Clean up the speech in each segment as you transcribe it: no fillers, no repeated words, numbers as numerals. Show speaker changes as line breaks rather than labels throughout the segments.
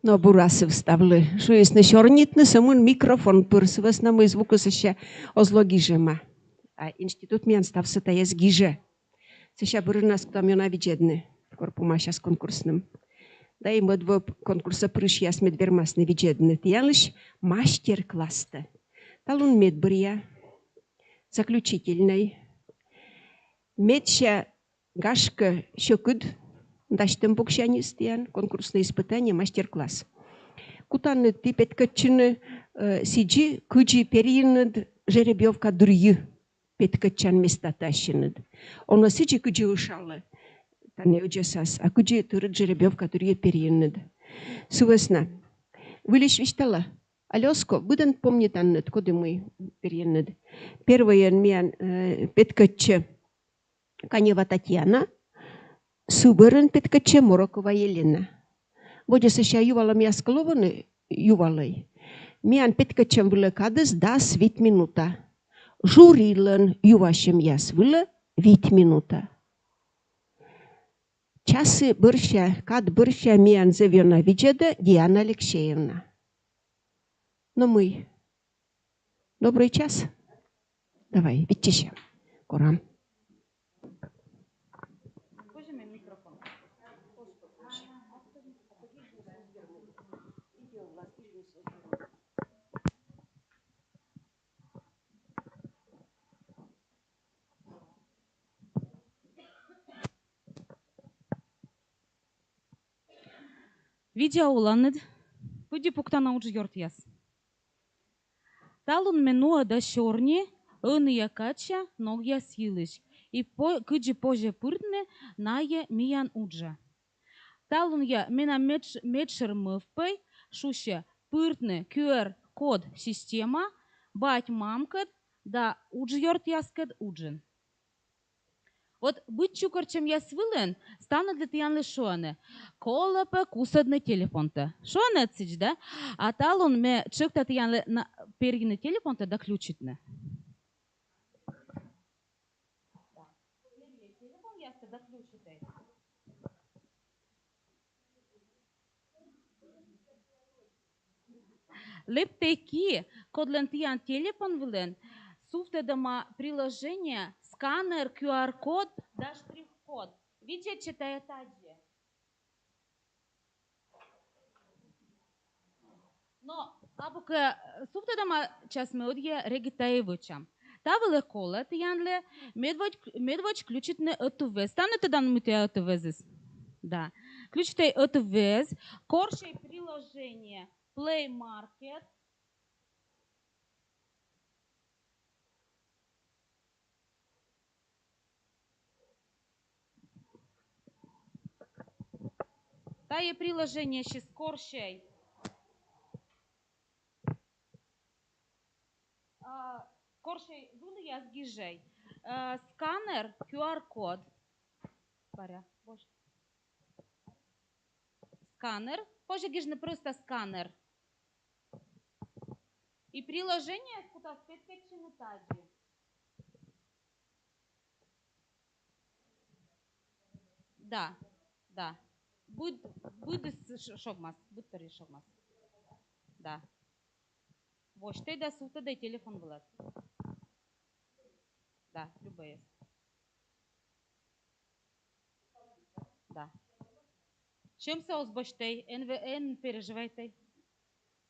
No burasy wstawły. Szujesz siornitny samun mikrofon pyrsywas na mój zvukus się ozlogiżema. A instytut mianstawcy to jest giże. Co się brynas kto miona widziedny w korpumasia z konkursnym. Daj mu dwo konkursa przyjas med wiermasny widziedny. Ty janliś master-klaste. Talun medbria заключительной. Медся гашка щекуд. Дащтем букшанистиан конкурсное испытание мастер-класс. Кутанны ты петкачины сиджи куджи периинад жеребьевка дурьи петкачан места тащинад. Оно сиджи куджи ушала. Та не уджасас, а куджи турит жеребьевка дурьи периинад. Сувесна. Вылиш виштала. Алёско, будем помнить аннад, куда мы периинад. Первое миан петкача Канева Татьяна. Суберен петкаче Морокова Елена. Водя ще ювала м'ясколоване ювалой. Міан петкачем вилакадес дас 8 минута. Журилен ювашем яс вила 8 минута. Часы бырща, кад бырща міан завена виджеда Диана Алексеевна. Но мы. Добрый час. Давай, видите, Корам.
Видео уланнед, пуди пуктана уж йортяс. Талун менуа да шорни, якача, ногя силыш. И кыджи позже пыртне, нае миян уджа. Талун я мена медшер мывпай, шуще пыртне QR-код система, бать мамкет, да уж йортяскет уджен. Вот быть чукарчем я свилен, стане для тиян лишоне. Колапе кусадне телефонте. Шоне цич, да? А талон ме чукта тиян на перегне телефонте да ключитне. Телефон ясте да ключите. Лептеки, кодлен тиян телефон вилен, суфте дама приложение сканер, QR-код, да штрих-код. Видите, читая таджи. Но, абука, суфте дама час меодия регитаевичам. Та великоле, тиянле, медвоч ключит не отвез. Станете дан мити отвезис. Да. Ключите отвез. Коршей приложение Play Market. Та є приложение ще скоршей. Коршей вулия згіжей. Сканер, QR-код. Паря, боже. Сканер. Боже, гіж не просто сканер. И приложение, куда спецка чинутаджи. Да, да. Буде шогмас, будто шогмас. Да. Вот ты да сута да телефон была. Да, любые. Да. Чем се озбочтей, НВН переживайте.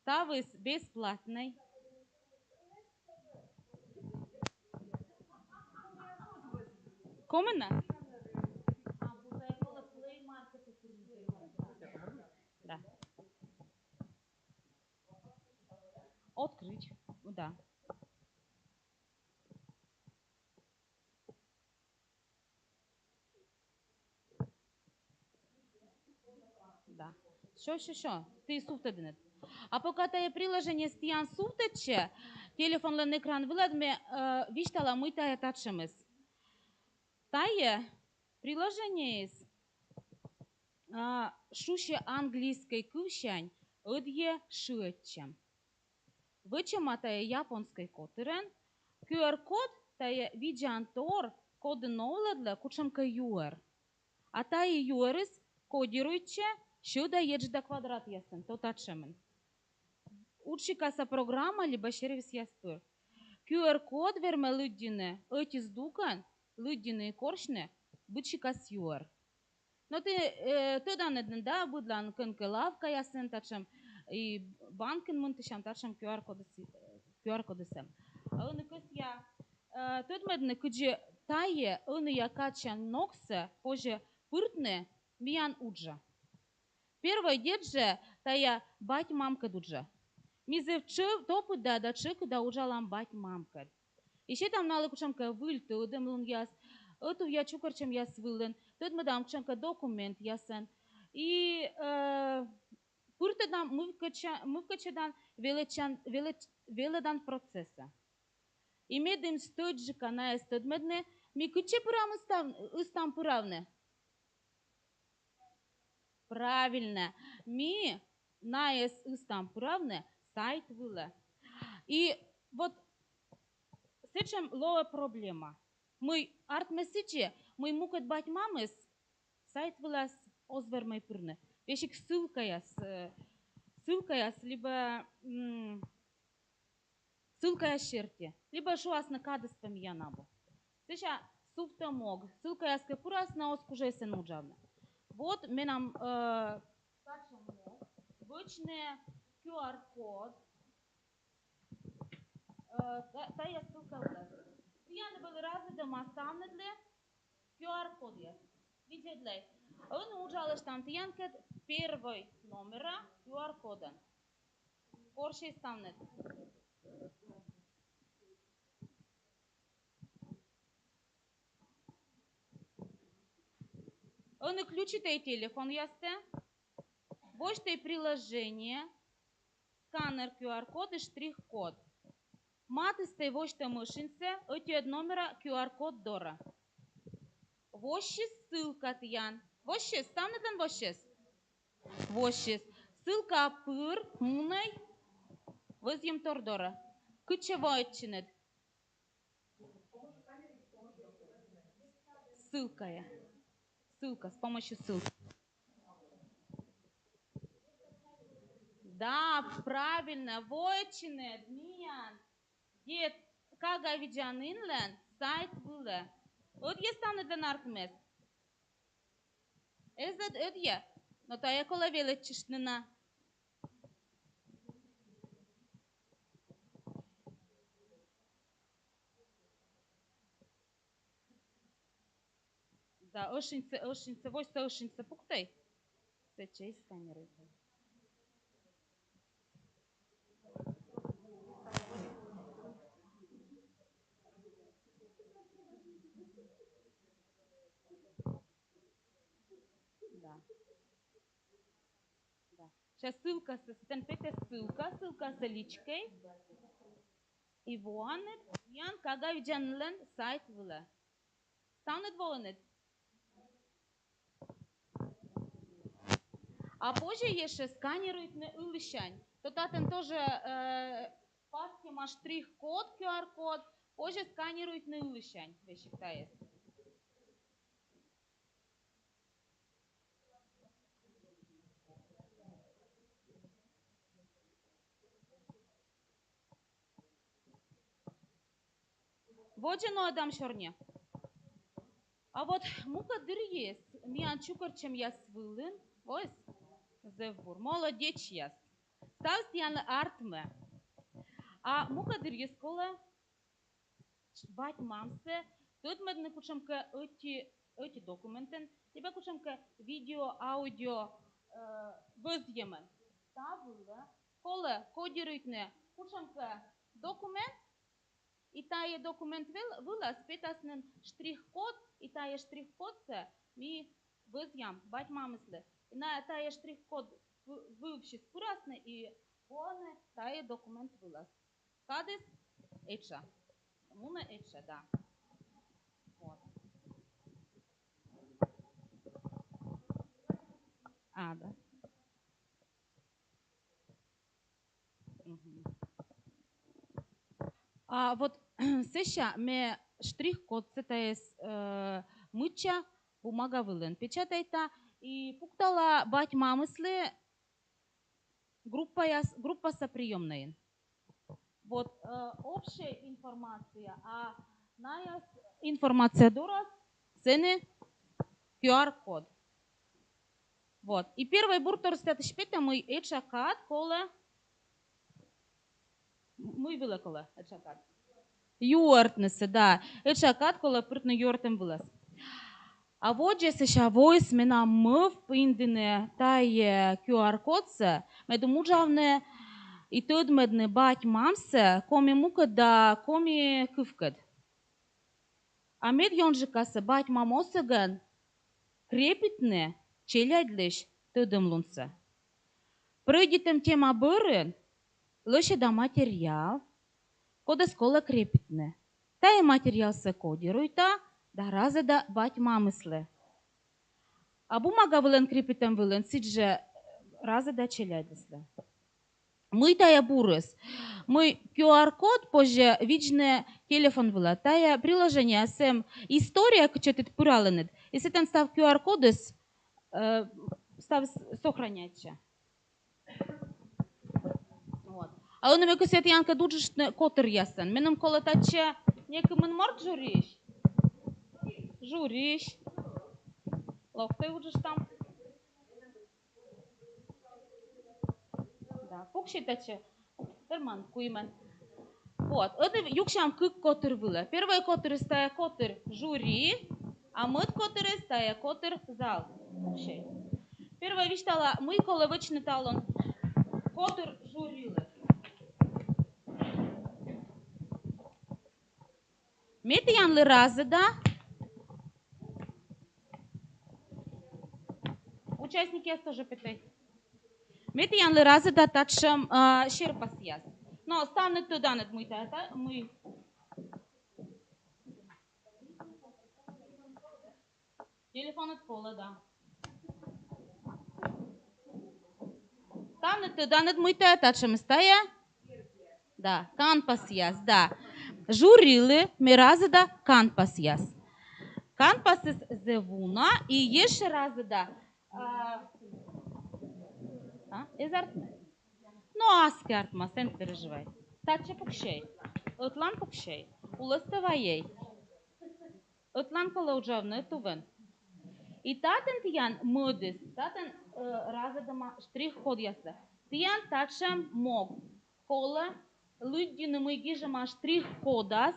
Тавис бесплатный. Комена? Да. Открыть. Да. Да. Що? Ти суфтединет. А пока та приложение стиян суфтече, телефон лен экран виладме виштала мыта тачемес. Тае приложение из шуще английской кущань одье шуетчем. Вычем атае японской котырен, QR-код тае виджантор коды новладла кучемка юэр. А тае юэрис кодируйче Сюда ежда квадрат ясен, то тачемен. Учикаса программа, либо сервис ястур. QR-код верме людине, этис дукан, людине коршне, бычикас юар. Но ты данный да, будлан кынка лавка ясен тачем, и банкен мунтышам тачем QR-кодесем. А он кыс я, тот медне куджи тае, он я качан ноксе, позже пыртне, миян уджа. Первый дед же, тая бать мамка дуджа. Мизе вчив топу да чик да ужалам бать мамка. И ще там налык учамка выльту, демлун яс, эту я чукарчем яс вылен, тот мы дам чамка документ ясен. И пурте дам мы вкача дан веледан процесса. И медем стоджика на эстод медне, ми куче пурам истам пуравне. Правильно. Ми на истам пуравне сайт выле. И вот с этим лоа проблема. Мы арт-месседжи, мы мукат бать мамы сайт вылаз озвермай пырне. Вещик ссылка яс, либо ссылка яс шерте, либо шуас на кадыс памьянабу. Сейчас суфта мог, ссылка яс капурас на оскуже се нуджавна. Вот мы нам тачем мог, вычне QR-код, та я ссылка вылаз. Я не был разы дома ставнет ли QR-код я. Видите ли? Он ужалыш там тиянкет первый номера QR-кода. Порше ставнет. Он включит и телефон ясте. Вот и приложение, сканер QR-код и штрих-код. Матысте вот что мышинце, эти номера QR-код дора. Вот ссылка тиян. Вот ставнет он вот Вот ссылка пыр, мунай, возьмем тордора. Ключевой чинет. Ссылка, с помощью ссылки. Да, правильно, войчине, дмиян. Дед, кага видян инлен, сайт было. Вот есть там на наркмес. Это я. Но то я кола величишнена. Да, ошинце, вот что ошинце пуктай. Сечей сканеры. Да. Да. Сейчас ссылка, ссылка с личкой. И воанет, ян кага видянлен сайт вила. Станет воанет. А позже еще сканирует на улещань. То татен тоже паски ма штрих-код, QR-код, позже сканирует на улещань. Вещи есть. Вот же адам шорне. А вот мука дыр есть. Миан чукар чем я свылын. Ось. Зевур. Молодец яс. Ставст ян артме. А мука дыр есть кола. Бать мамсе. Тут мы не кучам к эти документы. Тебя кучам к видео, аудио возьемен. Табула. Кола кодирует не. Кучам к документ. И тая документ вылаз, петаснен штрих-код, и тая штрих-код се ми возьям, бать мамысле. И на тая штрих-код выучи спурасне, и он тая документ вылаз. Кадес эча. Муна эча, да. Вот. А, да. Угу. А вот сейчас мы штрих-код это есть мыча бумага вылен печатайта И пуктала бать мамыслы группа соприемная. Вот общая информация, а ная информация дурас, цены QR-код. Вот. И первый буртор статишпета мы эчакат, коле мы вылакала эчакат. Юартнесы, да. Эчакат, коле пыртны юартем вылаз. А вот же сейчас войс мена мыв пиндине тае QR-кодse, меду мужавне и тот медне бать мамсе, коми мука да коми кывкад. А мед йонжикасы бать мамосыган крепитне челядлиш тыдым лунса. Пройдитым тема бырын, лыше да материал, кода скола крепитне. Тае материал се кодируйта, да раза да бать мамыслы. А бумага вылен крепитым вылен, сидже раза да челядлислы. Мы тая бурыс. Мы QR-код позже виджне телефон выла. Тая приложение сэм история, кчетит пураленет. Если там став QR-коды, став сохранять. Вот. А он мне косет янка дуджиш котер ясен. Меном кола таче некий мен март журиш. Журиш. Лох ты уджиш там. Да, пукши таче. Терман куймен. Вот. Это юкшам кык котер выло. Первый котер стая котер жюри, а мыт котер стая котер зал. Пукши. Первая вещь тала, мы кола вычны талон котер жюрилы. Мети янлы разы да. Участники я тоже питай. Мети янлы разы да татшам шерпас яс. Но станет туда над мы та мы. Телефон от пола, да. Станет туда над мы та татшам стая. Да, канпас яс, да. Журилы ми разы да канпас яс. Канпас зевуна и еще разы да. Эзартме. Ну, аски артма, сен переживай. Таче пукшей. Отлан пукшей. Уластывай. Отлан кола уджавне тувен. И татен тиян модис, татен разадама штрих-код яса. Тиян тачем мог. Кола люддины мы гижема штрих-кодас.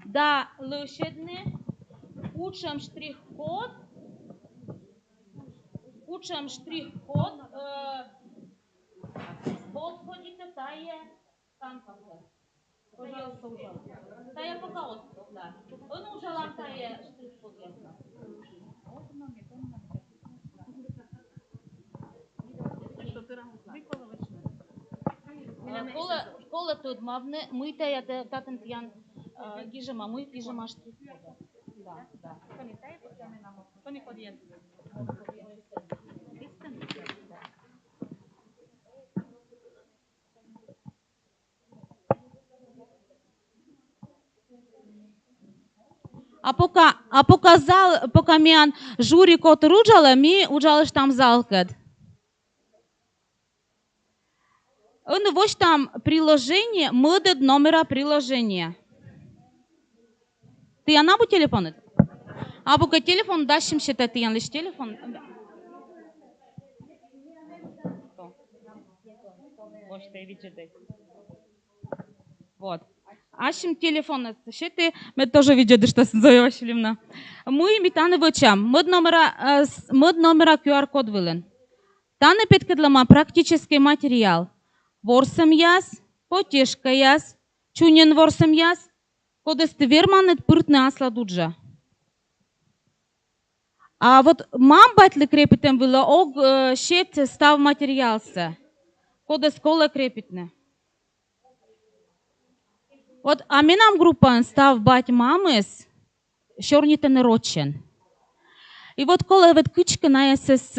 Да лошадне. Учим штрих-код. Учим штрих-код. Подходите тае канпаса. Пожалуйста, ужалка. Тая пока да. Он ужалам тае штрих-код ясна. Кола тут мавне, мы тая татен тян гижема, мы гижема штрих-кода. Да, да. Кто не ходит? А показал, пока мян жюри кот руджала, ми уджалыш там залкад. Он вот там приложение, мыдет номера приложения. Ты она бу телефон? А пока телефон дашим считать, ты лишь телефон. Вот. Ашим телефон, считай, мы тоже видели, что Зоя Васильевна. Мы метаны вычам, мод номера QR-код вылен. Таны петкадлама практический материал. Ворсам яс, потешка яс, чунен ворсам яс, кодесты верманет пыртны асла дуджа. А вот мам батли крепитем было ог щет став материалса. Кодес кола крепитне. Вот а минам группа став бать мамыс, щорните не рочен. И вот кола вот кучка на с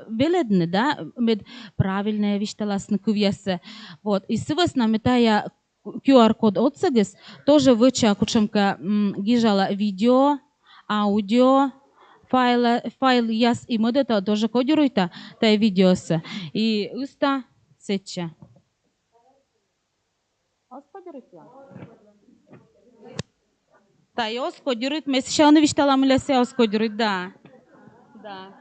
веледне, да, med правильная вещь таласна кувьясе. Вот и сывас на метая QR-код отсагес тоже выча кучемка гижала видео, аудио, файл яс имеде, та тоже кодируйта, та видеосы. И уста сече. Та и кодирует, мы сейчас не виштала милесе кодирует, да. Да.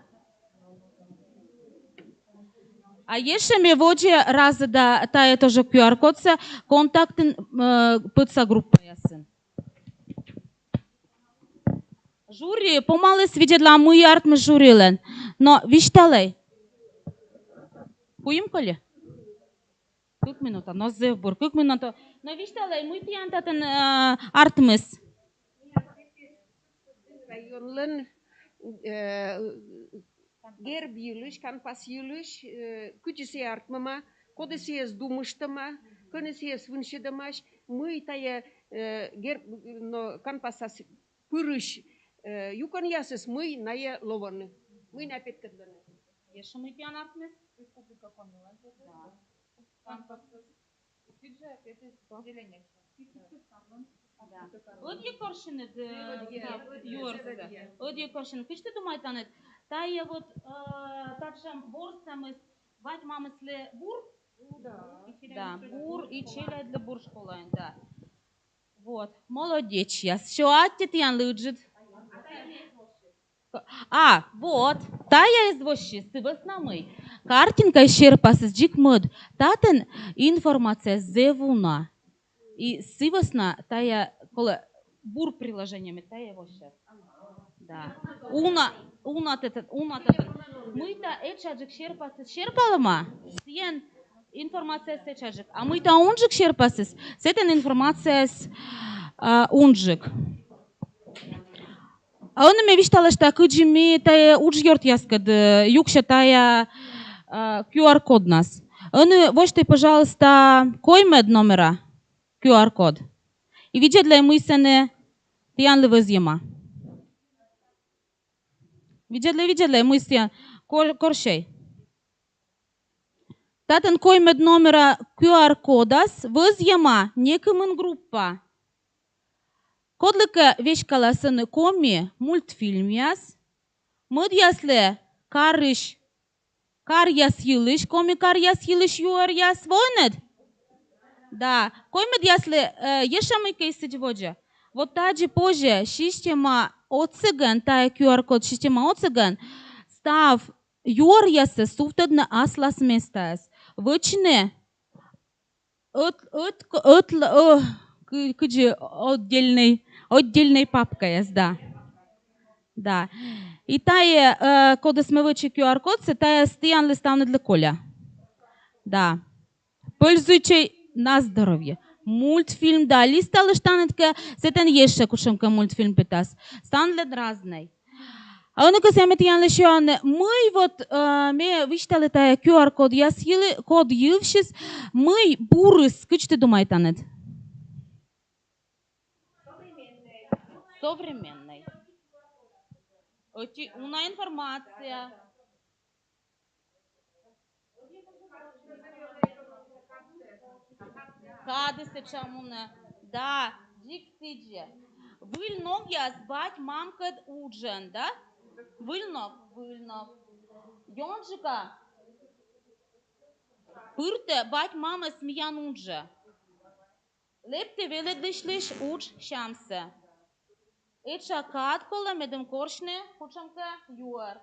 А еще мы воде раз да, та это же QR-код се контактен пътса група ясен. Жури, помале свидетла мui арт ме журилен. Но вишталей. Поим коли? Cât minuta? No zevbor, cât minuta? No вишталей, мui тиантатен артмес.
Rayonların gerb yılış, kanpas yılış, küçüse artmama, kodesiye dumuştama, konesiye svınşıdamaş, mıytaya gerb no kanpasas pırış, yukan yasız mıy naya lovanı, mıy napet kadlanı.
Jeszcze mui tian артмес? Республика Комилан. Да. Канпасас. Бюджет, это разделение. Ödye korşunu yorsa. Ödye korşunu. Kıçtı dumaytanet. Taya вот такшам борсамыз вать мамысле бур. Да, бур и челя для бур школайн, да. Вот. Молодец, я. Что аттит ян лыджит? А, вот. Тая из вощи, сывоснамый. Картинка исчерпасыз джикмыд. Татен информация зевуна. И сывосна тая коле бур приложениями тая вощи. Да. Уна тетет. Мы-то эчаджик шерпасыз шерпалыма. Сиен информация сечаджик. А мы-то унжик шерпасыз. Сетен информация с унжик. А он мне виштала, что кыджими тая уджьорт яскад юкша тая QR-код нас. Он воштай, пожалуйста, коймед номера QR-код. И видят ли мы сене тиян ли возьема? Видят ли мы сене коршей? Татен коймед номера QR-кодас возьема некымын группа. Кодлика вешкала сыны коми мультфильм яс. Мыд ясле кар яс йылыш, коми кар яс йылыш юар яс войнед. Да, коймед ясле ешамы кейсить воджа. Вот таджи позже система оцыган, тая QR-код система оцыган, став юар ясы суфтадна аслас местас. Вычне кыджи отдельной папкой есть, да. Да. И тая, когда мы вычи QR-код, тая стоян листавны для коля. Да. Пользуйте на здоровье. Мультфильм, да, листа лиштанетка, сетен еще кушемка мультфильм питас. Стан для дразной. А он казаме тиян лишён, мы вот, мы виштали тая QR-код, я съели код ювшис, мы бурыс, кычты думайтанет? Современный. Una информация. Кады сечамуна. Да, диктиджи. Выльног я сбать мамкад уджен, да? Выльног. Йонжика. Пырте бать мама смеян удже. Лепте веледлишлиш удж шамсе. Эча кад кола медем коршне, кучамка юар.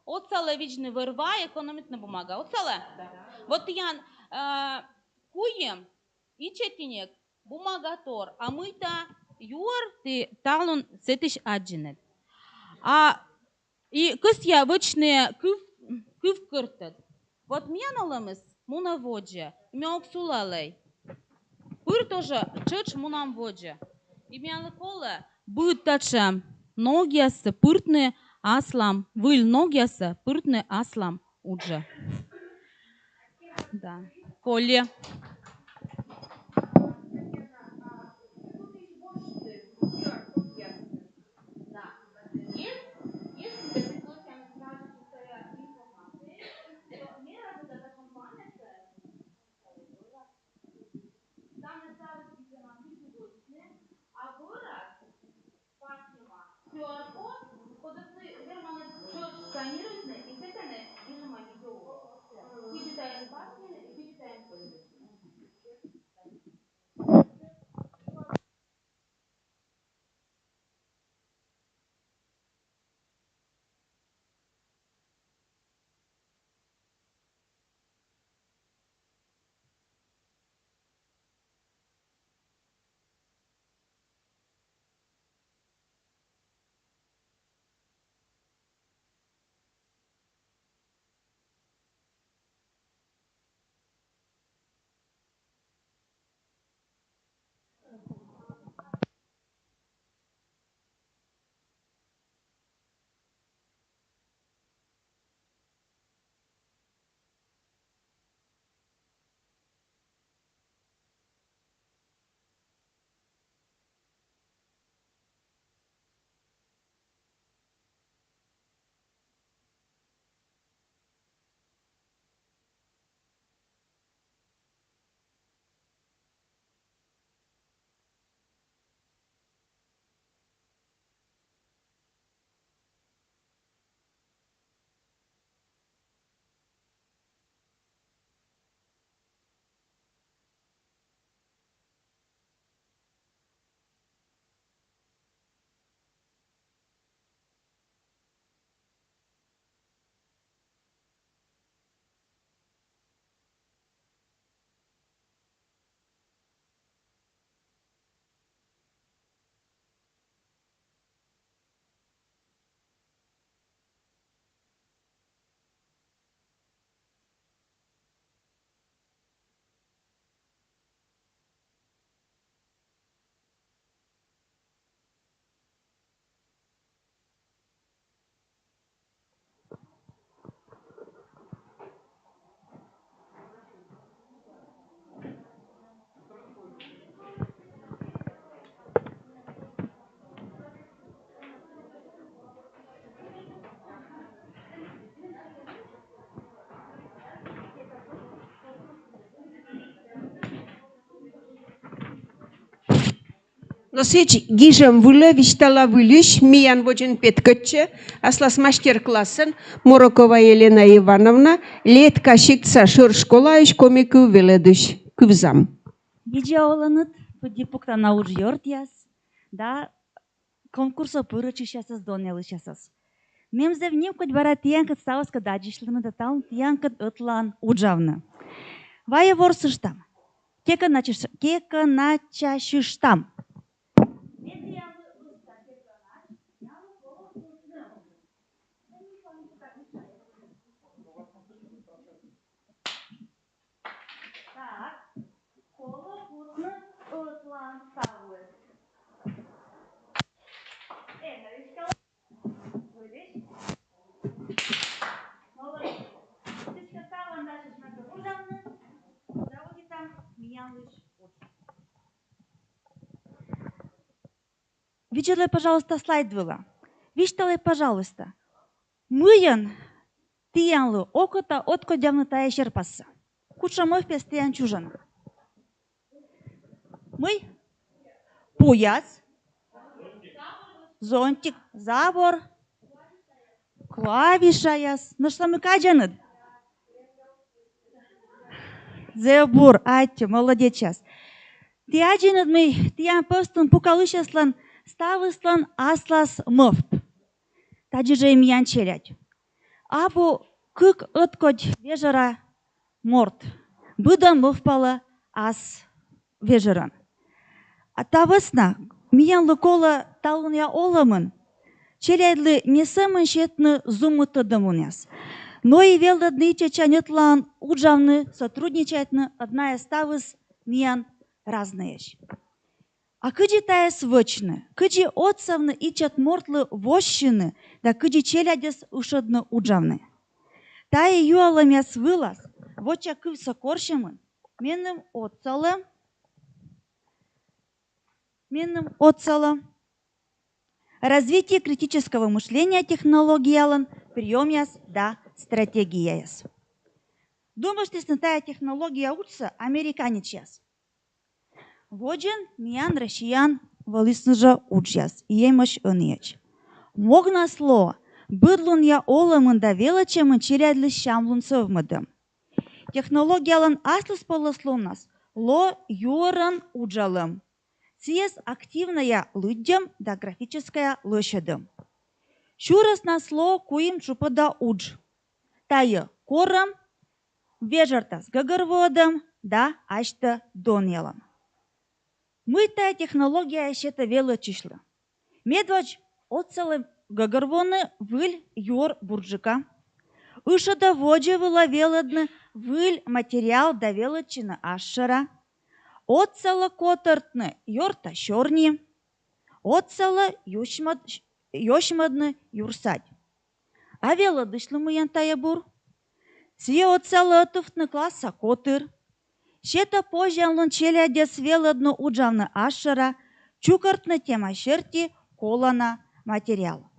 Оцале вичне вырва, экономитна бумага. Оцале? Вот ян куем и четинек бумагатор, а мы-то юар ты талон сетиш аджинет. А и кыс я вычне кыв кыртет. Вот мен аламыз муна воджа, меня обсулалей. Пыр тоже чыч мунам воджа. И меня кола будет тача ногясы пыртны аслам, выль ногясы пыртны аслам удже. Да. Коли. QR-код, когда ты
No seć giżem wyle wiśtala wyliś, mijan wodzin petkötcze, aslas masterklassen, Morokowa Елена Ивановна, летка шикца шыр школа иш комику веледыш, күвзам.
Видеоланıt подипукта науж йортяс, да конкурса пырычышасыз донелышасыз. Мемзев немкоть бара тиянкат ставаска дадишлыны да таун тиянкат ытлан уджавны. Вая ворсыштам, кека начашыштам. Видели, пожалуйста, слайд было. Видите, пожалуйста. Мыян тиянлы окота отко дявны тая черпасы. Куча мой пестиян чужан. Мы пояс, зонтик, забор, клавиша яс. Ну что мы каджанад? Зебур, айте, молодец час. Тиаджанад мы тиян постун пукалышаслан ставыслан аслас мыфт. Таджи же им ян челять. Абу кык ыткодь вежера морт. Быдан мыфпала ас вежеран. А тавысна, миян лыкола талын я оламын. Челяйдлы не сэмэн щетны зумыты дымуняс. Но и велдадны чечанятлан уджавны сотрудничайтны одна из тавыс миян разнаещ. А кыджи тая свычны, кыджи отсавны ичат мортлы вощыны, да кыджи челядес ушадны уджавны. Тая юаламяс вылаз, воча кывса коршымын, менным отсала. Развитие критического мышления технологиялан приемяс да стратегияс. Думаешь, что тая технология учится американичас? Воджен миян россиян валисныжа учяс, емаш ынеч. Могна сло, быдлун я оламын да велачемын челядлы шамлун совмыдым. Технологиялан аслыс полослунас, ло юран уджалым. Сиес активная лыддем да графическая лошадым. Шурас насло куим чупада удж. Тайы корым, вежартас гагарводым да ашта донелым. Мы тая технология щета велочишлы. Медвач отцелы гагарвоны выль юр бурджика. Ышада воджа выла веладны выль материал да велочина ашшара. Отцела котартны йорта щорни. Отцела йошмадны юрсать. А веладышлы мыян тая бур. Сие отцела отыфтны класса котыр. Щета пожанлын челядес веладны уджавны ашшара. Чукартны тема шерти колана материал.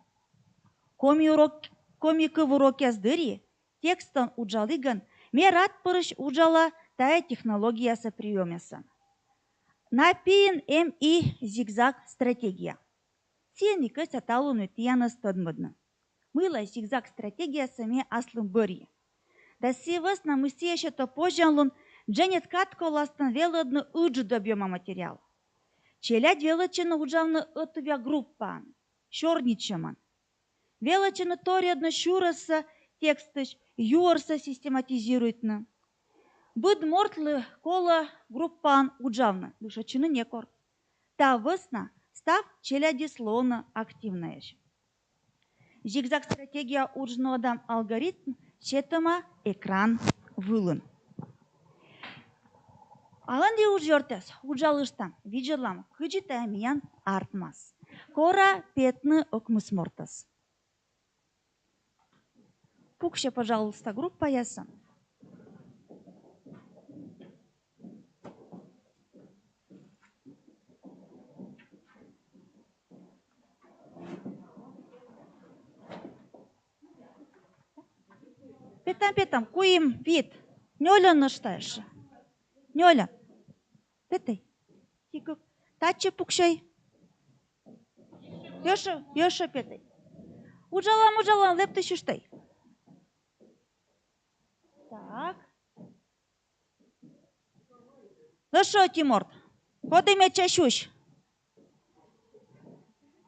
Комикы в уроке сдыри, текстон уджалыган, мерат пырыш уджала тая технологиясы приемесан. Напиен МИ зигзаг стратегия. Тиен икыс аталуны тиянас тадмыдны. Мыла зигзаг стратегиясы ме аслым бырье. Да сивас на мысе щета пожанлын дженет катко ластын веладны ыджы добьема материал. Челядь велачыны уджавны ытывя группан, щорничаман. Велачыны торядны щурасы текстыш юрса систематизируйтны. Быд мортлы кола группан уджавны, душачыны некор. Та высна став челяди слона активнаеш. Зигзаг стратегия уджны адам алгоритм щетыма экран вылын. Аланди уджортес, уджалыштам, виджелам, кыджита миян артмас. Кора петны окмыс мортас. Пукща, пожалуйста, группа яса. Петам, куим вид. Нёля наштаешь. Нёля. Петай. Таче пукшай. Йоша петай. Уджалам, лепты шуштай. Так. Лошо, Тимур. Коды меча шуш.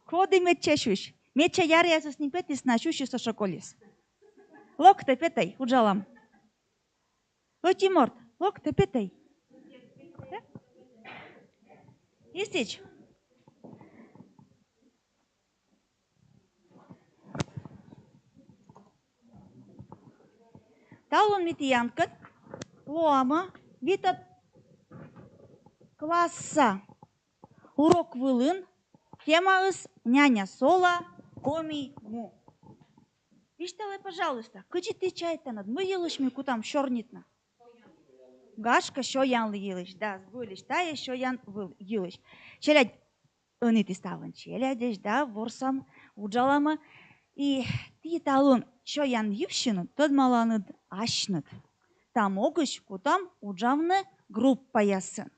Коды меча шуш. Меча яря с ним петис на шуши со шоколис. Локта петай, уджалам. О, Тимур, локта петай. Истич. Талон митиянкат, лоама, витат класса. Урок вылын, тема ыс няня сола, коми му. Виштеле, пожалуйста, кычи ты чай-то над мы елышми кутам шорнитна. Гашка шо ян елыш, да, сбылиш, та еще ян елыш. Челядь, ты ставан челядеш, да, ворсам, уджалама. И ти талон, шо ян ювшину, тот маланад ашнат. Там огыш кутам уджавны группа ясын.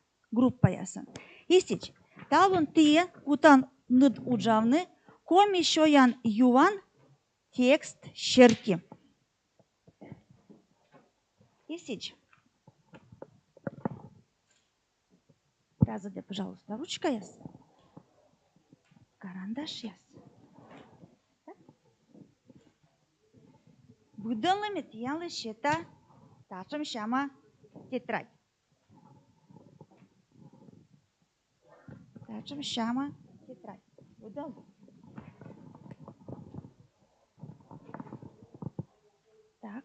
Истич, талон ти кутан над уджавны, коми шо ян юан текст шерки. Истич. Разоде, пожалуйста, ручка яс. Карандаш яс. Выдалными тиянлы шета ташым шама тетрадь. Ташым шама тетрадь. Выдал. Так.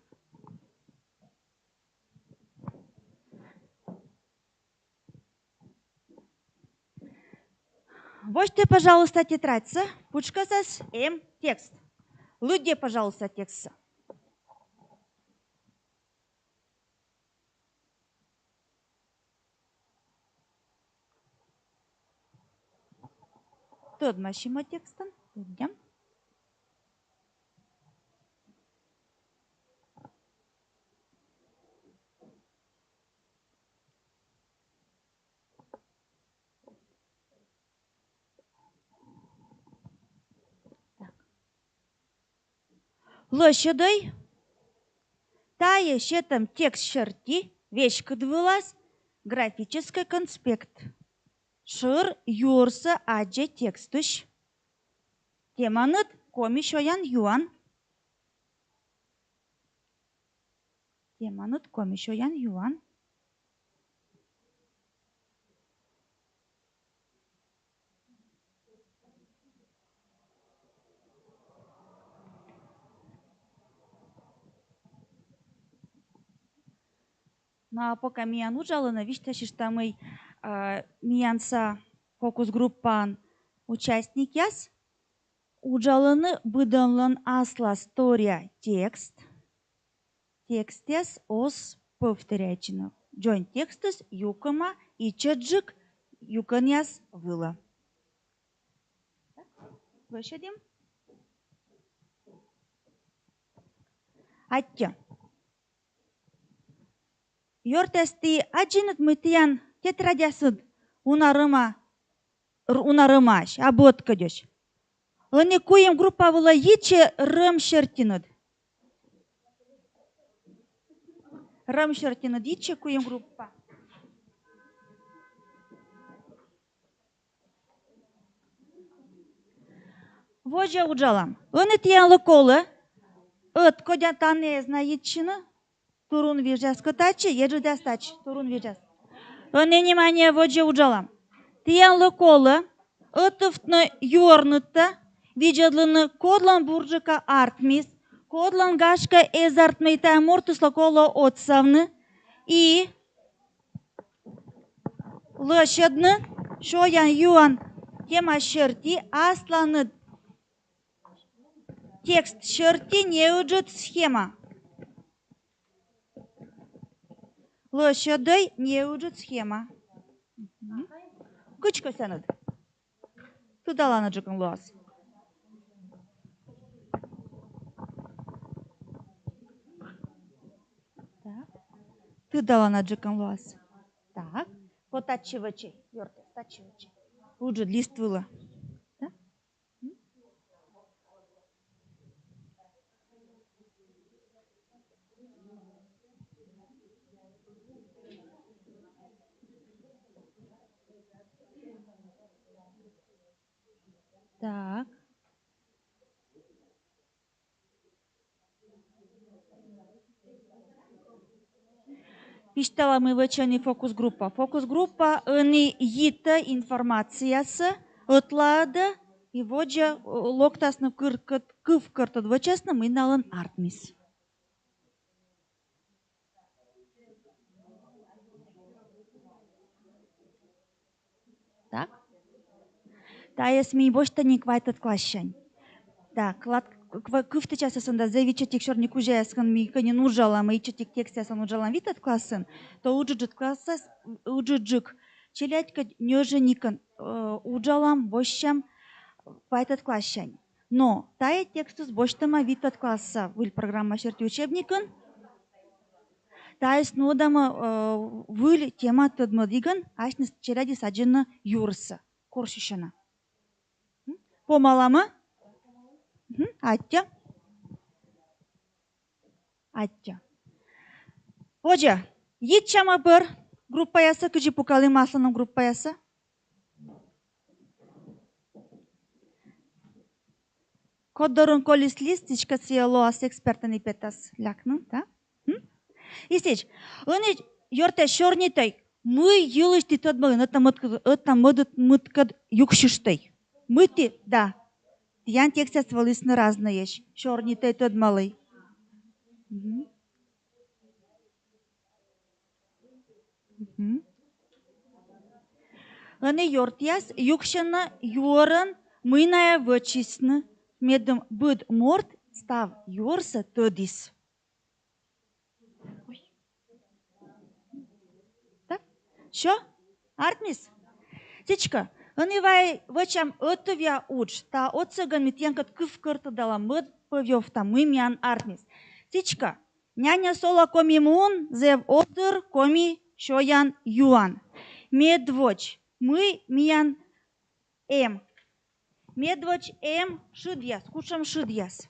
Возьте, пожалуйста, тетрадь. Пучкасас текст. Люди, пожалуйста, текст. Тут машима текстом. Идем. Лошадой. Тая щетом текст шерти. Вещь кадвылась. Графический конспект. Шыр юрса аджи текстуш. Теманыт коми шоян юан. Теманыт коми шоян юан. Ну а пока миян ужалына, вишта шиштамый миянса фокус-группан участник яс. Ужалыны быданлан асла стория текст. Текстес ос повторячина. Джон текстес юкама и чаджик юкан яс выла. Лошадим. Аття. Йортести аджинат мытиян тетрадясыд унарымаш, абот кадеш. Они куем группа была иче рым шертинад. Рым шертинад иче куем группа. Вожа уджалам. Они тиян локолы. От кодятан не знает чина. Турун вижас катачи, ежедас тач, турун вижас. Они внимание вожа уджалам. Тиян локолы. Отовтно юрнута. Виджадлыны кодлан буржика артмис, кодлан гашка эзартмейта мортусла коло отсавны и лошадны шоян юан тема шерти асланы текст шерти не уджет схема. Лошадой не уджет схема. Кучка санад. Туда лана джукан лос. Ты дала на джеком луас. Так. Потачивачи. Йорте, тачивачи. Уже лист выла. Да? Так. Пиштала мы вычани фокус группа. Фокус группа они yită информациясы ытлады и воджа локтасны кыв кыртыд вычасны мы налын артмис. Так? Таяс ми бошта не квайтат клащань. Так, кыфты часасында зевиче текшерни кужаяскан ми кани нужалам и четик текстясан ужалам витат классын, то уджуджут классас уджуджук. Челядька нёженикан ужалам бошчам квайтат клащань. Но тая текстус боштама витат класса выль программа шерти учебникан. Тая снодама выль тема тадмадиган, ашныс челяди саджина юрса, коршишана. Помалама? Аття. Аття. Hoca, yitçama bir gruppa yasa kıcı pukalı maslanın gruppa yasa. Kodorun kolis listичка сиело ас экспертани петас лякнын, да? Истеч, они йорте шорнитай, мы йылышти тодмалын, это мыткад юкшиштай. Мыти, да. Ян текстя свалисны разные, шорнитай тодмалый. Они йортяс юкшана йорын мыная вычисны. Медом быд морт став йорса тодис. Так? Що? Артмис? Течка, они вай вычам отовя уч, та отсаган митянкат кыв кырты дала мыд пывёв та мымян артмис. Течка, няня сола коми мун, зев отыр коми шоян юан. Медвоч, мы миян эм. Медвоч эм шидьяс, кушам шидьяс.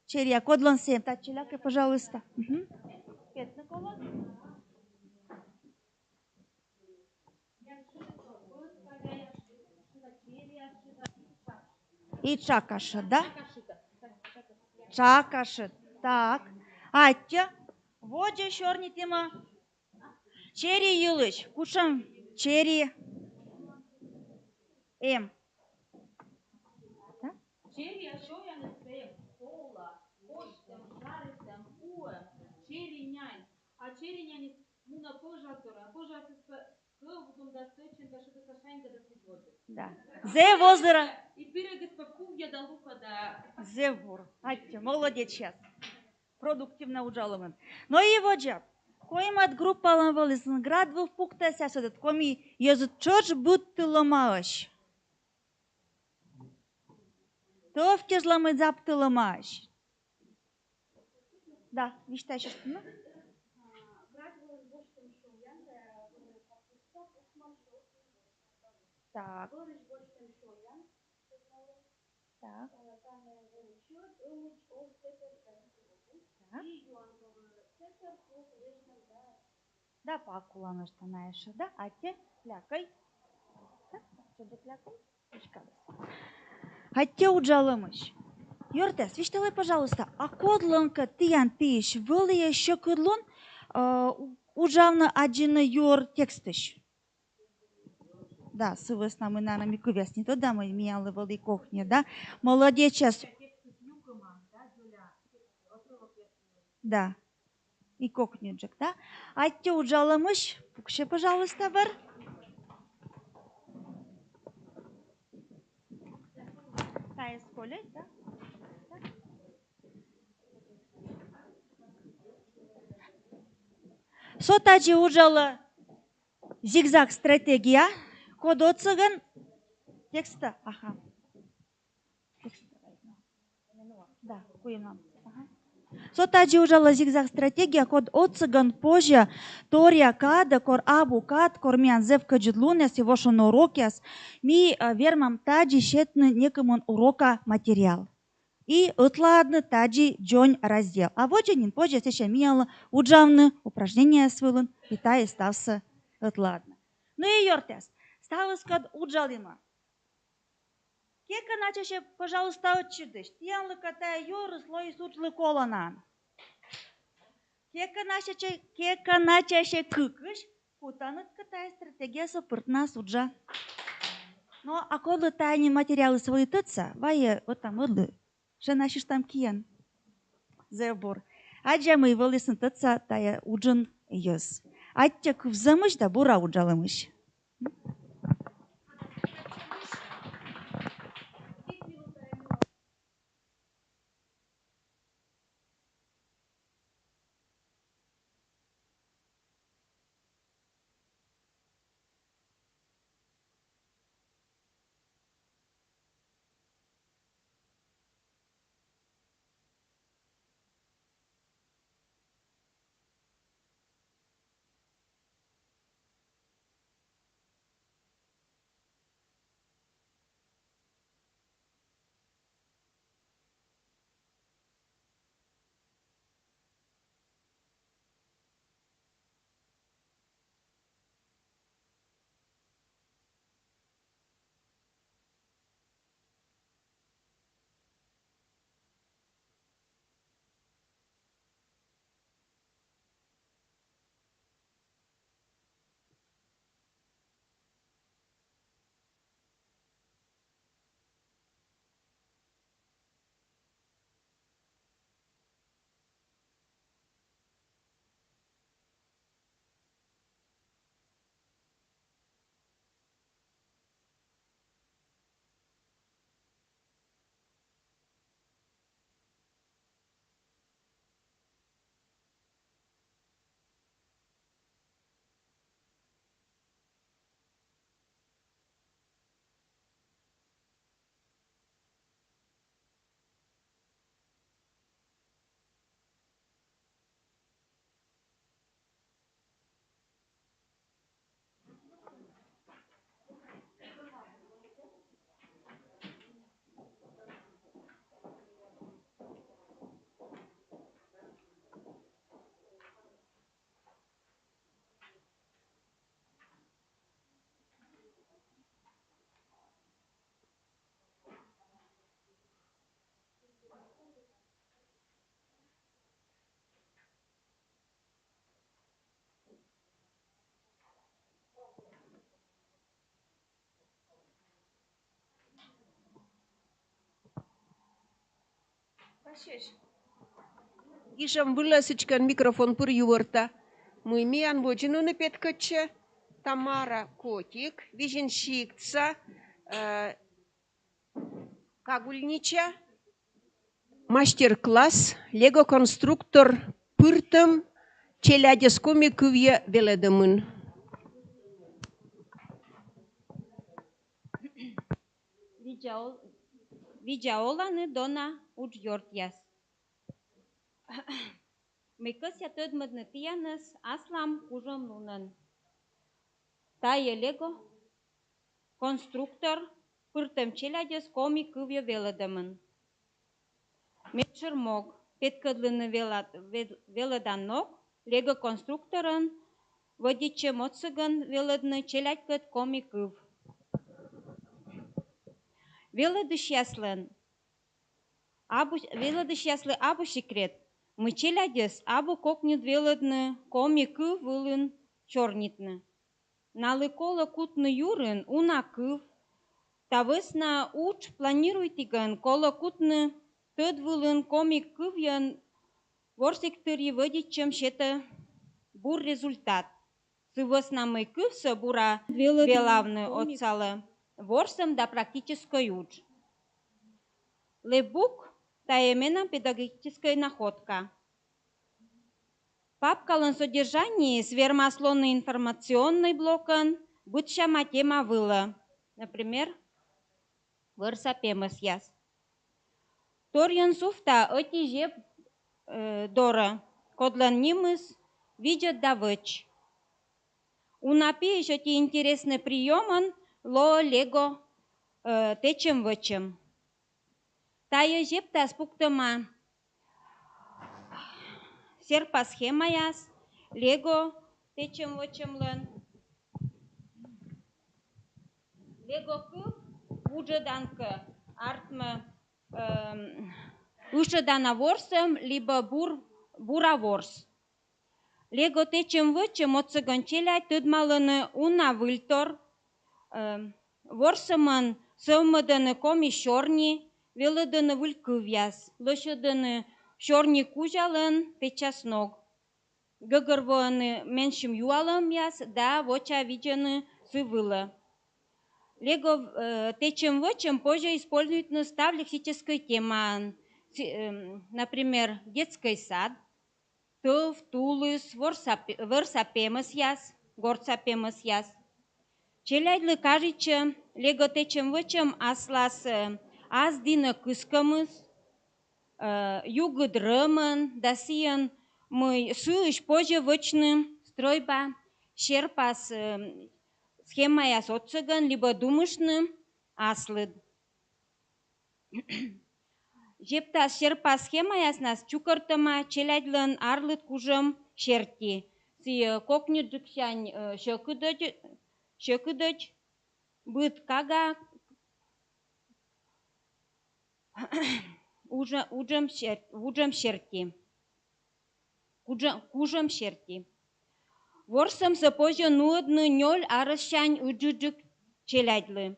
Черия, кодлон сем, тачеляка, пожалуйста. Петна кола. И чакаша, да? Чакашит, так. Аття, воджа шорни тема. Чери юлыч, кушам чери эм.
Черия шоян эсэм, сола, коштем, шаритем, уэм, чери нянь. А чери нянь муна пожатора, пожатыспа кывдум да сычын да шыды сашаньга да сидводы.
Да. Зе возыра.
И пирегыспа кувья да лука да...
Зе вур. Аття, молодец сейчас. Продуктивно ужалымын. Но и воджа. Коймат группалан валысын град в пукта сясадат, коми езут чорж будто ломааш. То в кежламы запты ломааш. Да, вишта еще что? Так. Так. Да, пакуланы что знаешь, да? А те плякай. Что да плякай? А те уджалымыш. Йортес, вишталай, пожалуйста, а кодлонка тиян пиш, вылы еще кодлон ужавна аджина йор текстыш. Да, сывыс нам и наверное микувяс не то, да, мы миялы вылы кухня, да? Молодец сейчас. Да. И кокнюджик, да? А те уджалымыш, пукше, пожалуйста, бар. Тая сколей, да? Сотаджи ужала зигзаг стратегия. Код отсыган текста. Ага. Да, куем. Сотаджи ужала зигзаг стратегия. Код отсыган позже тория када кор абу кад кормян зевка джедлунес и вошон урокяс. Ми вермам таджи щетны некомон урока материал. И отладно таджи джонь раздел. А вот дженин позже сеща мияла уджавны упражнения свылын и та и стався отладно. Ну и йортес. Ставыс кад уджалима. Кека начаше, пожалуйста, отчидыш. Тиян лыкатая йорыс лой сучлы колонан. Кека начаше кыкыш, кутаныт катай стратегиясы пыртна суджа. Но акодлы тайни материалы свои тыца, вае вот там ыдлы, шенашиш там киян. Зебур. Аджа мы вылысын тыца тая уджын йыз. Аття кывзамыш да бура уджалымыш.
Гишам вылазочкан микрофон пыр юворта. Мы миян вочину на петкаче. Тамара Котик, Виженщикца, Кагульнича, мастер-класс, лего-конструктор пыртым, челядескоми кывье веледымын.
Vijaolany dona uč jortjas. Mekës ja tëd më në tijanës aslam kuzhëm nunën. Ta je lego konstruktor për të mqeladjes komi këvje veledëmën. Me qërmog, petë këdlë në veledan nok, lego konstruktorën vëdi që mocëgën veled në qelad këtë komi këv. Веледышяслы абу секрет. Мы челядес абу кокнет веледны коми кыв вылын чорнитны. Налыкола кутны юрын уна кыв. Тавысна уч планируйтиган кола кутны тыд вылын коми кывьян ворсектыри выдичем шета бур результат. Сывысна мы кывса бура велавны отсалы. Ворсом да практической уч. Лебук та именно педагогическая находка. Папкалын содержании сверхмаслонный информационный блокан бытшама тема выла. Например, вырсапемыс яс. Торьян суфта оти жеп дора. Кодлан нимыс видят давыч. Унапи еще те интересные приемы ло лего течем вычем. Тая жепта спуктама серпа схема яс, лего течем вычем лен. Лего кып уджаданка артма ушедана ворсом, либо бура ворс. Лего течем вычем от цыганчеля тыдмалыны уна выльтор, ворсымын сывмыдыны коми щорни, велыдыны вылькывяс, лошадыны щорни кужалын печас ног. Гыгырвыны меншим юалым яс, да воча виджаны сывылы. Лего течем вычем позже используют в лексической теме, например, детский сад, тыв, тулыс, вырсапемыс яс, горцапемыс яс. Челядлы кажичы, лего течем вычем аслас аз дина кыскамыс, югыдрымын, да сиен мы сыыш позже вычны стройба, щерпас схема яс отцыган, либо думышны аслыд. Жепта щерпа схема яснас чукартыма челядлын арлыт кужым щерти. Си кокню джыкшань шекыдыч быт кага ужым щерти. Кужым щерти. Ворсым сапожа нуадны нёль арышань уджуджук челядлы.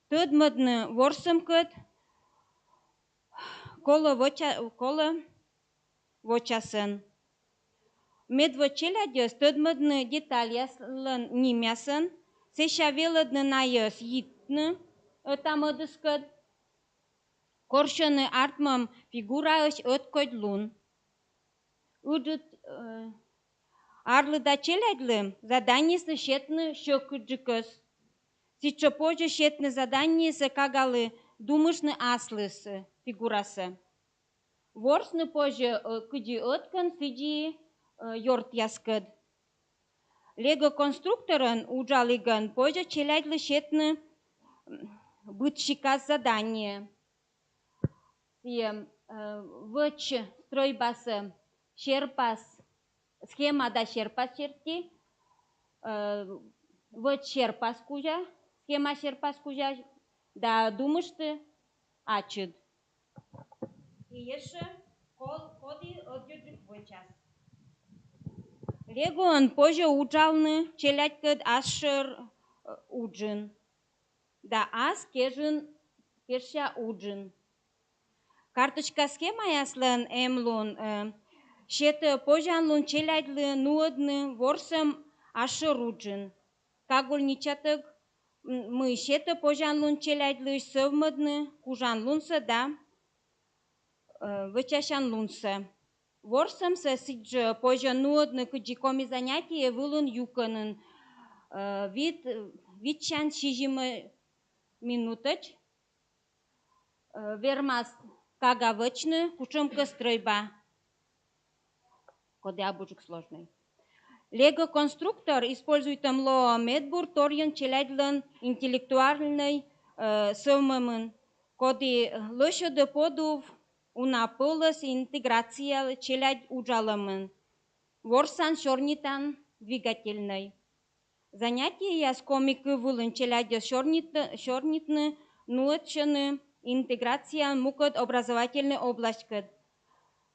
Тыдмыдны ворсым кыт кола вочасын. Медво челядёс тыдмыдны детальяслын нимясын, сеша велыдны найыс йитны ытамыдыс кыт. Коршыны артмам фигура ыш ыткойд лун. Уджут арлыда челядлы заданиясы шетны шёкыджыкыс. Сичо позже шетны заданиясы кагалы думышны аслысы фигурасы. Ворсны позже кыджи ыткан сиджи йорт яскыд. Лего конструкторын уджалыган позже челядлы шетны бытшикас задание. Вăч стройбасы щерпас схема да щерпас черти, вăч щерпас кужа, схема щерпас кужа, да думышты ачыд. И еше коди отjăджык вăчас. Легоын позже уджалны челядь кăд ашшăр уджын, да аз кежа уджын. Карточка схема яслын эмлун, шеты пожанлун челядлы нуадны ворсым ашыруджын. Кагульничатык мы шеты пожанлун челядлы сывмыдны кужанлунсы да вычашанлунсы. Ворсым сидж пожан нуадны кыджи коми занятие вылын юканын. Витчан шижимы минутыч. Вермас кага вычны, кучымка стройба. Коды обучик сложный. Лего конструктор использует мло медбур торьен челядлен интеллектуальный сывмымын. Коды лошады подув унапылыс интеграция челядь уджалымын. Ворсан шорнитан двигательный. Занятие яс комикы вылын челядь шорнитны нуэтшыны интеграция мукот образовательный область.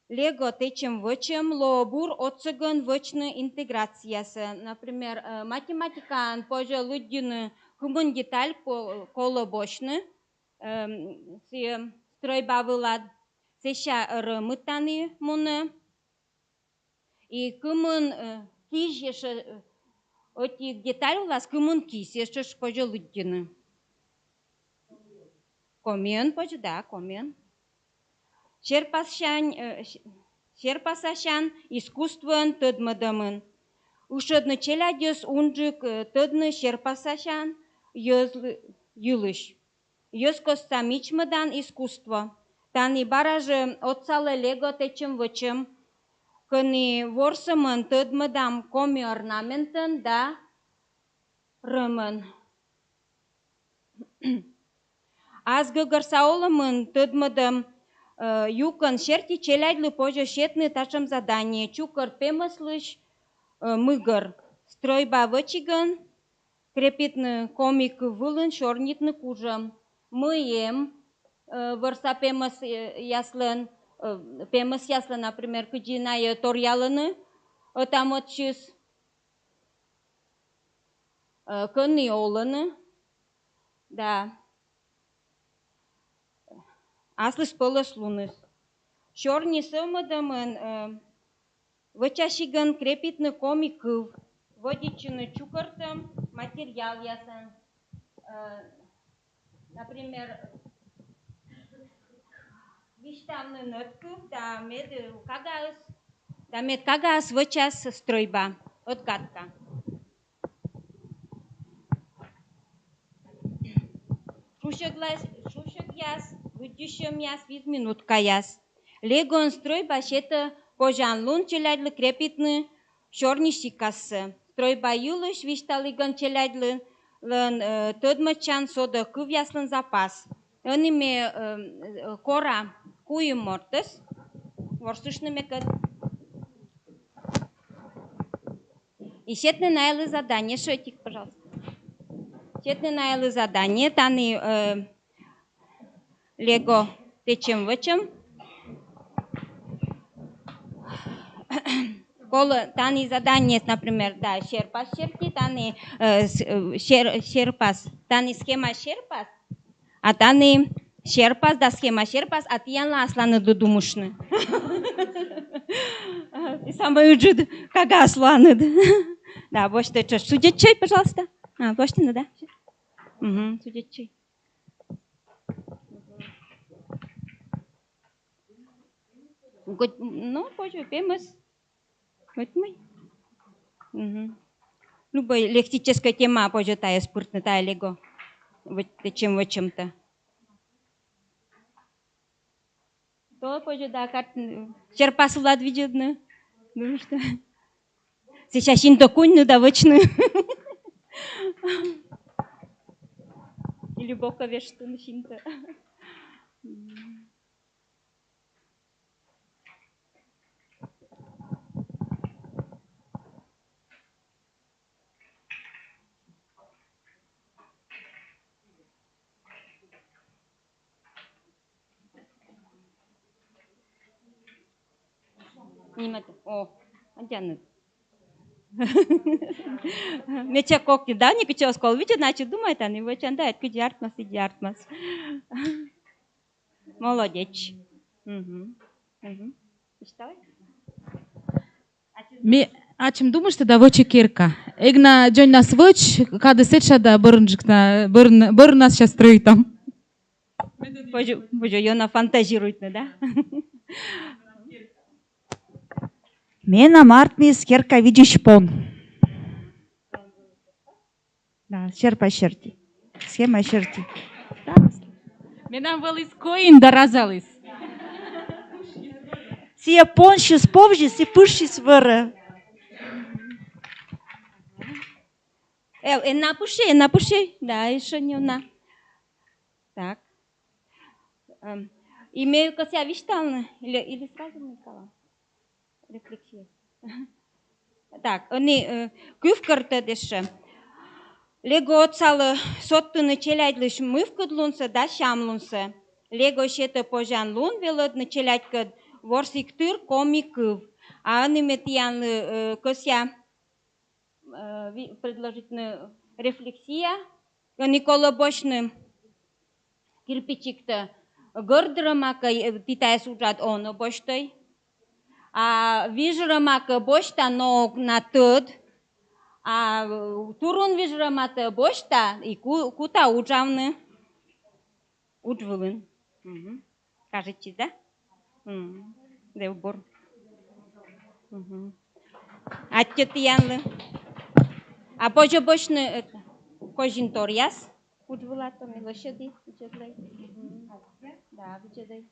Лего течем вычем лобур отцыгын вычны интеграциясы. Например, математикан позже луддины хумын деталь колобочны. Стройба вылад сеша рымытаны муны. И кымын киш еше оти деталь улас кымын кис еше позже луддины. Комен позже, да, комен. Щерпасашан искусствен тыдмыдымын. Ушыдны челядес унжык тыдны щерпасашан йылыш. Йыз костамичмыдан искусство. Тани баражы отсалы лего течем вычым. Кыни ворсымын тыдмыдам коми орнаментын да рымын. Аз гыгырсаолымын тыдмыдым юкан щерти челядлы позже щетны ташым задание. Чукар пемыслыш мыгыр. Стройба вычиган крепитны комик вылын шорнитны кужам. мыем, вărsa pe măs яслă, например, кыджиная торялыны, отамот чис кыны олыны, да, аслыш пылыш луныс. Чорни сымыдымын вычашигын крепитны комикыв, водичыны чукыртым, материал ясын. Например, виштамны ныткыв, да мед кагаз вычас стройба, отгадка. Шушек яс, выдющем яс, 5 минут каяс. Легон стройба шеты кожан лун челядлы крепитны чорни шикасы. Стройба юлыш вишталыгын челядлы тыдмычан сода кыв яслын запас. Ыниме кора куйым мортыс, ворсушныме кыд. И щетны найлы задание, шотик, пожалуйста. Щетны найлы задание, таны лего течем вычем. Таны задание, например, да, шерпас шерти, таны шерпас, таны схема шерпас, а таны шерпас, да схема шерпас, а тиянла асланы дудумушны. И самый уджуд, кага асланы. Да, вот что, судить чай, пожалуйста. Вот что, да? Угу, судить чай. Ну, позже, пемас. Вот мы. Любая лексическая тема, позже, тая спортная, тая лего. Вот чем в чем-то. То, позже, да, как черпас влад видно. Ну что? Сейчас шинто кунь, ну да, вычны. Или бока вешты на шинто. Нимата. О, антянны. Меча кокти, да, не кичо скол, видите, значит, думает, они его чандает, киди артмас. Молодец. Читала?
Ачим думаешь, что да вочи кирка. Игна джон нас воч, когда сеча да бырнжикна, бырн сейчас строит там.
Боже, она фантазирует, да?
Мена мартмис керка видишь пон. Да, шерпа шерти. Схема шерти.
Менам валис коин да разалис.
Сия поншис повжис и пышис выры.
Напуши. Да, еще не она. Так. Имею кося вишталны. Или сразу Никола? Рефлексия. Так, они кювкарта деше. Лего отсалы соттыны челядлыш мывкыдлунса да шамлунса. Лего шеты пожан лун велыдны челядкыд ворсиктыр комикыв. А они метиянлы кося предложительная рефлексия. Никола Бошны кирпичикта гордрамака титая сужат он боштой. А вижрамака бошта но на тыд. А турун вижрамата бошта и кута уджавны. Уджвылын. Кажете, да? Девбор. А тетянлы. А позже бошны кожин торяс. Уджвылато милошеди. Да, вичедай.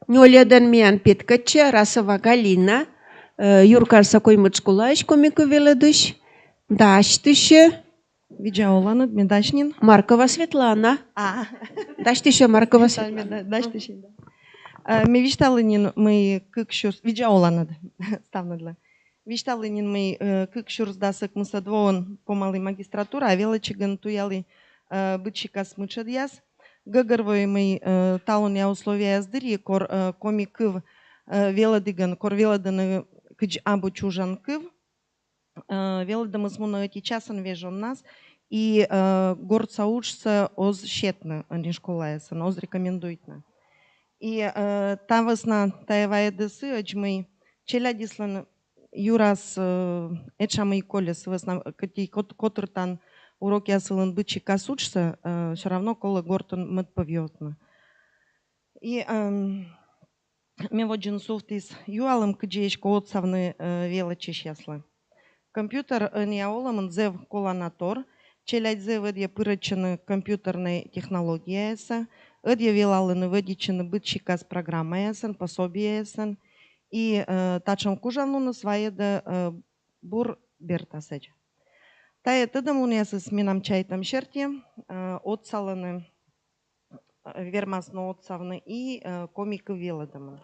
Нёледан миян Петкача, Расова Галина, Юркарса Коймычкулач, комику веледыш, Даштыше,
Виджаолана, Медашнин.
Маркова Светлана.
А,
Даштыше Маркова Светлана.
Даштышин. Ми вишталынин мы кыкшур, Виджаолана, ставнадла. Вишталынин мы кыкшур сдасык мусадвоон помалый магистратура, а велочиган туяли бычика смычадьяс. Гăгăрвой мы талония условия здыри, кор комикыв велодыган, кор велодыны кыч абу чужан кыв. Велодымыз муна эти часын вежон нас. И горца учится оз щетны, не школаясын, оз рекомендуйтна. И тавысна таевая дысы, мы челядислан юрас эчамый колес, высна котыртан уроки асылын бычи касучса, все равно колы гортон мыт повьетна. И мне вот джинсуфтис юалым кджеечко отсавны велочи счастла. Компьютер неаоламын зев коланатор, челядь зев эдья пырычыны компьютерной технологии эса, эдья велалыны выдичыны бычи кас программа эсан, пособие эсан, и тачам кужанлуны сваеда бур бертасеч. Тая тыдам унясы сменам чайтам шерти, отсаланы, вермасно отсавны и комика велодамы.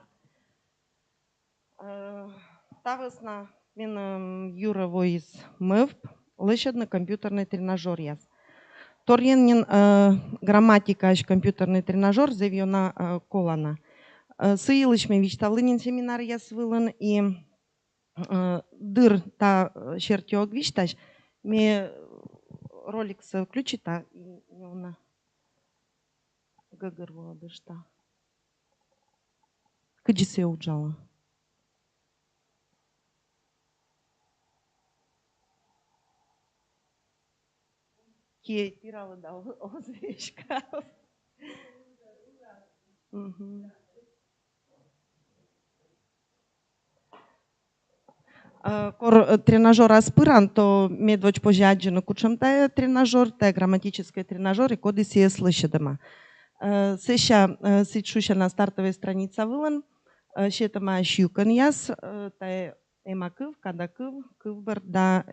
Тавысна мен Юра Войс мыв, лышадны компьютерный тренажер яс. Торьеннин грамматика аж компьютерный тренажер зевьона колана. Сыйлышме вичталынин семинар яс вылын и дыр та шертиог вичташ. Мне ролик включит, а не она гăгăрвала дышта. Кыджи се уджала. Ке тирала да озвечка. Кор тренажер аспиран, то медвоч пожаджено кучам тая тренажер, тая грамматический тренажер и коды сие слышадама. Сеща сичуша на стартовой странице вылан, щетама щюкан яс, тая эмакыв, кадакыв, кывбар да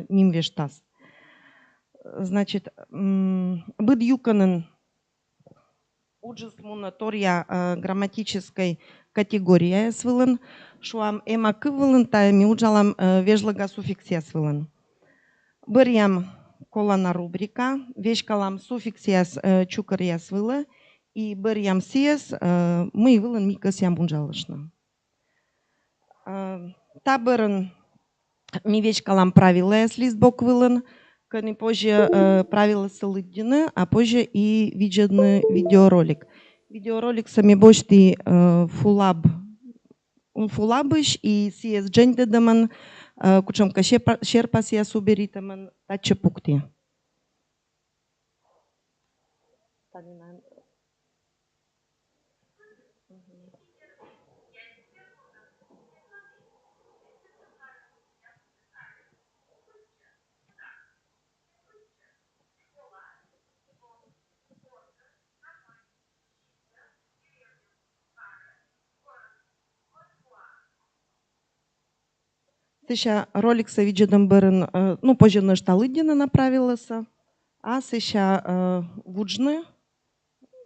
ним вештас. Значит, быд юканын уджис монотория грамматической категории свылын, шуам эмакыв вылын, та ми уджалам вежлага суффиксия свылын. Бырьям колана рубрика, вешкалам суффиксияс чукарья свылы, и бырьям сиес мы вылын микас ям бунжалышна. Та бырын ми вешкалам правила листбок вылын, не позже правила солидины, а позже и виджедный видеоролик. Видеоролик сами бошти фулабыш и сиес джендедаман, кучомка шерпас я суберитаман таче пукти. Сеща ролик са виджедам бърн, ну позже на шталыдина направила са, а сеща вуджны,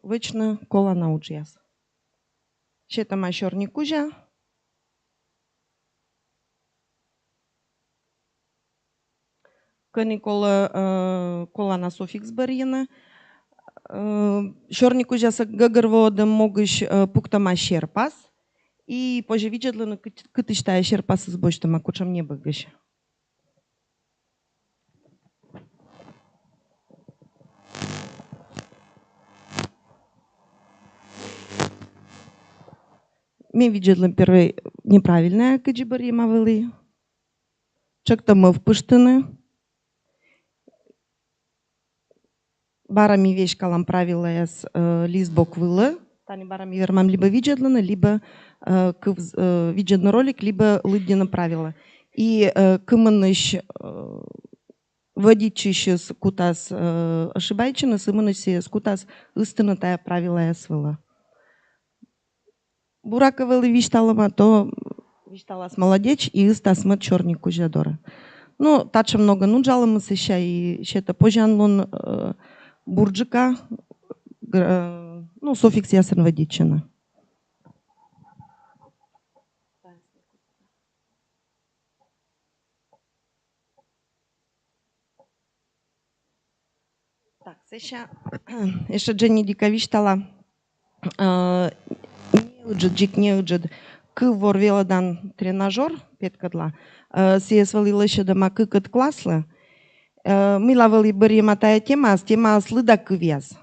вычны кола научияс. Щета мащорни кужа. Къни кола на суфикс бърина. Щорни кужа са гăгăрво да могъш пуктама шерпас. И позже виджедлы cât știa șerpa să zboște mă cucăm не băgăși. Ми виджедлы первый неправильная кыджибари мавылы. Чак-то мы впыштыны. Барами вещь калам правила с листбок вылы. Тани барами вермам либо виджедланы, либо виджедный ролик, либо лыддина правила. И кымыныш водичище с кутас ошибайчина, сымыныси с кутас истина тая правила я свыла. Бураковели вишталама, то вишталас молодеч и ыстас мът черни кужадора. Ну, тача много нуджала му се ша и шета пожанлон бурджика, ну, суфикс ясен водичина. Так, сега еще Дженни Дикавиштала неуджит, неуджит, к ворвела дан тренажер, петкадла, се свалила еще дома кът класла, мы лавали барима тая тема, с тема слыда кывяз.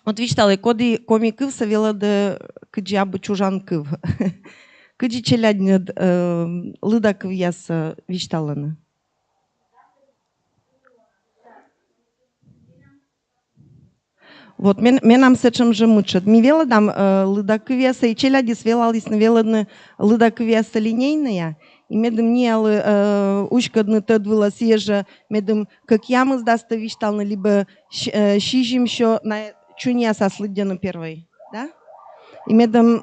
От виштала, коди коми кыв савела да кыджабы чужан кыв. Кыджи челяднед лыда кывяз вишталаны. Вот менам сечем же мучат. Ми вела дам лыдак веса и челяди свелалис на веладны лыдак веса линейная. И медом не ушкадны тедвила сежа медом как ямы сдаста виштална либо щижим еще на чуня со слыдена первой, да? И медом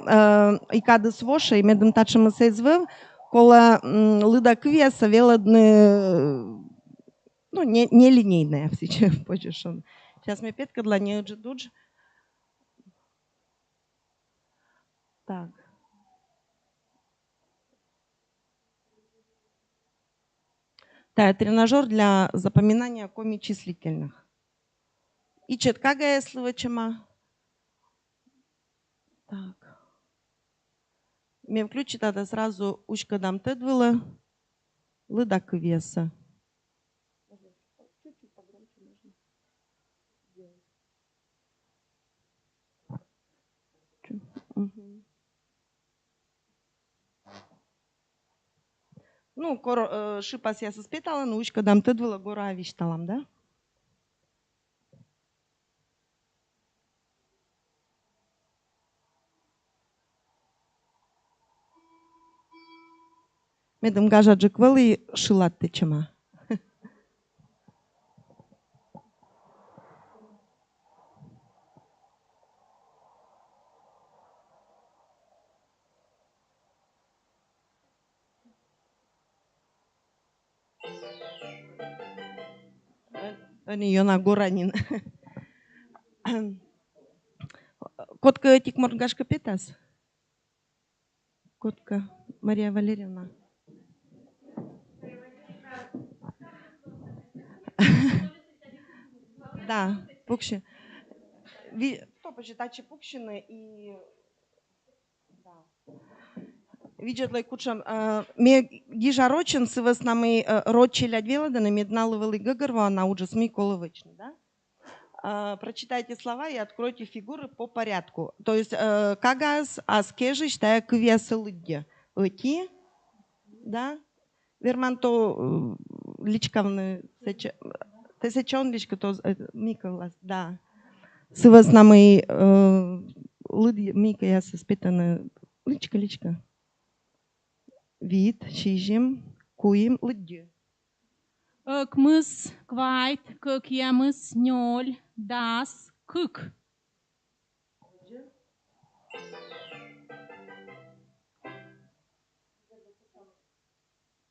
и кады своша и медом тачем сэзвев кола лыдак веса веладны ну не линейная сейчас позже. Сейчас мне петка для нее джедудж. Так. Да, тренажер для запоминания коми числительных. И четкагая словачема. Так. Мне включит это сразу ушка дам тедвила. Лыдак веса. Ну, шипас я соспетала, но ушка дам тедвила гора вишталам, да? Медом гажа джеквели шилат течема. Они ее на горанин. Котка тик моргашка питас. Котка Мария Валерьевна. Да, пукши. То почитачи пукшины и да. Видят лай кучам. Ме гижа рочин сывас намы рочи лядвела да на медналывали гагарва на уджас Миколовичный, да? Прочитайте слова и откройте фигуры по порядку. То есть кагас аскежиш тая квясылыдья. Оти, да? Верманто личкавны тесечон личка то Миколас, да. Сывас намы лыдья Мика я спитана личка. Вид, шижим, куим, лыдья.
Кмыс, квайт, кык ямыс, нёль, дас, кык.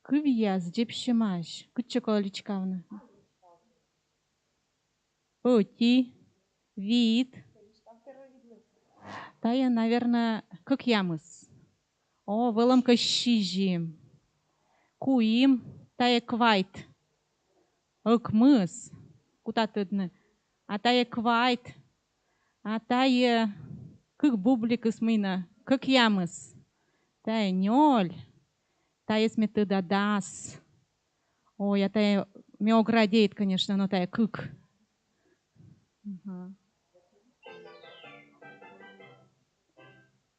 Кывьяз, джепшимаш, кычоколичкавна. Оти, вид. Тая, наверное, кык ямыс. О, выломка шижим. Куим, тая квайт. Кмыс, куда тыдны. А тая квайт. А тая кык бублик исмына. Кык ямыс. Тая нёль. Тая сметыда дас. Ой, а тая меоградеет, конечно, но тая кык.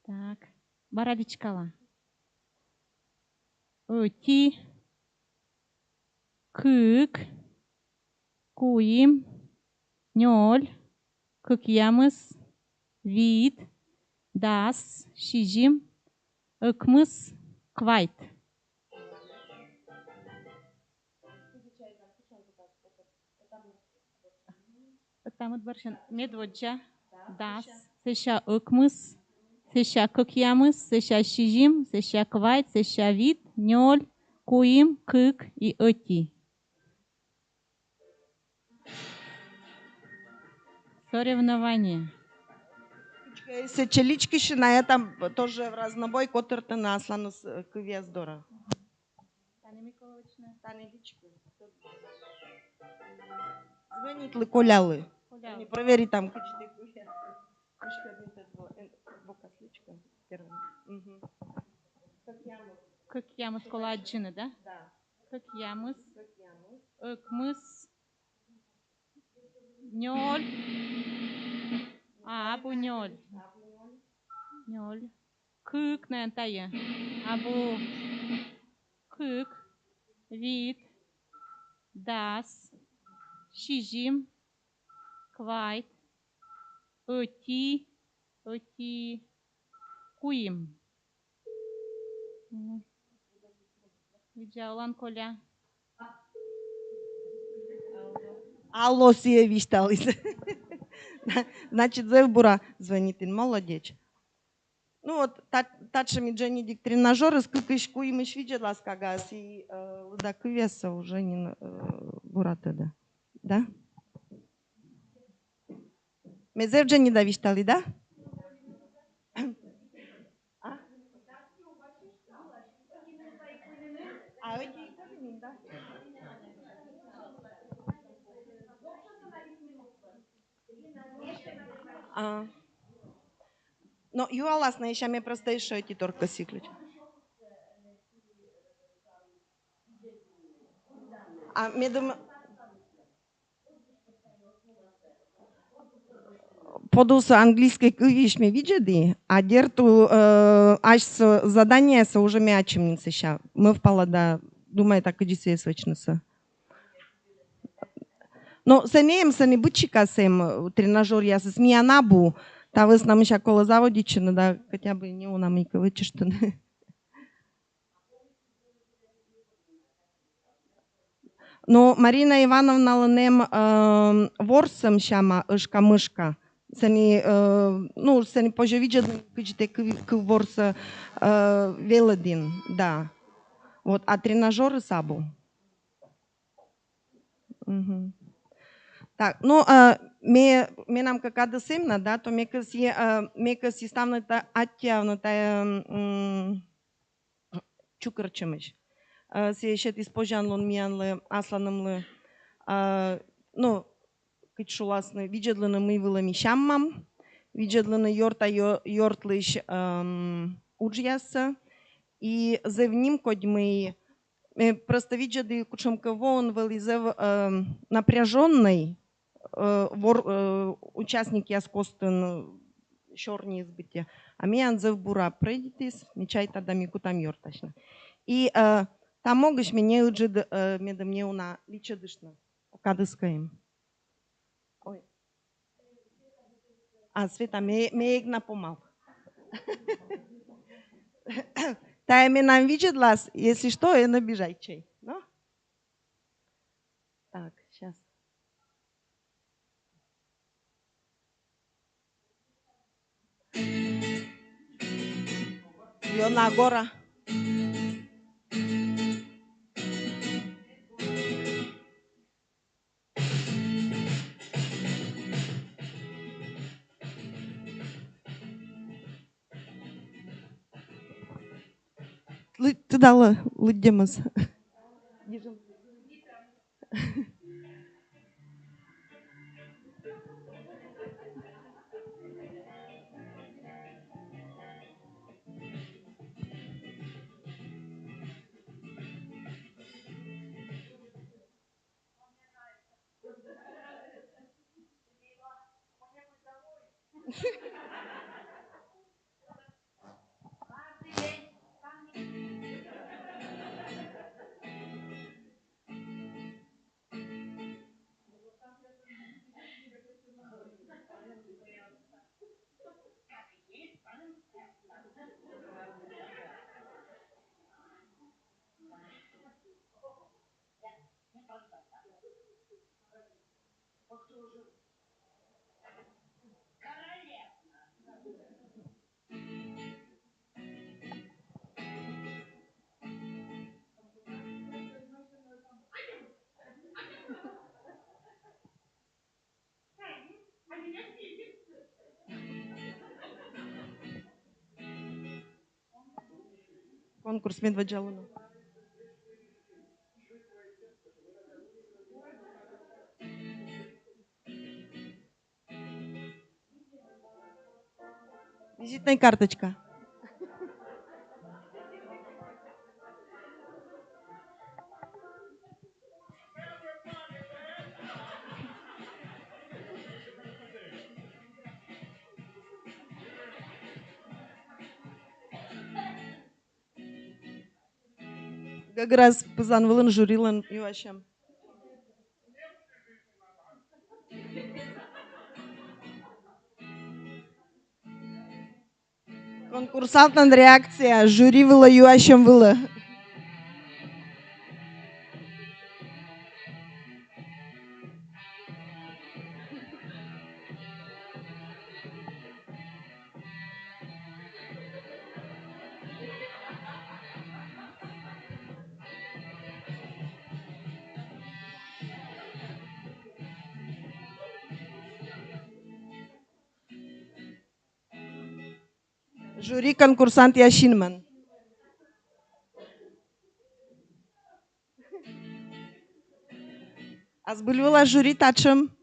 Так, барадичкала. Оти, кык, куим, нёль, кык ямыс, вид, дас, шижим, ыкмыс, квайт. Там баршан медводжа, дас, Seșa ăcmâs, seșa căchiamâs, seșa șijim, seșa kvait, seșa vit, niol, cuim, câc, и ăti. Соревнование.
Сечелички шиная там тоже в разнобой, котырты на аслану кывия здора. Танелички. Звонит ли колялы? Не провери там, кычты кывия.
Căchiamâs colagină, da?
Да.
Căchiamâs, ăcmâs, niol, abu niol. Niol. Câc, ne întâi. Abu câc, vit, das, șijim, kvait, ăti, cuim. Видеа лан коля.
Алло, сие виштали. Значит, Зевбура звонит, молодец. Ну вот, тачами Дженни дик тренажеры, сколько имеш видела, скагас, и да квеса уже не бурата, да. Да? Мезев Дженни да виштали, да? А эти да? Но юаласна еще мне просто еще эти торка сиклич. А мне думаю... Подус английской кывиш мне видели, а дерту аж задание са уже мячем не сыща. Мы впала да, думаю, так и десять свечнуса. Но сенеем сени бычика сем тренажер я с миянабу, та вы с нами ща коло заводичина, да, хотя бы не у нам и кавычештын. Но Марина Ивановна ланем ворсом щама ышка-мышка. Сени, ну, сени поже видят, кажете, к ворса велодин, да. Вот, а тренажеры сабу. Угу. Так, ну, ме нам какада семна, да, то мека си ставната атявната чукърчемеш. Си ешет изпожанлон миянле, асланымлы, ну, кычшуласны, виджедлыны мыйвылыми щаммам, виджедлыны йортлыш уджьясы, и зевним кодьмый, просто виджеды кучемково он вылизев напряженный, участник яскостын шорни избытия, а ми анзев бура предитис, мечай тогда мику там йортачно. И там могыш мне уджид меда мне уна лича дышно, кадыскаем. Ой. А Света, ме игна помал. Тая ме нам видит лас, если что, и набежай чай. Ну? Так, сейчас. Йона гора. Ты дала лыдемас. Конкурс Медведжалуна. Визитная карточка. Как раз пызанвылын жюрилын юашам. Конкурсантның реакция жюри вылы юашам вылы. Жюри конкурсант Яшинман. Аз бульвала жюри тачым.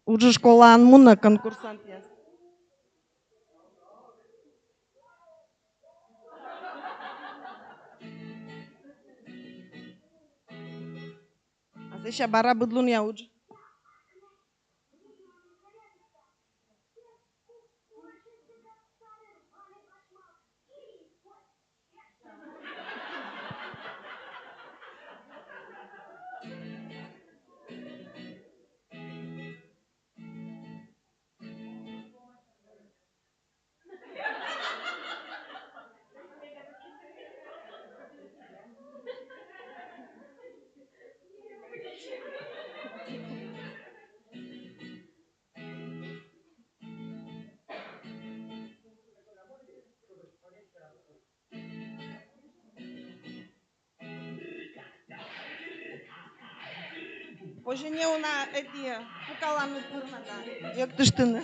Уже школа анмуна конкурсант яс. А сейчас бара быдлун я уж. Пожене на эти пукалану пырнада. Як ты штыны.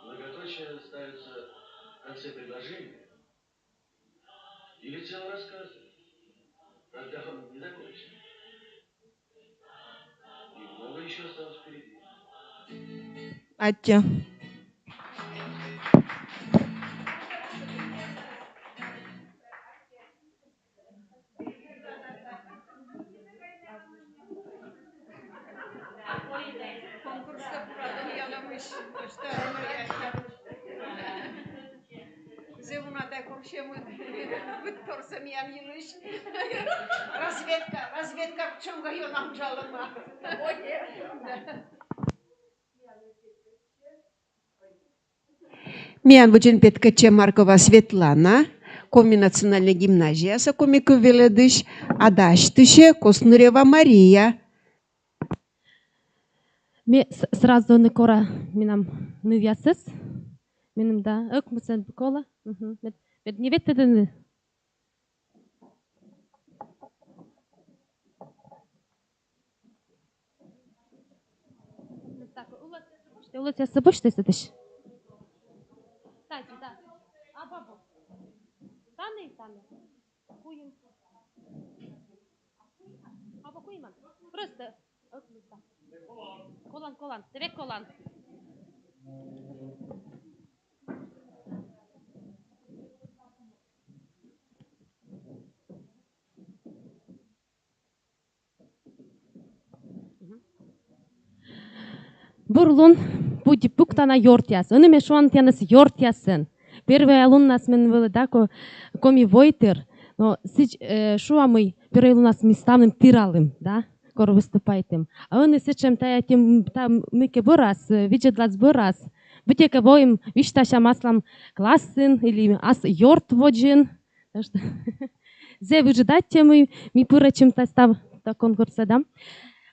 Многоточие ставится в конце предложения или целого рассказа. Тогда он не закончен. И много еще осталось впереди.
Атя.
Торсам я минуш. Разведка в чем гаю нам жалоба. Миян вучен Петкаче Маркова Светлана, коми национальная гимназия, коми кувеледыш, адаштыше Коснурева Мария.
Ме сразу не кора минам нывясыз. Минем да ыкмысын кола. Мед не ветеден. Улат я собой что сидишь? Да. А бабу. Таны. Куем. А куем. Просто ыкмызда. Колан. Тебе колан. Бурлун пути пуктана йортяс. Они мешуан тянас йортясен. Первый алун нас мен было дако коми войтер. Но шуа мы первый алун нас миставным тиралым, да? Кор выступаем. А они сечем тая тем там мыке борас, видят лац борас. Бытека воим вишташа маслам классен или ас йорт воджин. Так что зе выжидать темы ми пурачим та став та конкурса да.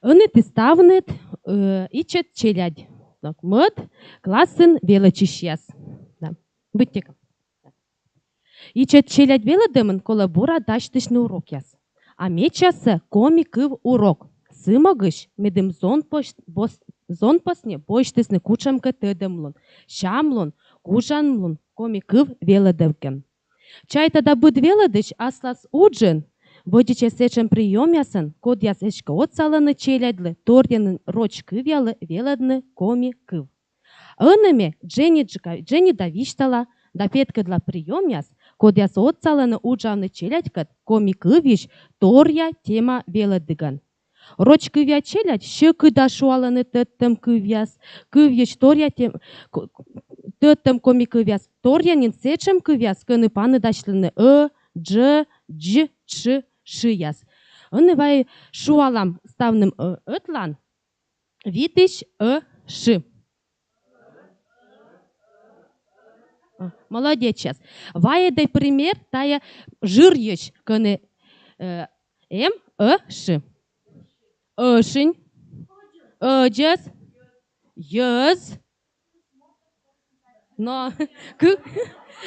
Они тиставнет ичет челядь. Так мод классен величищас. Да. Бытека. Ичет челядь веледемон коллабора даштышный урок яс. А мечасы комикыв урок. Сымагыш медем зон посне поштысны кучамка тедемлон. Шамлон, кужанлон комикыв веледевкен. Чайта да буд веледыш аслас уджен. Бодиче сечем прием ясын, код яс эшка отсаланы челядлы, торьяны рочкыв ялы веледны комикыв. Öneme Jenny da viштала, да петка для прием яс, код яс отсаланы уджавны челядькат, комикывиш, торья тема веледыган. Роч кывя челядь, щекы да шуаланы тыттым кывяс, кывьеш торья тем тыттым комикывяс, торьянин сечем кывяс, кыны паны дашлыны дж, ч, шияс. Ыны вай шуалам ставным ытлан, витыш ш. Молодец сейчас. Вай дай пример, тая жирьеш, кыны ш. Öшень, öjez, ез. Но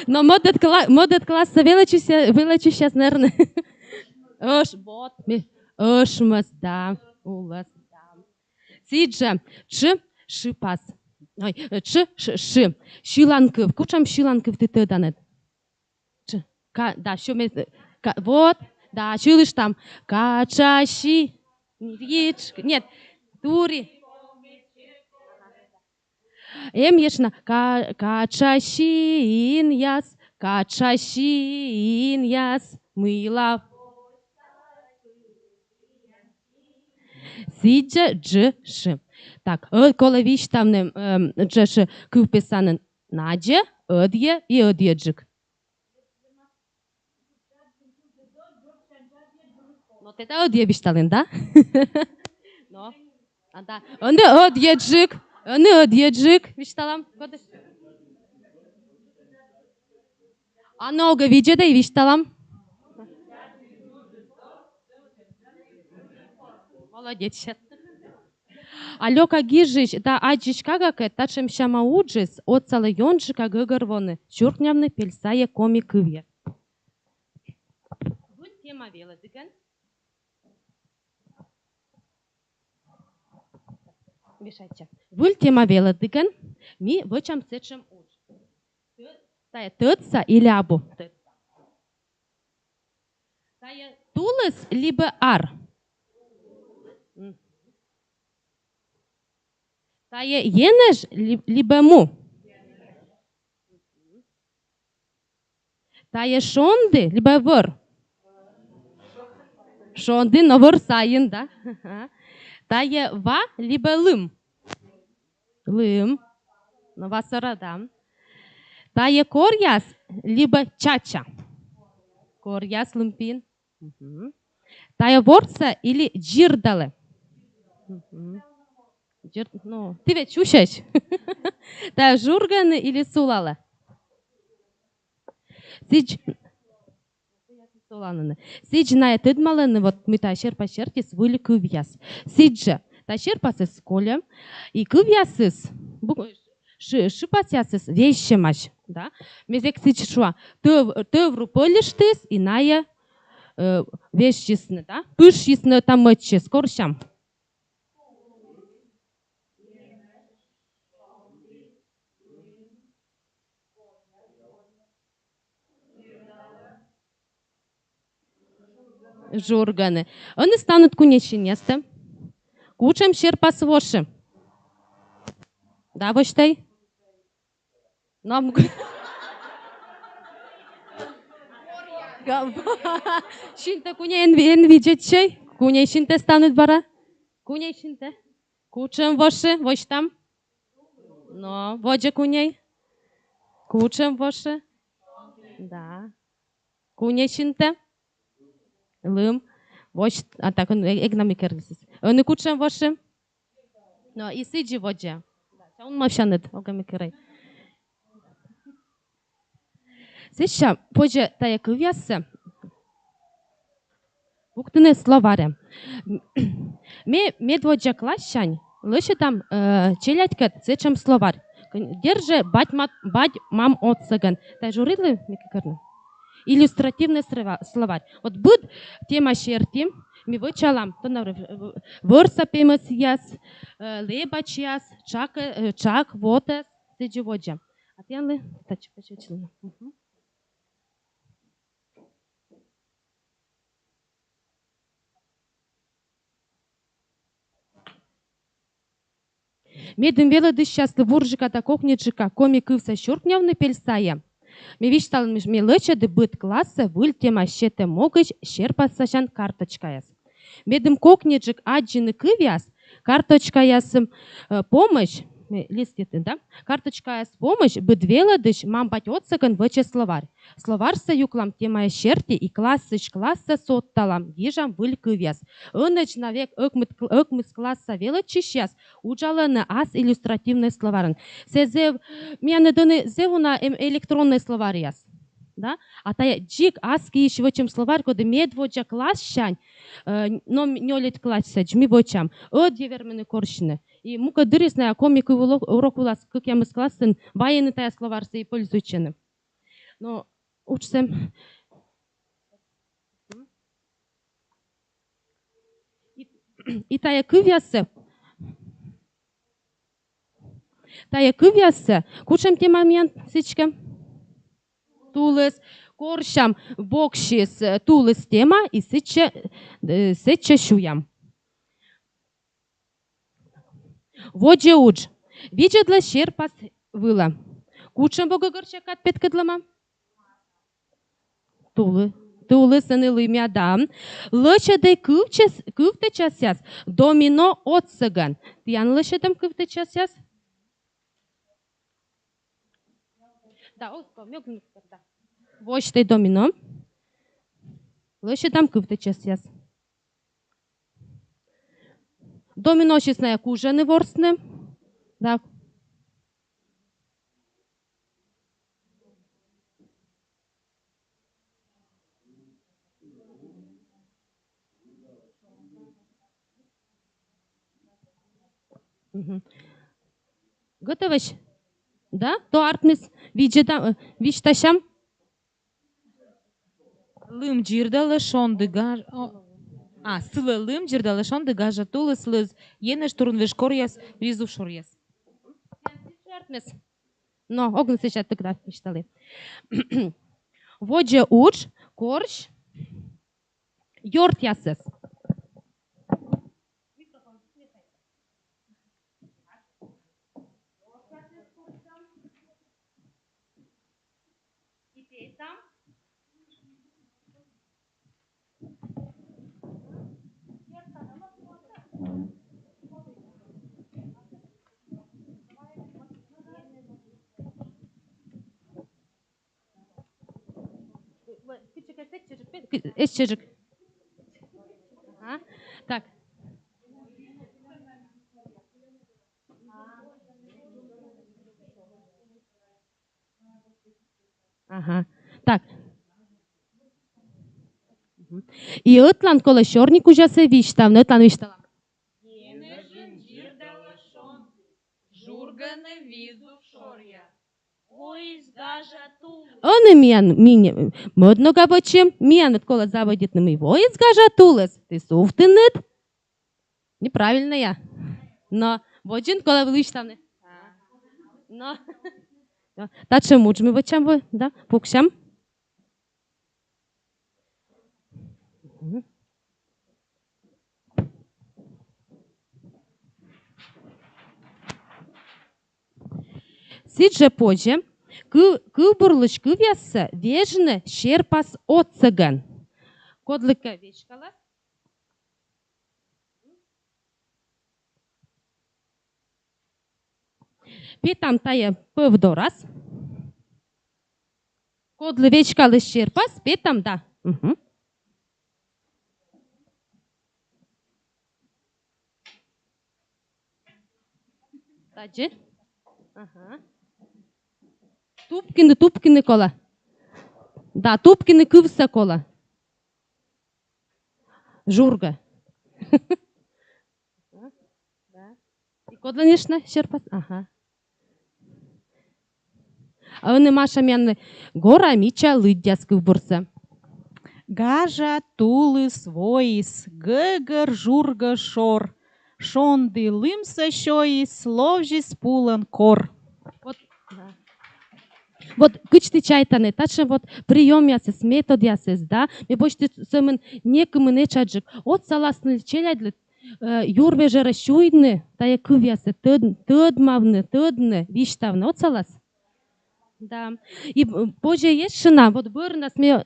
модет класса величи сейчас, наверное. Вот, öшмас, да, улас, да. Сиджа, шипас. Ой, ши. Шиланков, кучам шиланков ты тыданет. Да, вот, да, шилыш там. Качаши. Нет, тури. Ешна качашин яс, мыла. Сиджа джш. Так, кола виш там джш куписанен надже, одье и одьеджик. Но это одье виштален, да? Но, да. Он одьеджик, вишталам. А нога виджеда и вишталам. Молодец. Алёка гижиш, да аджичка гаке, тачем шама уджис, от сала йонжика гыгырвоны, чуркнявны пельсае комикыве. Вот тема вела, дыган. Мешайте. Вуль тема вела дыган, ми вычам сечем уж. Тая тыца или абу? Тая тулыс либо ар? Тая енеш либо му? Тая шонды либо вор? Шонды, но вор сайын, да? Тая ва либо лым? Лым, но васара, да. Тая корьяс либо чача? Корьяс лымпин. Тая ворца или джирдалы? Ну, ты ведь чушаешь. Тая журганы или сулалы? Сиджная тыдмалыны вот мы ташер пашертис выли кывьяс. Сиджа ташер пасыс коля и кывьясыс. Шипасясыс вещемаш. Да? Мезек сидж шуа. Тывру полиштыс и ная вещисны. Да? Пышисны там мычы. Скоршам. Журганы. Они станут кунечинесты. Кучем шерпас воши. Да, воштай? Нам... Шинте куне видит чай? Куне шинте станут бара? Куне шинте? Кучем воши, вось там? Но, водже куней? Кучем воши? Да. Куне шинте? Лым. Вось, а так, егнами керлисис. Они кучем воши? Но, и сиджи водже. Он мавшанет, огами керей. Сейчас, позже, тая кывяса, буктыны словаре. Медводжа клащань, лише там челядькат, зачем словарь. Держи, бать мам отсаган. Та журили, микерны? Иллюстративный словарь. Вот буд тема шерти, ми вычалам, то на вырса пемес яс, лебач яс, чак, вотес, сиджи воджа. А ты анлы, тач, почучили. Медым велы дышчасты вуржиката кокнеджика комикывса щуркнявны пельсая. Ми виштал ми лычады быт класса выль тема щете могыч щерпасашан карточкаяс. Медым кокнеджик аджины кывяс, карточкаясым помощь, листеты, да? Карточкаяс помощь быт веладыш мам бать отсаган выче словарь. Словарса юклам тема щерти и классыш класса сотталам ежам выль кывяс. Ыныч навек ыкмыс класса велачищас уджаланы ас иллюстративный словарен. Сезев мяны дыны зевуна электронный словаряс. Да? А тая джик аски еще вочем словарь, коды медводжа класс но нёлит класса джми вочам. Одевермены коршины. И мука дырисная комика урок у нас, как я мы классен, военный тая словарса и пользуючены. Но учсем. И тая кывясы. Тая кывясы. Кучем те момент, сичка. Тулыс, коршам, бокшис, тулыс тема и сече шуям. Водже удж. Виджедла шерпас выла. Кучем бога горчакат петкадлама. Тулыс анылы мядам. Лычадай кывте часяс. Домино отсаган. Тиян лычадам кывте часяс? Да, да. Вочтай домино. Лычадам кывте часяс. Домино честная кужаны ворсны. Да. Готовыш? Да? То артмис вичташам?
Лым джирдалы шонды гаж... сылы лым джирдалы шонды гажа тулы слыз. Ене штурн веш корьяс, визу шорьяс.
Артмис. Но, огн сейчас тогда вичталы. Водже уч, корш, йорт ясес. Эсчежик. Ага. Так. Ага. Так. И ытлан кола шорник ужасы виштав, ытлан виштала. Он меня модно габочем, меня кола заводит на мой воец гажа тулес. Ты суфтынет? Неправильно я. Но воджин кола виштавны. Но. Таче муджми вочам вы, да? Пукшам. Сидже позже, кыбырлыш кывясы вежны шерпас отцыган. Кодлыка вешкала. Петам тая пывдорас. Кодлы вешкалы шерпас, петам да. Таджи. Ага. Тупкины кола. Да, тупкины кывса кола. Журга. И кодланишна шерпас. Ага. А он маша мен гора мича лыдяс кывбурса.
Гажа, тулыс, воис, гыгыр, журга, шор. Шонды лымса шоис, ловжис пулан кор.
Вот, да. Вот кычты чайтаны, таче вот прием ясес, метод ясес, да? Мне почти сэмэн некымы не чаджик. От саласны челядлы, юрвеже расчуйдны, тая кыв ясы, тыдмавны, тыдны, виштавны, от салас. Да. И позже есть шина, вот быр нас мне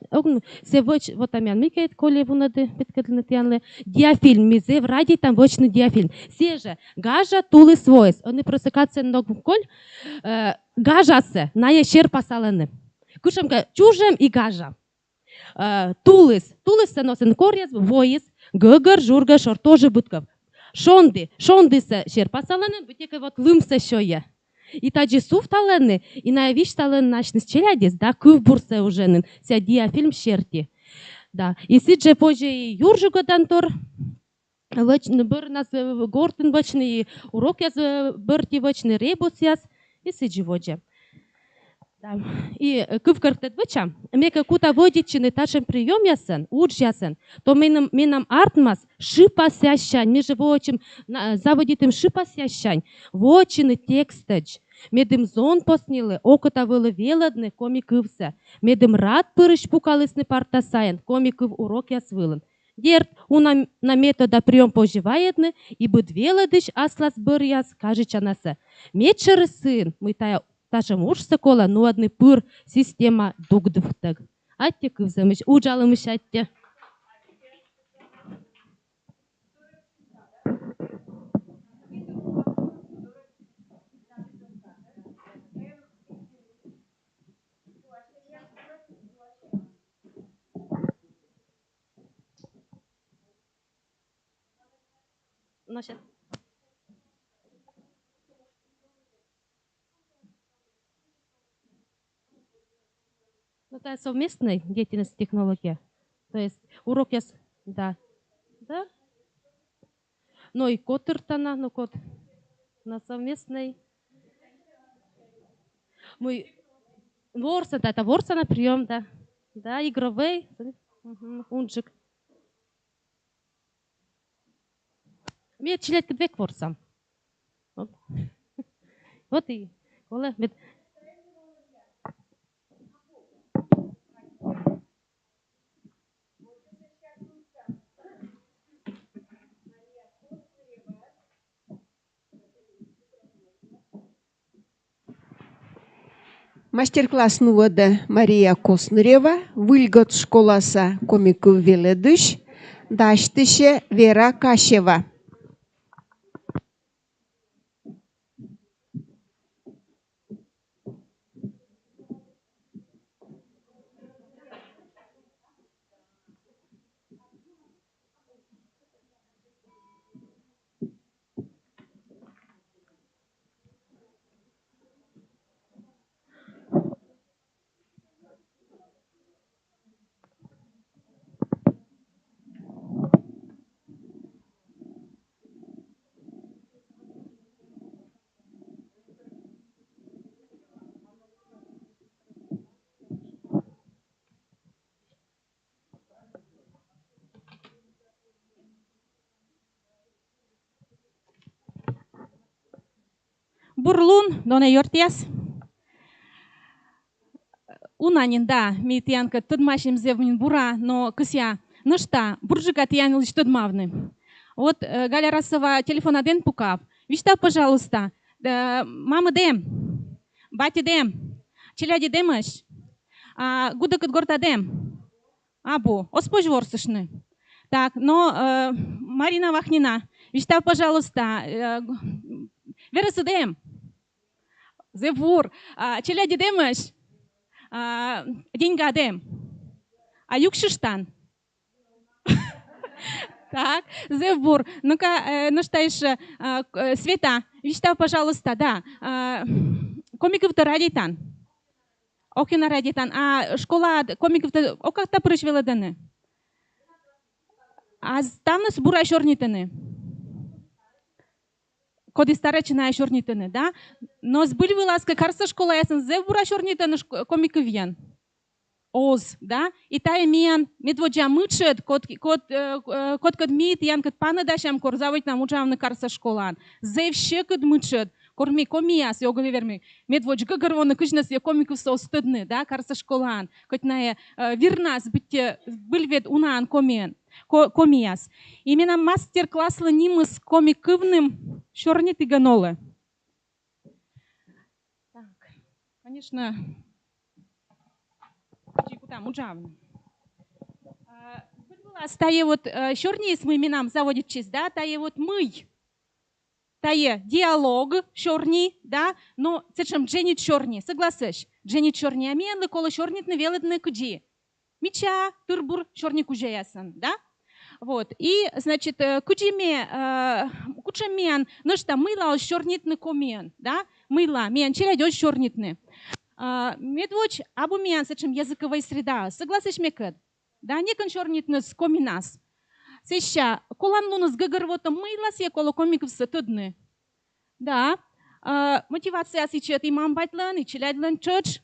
се воч вот амян микает коли вунады беткадлны тянлы диафильм мизе в ради там вочный диафильм. Се же гажа тулы свойс. Они просыкаться ног коль гажасы на ешер пасаланы. Кушамка чужем и гажа. Тулыс носен корьяс воис гыгыр журга шор тоже бытков. Шонды се шер пасаланы бытека вот лымса шоя. И таджи суф таланы, и на виш таланы начнес челядес, да, кыв бурса уженын, ся диафильм шерти. Да, и сидже позже юржу годантор, бір нас гортын вачны, и урок яз бірти вачны, ребус яз, и сиджи воджа. Да. И кыв картет вача, мека кута водичины ташем прием ясын, удж ясын, то менам артмас шипас ящань, меже вочим заводитым шипас ящань, вочины текстач, медым зон поснилы, окота вылы веладны комикывса, медым рад пырыш пукалысны партасаян, комикыв урок яс вылын. Дерт, уна на метода прием поживаедны, и быд веладыш аслас бір яс, кажет чанасы. Мечеры сын, мы тая Таша мужса кола, ну одны пыр система дугдывтаг. Атте кывзамыш, уджалымыш атте. Ну, сейчас. Ну, это совместная деятельность технология. То есть урок я... Да. Да? Ну и код иртана, ну код на совместной. Мы... Ворса, да, это ворса на прием, да. Да, игровой. Унжик. Мне чилять две ворсам. Вот и...
Мастер-класс нувады Мария Коснырева, Выльгот школаса комику веледыш, даштыше Вера Кашева.
бурлун, доне йортяс. Унанин, да, ми тиянка тыдмашим зевнин бура, но кыся нышта, буржика тиян лишь тыдмавны. Вот Галя Расова телефон аден пукав. Вишта, пожалуйста, мама дем, бати дем, челяди демаш, гудакат горта дем. Абу, оспож ворсышны. Так, но Марина Вахнина, вишта, пожалуйста, верасы дем, зевур, челяди демаш, деньга дем, юкшиштан. Так, зевур, ну-ка, ну что еще, Света, вишта, пожалуйста, да, комиков-то радитан. Окина радитан, школа комиков-то, как-то пришвела даны. Там нас бура шорнитаны. Коди старечина шорнитаны, да? Но сбыли вылазка, карса школа ясен, зев бура шорнитаны комиковьян. Оз, да? И тая миян медводжа мычет, кот мит, ян кот пана дашам корзавить нам учавны карса школан. Зев щекот мычет, корми комияс, його верми. Медводж гагорвона кыжнас я комиков со стыдны, да? Карса школан. Кот на вирнас был вед унан комияс. Именно мастер-класс нимыс комиковным шорнит и ганолы. Так, конечно. Там ужавно. Тае вот шорни с мы именам заводит честь, да, тае вот мы, тае диалог шорни, да, но зачем Дженни шорни, согласишь? Дженни шорни, а мен кола шорнит на велодны куди, меча турбур шорни кужаясан, да, вот и значит кудиме кучамен, ну что мыла шорнитны комен, да, мыла мен челядёж шорнитны. Медвоч абу миян сачем языковая среда. Согласишь мекет? Да, не кончорнитнес коминас. Сеща, колан лунус гагарвота мыйлас я коло комиков сатудны. Да, мотивация сечет и мамбайтлан, и челядлан чёч.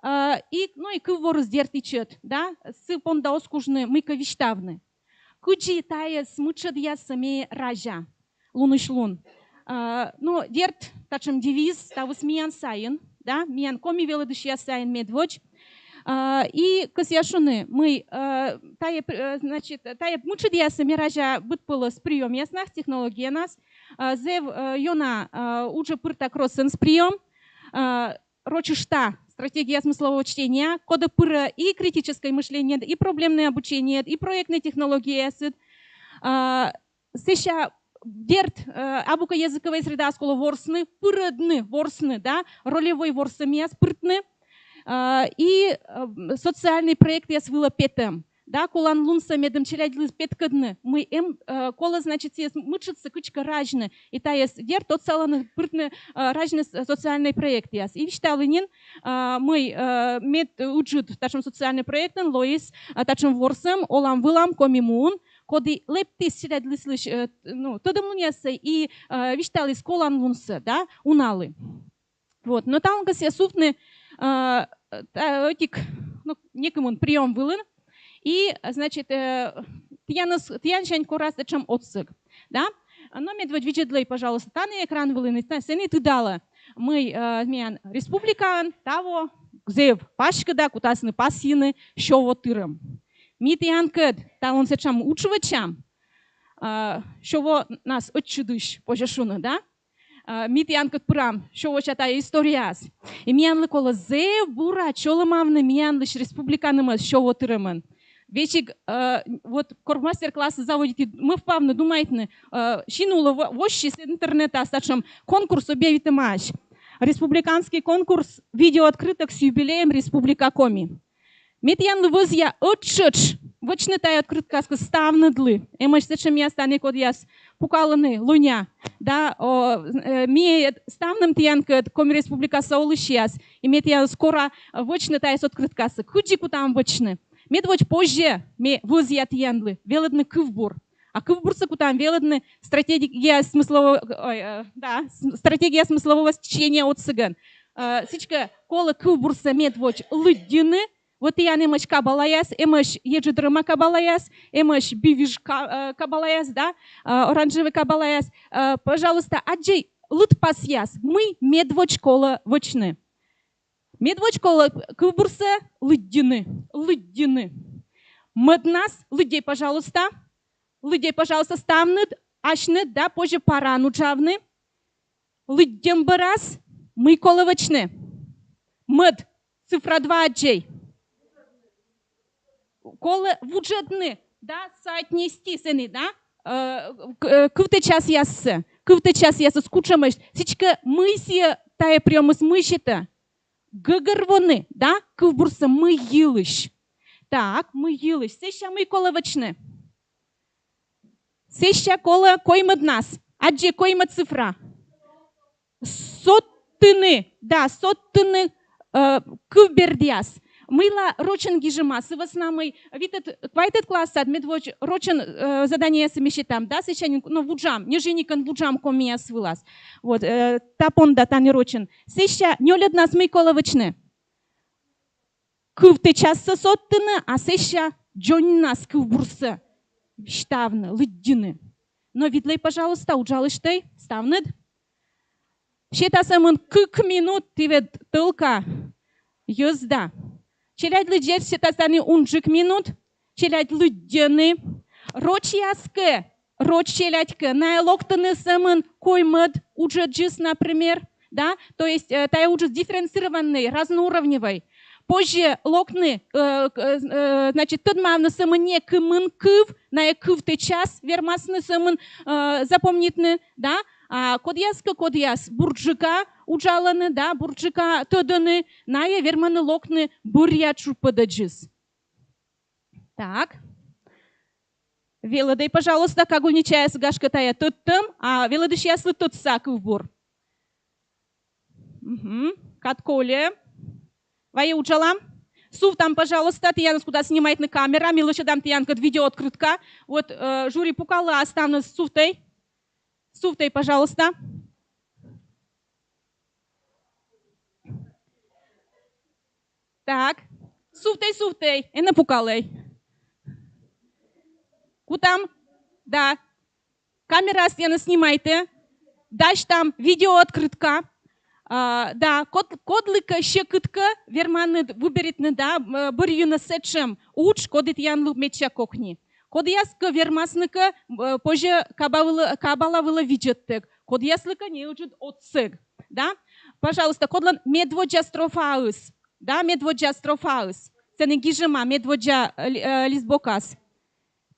И, ну и кыворус дертичет, да, с пондаос кужны мыка виштавны. Куджи тая смучат я сами ража. Луныш лун. Ну, дерт, тачем девиз, тавус миян сайын. Да, миян коми велодышья сайн медвоч. И косяшуны мы значит тая мучидиясы миража бытпылы с прием ясных технологий нас зев йона уже пырта кроссен с прием рочишта стратегия смыслового чтения кода пыра и критическое мышление и проблемное обучение и проектные технологии сеща дерт абука языковая среда скола ворсны пыродны ворсны, да, ролевой ворсами спыртны и социальный проект я свыла петем, да, колан лунса медом челядилы петкадны мы кола значит мычится кычка ражны и та есть дерт тот саланы пыртны ражны социальный проект яс и вишталынин мы мед учут ташем социальный проект лоис ташем ворсам олам вылам комимун коды лептис челядилы ну тодом луняса и вишталы сколан лунса, да, уналы. Вот, но там как се суфтны этик, ну, некому прием вылын, и, значит, тяншань корас зачем отсык, да? Но медведь виджедлей, пожалуйста, та на экран вылын, сени ты дала. Мы, республикан, того, зев, пашка, да, кутасны пасины, шово тырым. Мит янкет, та он зачем учивачам, шово нас отчудыш, пожашуна, да? Мит янкет прам, шово чата историас. И миянлы кола зев бура, чоламавны миянлыш республиканым шово тырымын. Вечик, вот мастер-классы заводите, мы впавны, думаете, шинула вощи с интернета, стачем конкурс объявит матч. Республиканский конкурс видеооткрыток с юбилеем Республика Коми. Митьян лвозья отчеч, вочны тай открытка ставны длы. Эмаш зачем я стане код яс пукаланы луня, да, ми ставным тянка Коми Республика Саулышьяс, и метья скоро вочны тай открытка с куджику там вочны. Медвоч позже ме вузья тяндлы, велодны кывбур. А кывбурса кутам велодны стратегия смыслового, да, стратегия смыслового течения от цыган. Сичка кола кывбурса медвоч лыдины. Вот я немаш кабалаяс, эмаш еджидрыма кабалаяс, эмаш бивиш кабалаяс, да, оранжевый кабалаяс. Пожалуйста, аджей лыт пасьяс, мы медвочкола вочны. Медвочкола кывбурса лыддины. Маднас, лыдей, пожалуйста, ставнет, ашны, да, позже парану джавны. Лыддем барас, мы коловочны. Мад, цифра 2 аджей. Колы вуджетны, да, соотнести сыны, да. Кывты час яссы, скучамыш. Сичка мыси тая приемы смыщита. Гыгырвоны, да, кывбурса мы йылыш. Так, мы йылыш. Сеща мы коловочны. Сеща кола коймад нас. Аджи коймад цифра. Соттыны, да, соттыны кывбердяс. Мыла рочен гижима, сываснамый, витет квайтет классат, медвоч рочен задание самещитам, да, сещанин, ну, вуджам, неженикан вуджам комия свылас. Вот, тапонда тани рочен. Сеща нёлед нас мykоловочны. Кывты чассы соттыны, а сеща джон нас кывбурсы. Штавны, лыддины. Но видлей, пожалуйста, уджалыштай, ставнед. Щетасамын кык минут тивет тылка ёзда. Челядь лыджет щетасани унжик минут, челядь лыддены. Роч яске, роч челядька, найлоктаны самын коймад уджаджис, например, да, то есть тая уджис дифференцированный, разноуровневый. Позже локны, значит, тадмавны самын не кымын кыв, на кыв ты час, вермасны самын запомнитны, да. Кодяс, бурджика, уджаланы, да, бурджика, тоданы, ная верманы локны, бурячу подаджис. Так. Велодай, пожалуйста, как уничая сгашка тая туттам, а велодыш яслы тут саков бур. Катколе. Вая уджалам. Сув там, пожалуйста, Тиянос куда снимает на камера, милоша дам Тиянка видео открытка. Вот жюри пукала, останусь суфтой. Суфтой, пожалуйста. Так. Суфтой. И напукалей. Кутам? Да. Камера стены снимайте. Дальше там видео открытка. Да, кодлика щекытка, верманы выберитны, да, бурьюна сетшем. Уч, кодит ян лубмеча кокни. Код яска вермасныка позже кабала выла виджеттек. Код яслыка не учит отсыг. Да? Пожалуйста, кодлан медводжастрофаус. Да, медводжастрофаус. Сенегижима, медводжа лисбокас.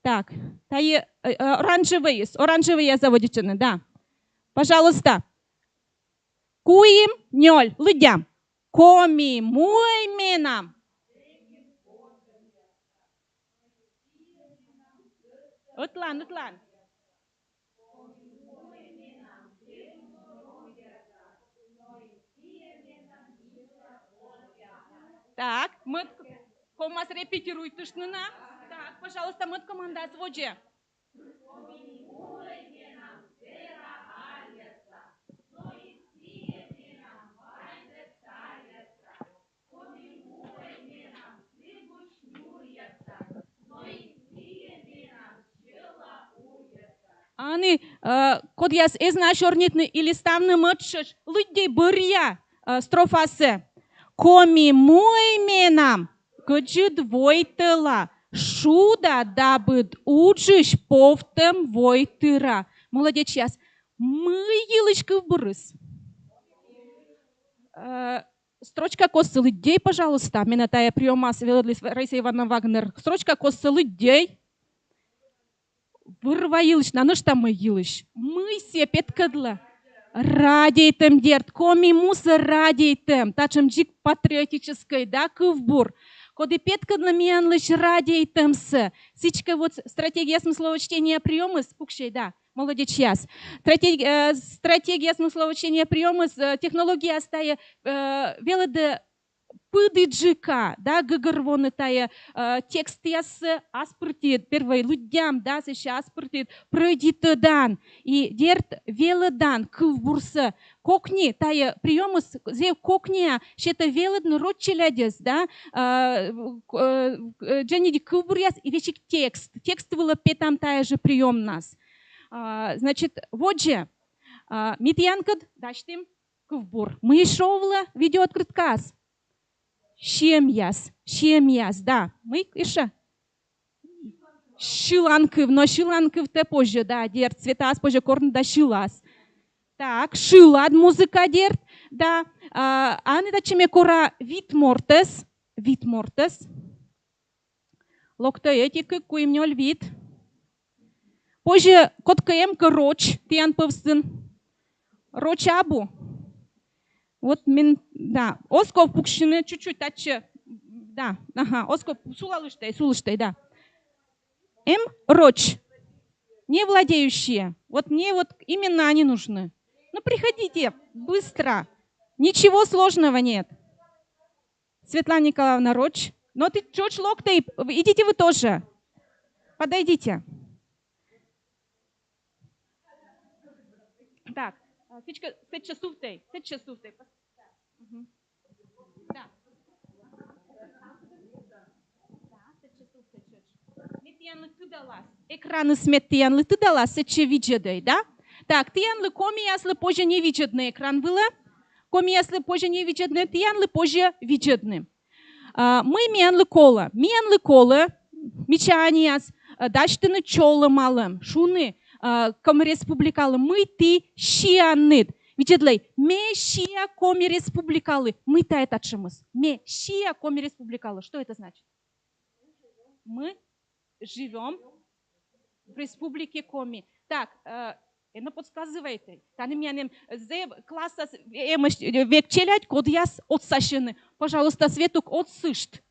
Так, тай оранжевый я заводичены, да. Пожалуйста. Куим нёль, лыдям. Коми муй менам. Утлан. Так, мы комас репетируй тышнына. Так, пожалуйста, мы команда своje. Ани, код яс эзна шорнитны или ставны мытшыш, лыддей бырья строфасы. Коми мой менам, кыджит войтыла, шуда дабыд уджиш повтем войтыра. Молодец, яс. Мы елочка в бурыс. Строчка косы лыддей, пожалуйста. Меня тая приема свелодлис Раиса Ивановна Вагнер. Строчка косы лыддей. Вырваилыш, на наш там мы елыш. Мы се петкадла. Радейтем дерт, коми муса радейтем. Тачем джик патриотической, да, кывбур. Коды петкадла миянлыш радейтем се. Сичка вот стратегия смыслового чтения приема спукшей, да. Молодец, сейчас. Стратегия смыслового чтения приема технология стая велоде пыдыджика, да, гыгырвоны тая текст ясы аспыртит, первый лудям, да, сейчас аспыртит, пройдитыдан, и дерт велодан, кывбурсы, кокни, тая приемы, зе кокния, щета велодны ротчелядес, да, джениди кывбуряс, и вещик текст выло петам тая же прием нас. Значит, вот же, Митянкад даштим кывбур. Мы шовла видеооткрытказ. Шемьяс, да. Мы еще. Шиланкыв, но шиланкыв те позже, да, дерт. Цветас позже корн да шилас. Так, шилад музыка дерт, да. Аны да чеме кора витмортес. Локта этика куимнёл вид. Позже коткаем роч, тиан пывсын. Рочабу. Вот мен, да. Осков пукшины чуть-чуть таче. Да, ага. Осков сулыштай, да. Роч. Не владеющие. Вот мне вот именно они нужны. Ну, приходите быстро. Ничего сложного нет. Светлана Николаевна Роч. Но ты Джордж Локтай, идите вы тоже. Подойдите. Так, сеча суфтей. Да. Экраны сметянлы ты дала, сече виджедей, да? Так, тиянлы коми яслы позже не виджедный экран было. Коми яслы позже не виджедный, тиянлы позже виджедный. Мы миянлы кола, мичаниас, даштыны чолы малым, шуны, коми республикалы, мы ты шияннит. Виджедлей, ме шия коми республикалы, мы та это чемыс. Ме шия коми республикалы, что это значит? Мы живем в республике Коми. Так, это подсказывайте. Танимянем зе класса век челядь, код яс отсашены. Пожалуйста, светук отсышт.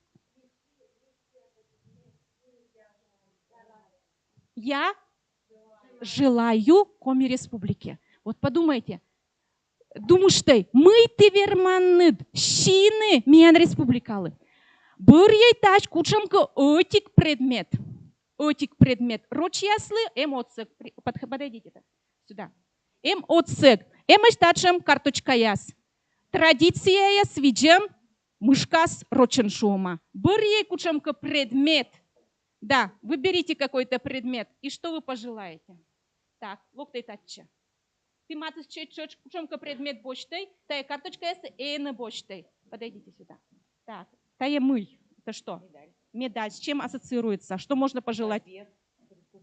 Я желаю Коми республике. Вот подумайте. Думаете, мы ты верманны, щины миян республикалы. Бырьей тач кучамка отик предмет. Роч яслы, отсек. Подойдите сюда. Отсек. Тачем карточка яс. Традиция яс видим мышкас рочен шума. Бырьей кучамка предмет. Да, выберите какой-то предмет. И что вы пожелаете? Так, локтай татча. Ты матыс чечоч кучамка предмет бочтой. Тая карточка яс на бочтой. Подойдите сюда. Так. Тая мы. Это что? Медаль. С чем ассоциируется? Что можно пожелать?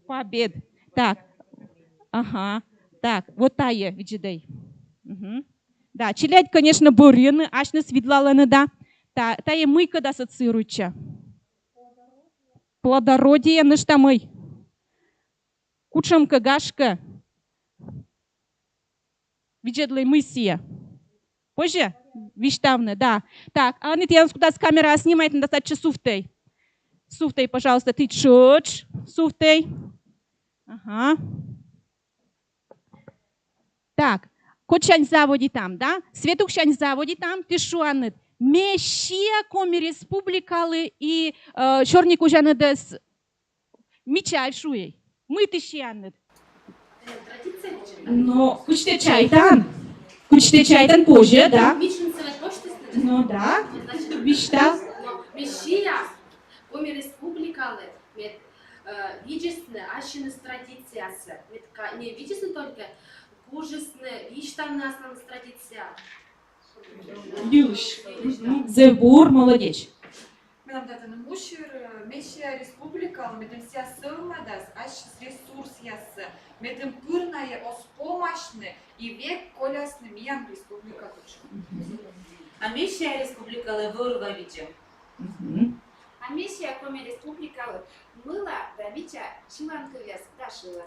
Побед. Так. Ага. Так. Вот тая виджидей. Угу. Да. Челядь, конечно, бурьяны. Ашны свидлаланы, да. Тая мы когда ассоциируется? Плодородие. Ну что мы? Кучамка гашка. Виджедлей мысия. Позже? Виштавны, да. Так, а нет, я куда с камеры снимает, надо стать суфтей. Суфтей, пожалуйста, ты чуть. Суфтей. Ага. Так, кочань заводи там, да? Светук шань заводи там, ты шуанет. Мещия коми республикалы и черник уже дес. Мичай шуей. Мы ты шианет. Но кучте чайтан. Кучте чайтан позже, да? Ну да. Виштал.
Мещия коми республикалы. Виджесны, ашины традициясы. Не виджесны только, кужесны, виштавны основные традиция.
Юш. Зебур, молодец.
Нам дата на мушер, мещия республикалы, медем ся сылмадас, ашис ресурс ясы, медем пырная оспомашны и век колясны миян республика лучше.
А мещия республикалы вырва видим.
А мещия коми республикалы мыла, да мича шиланка вяз, да шила.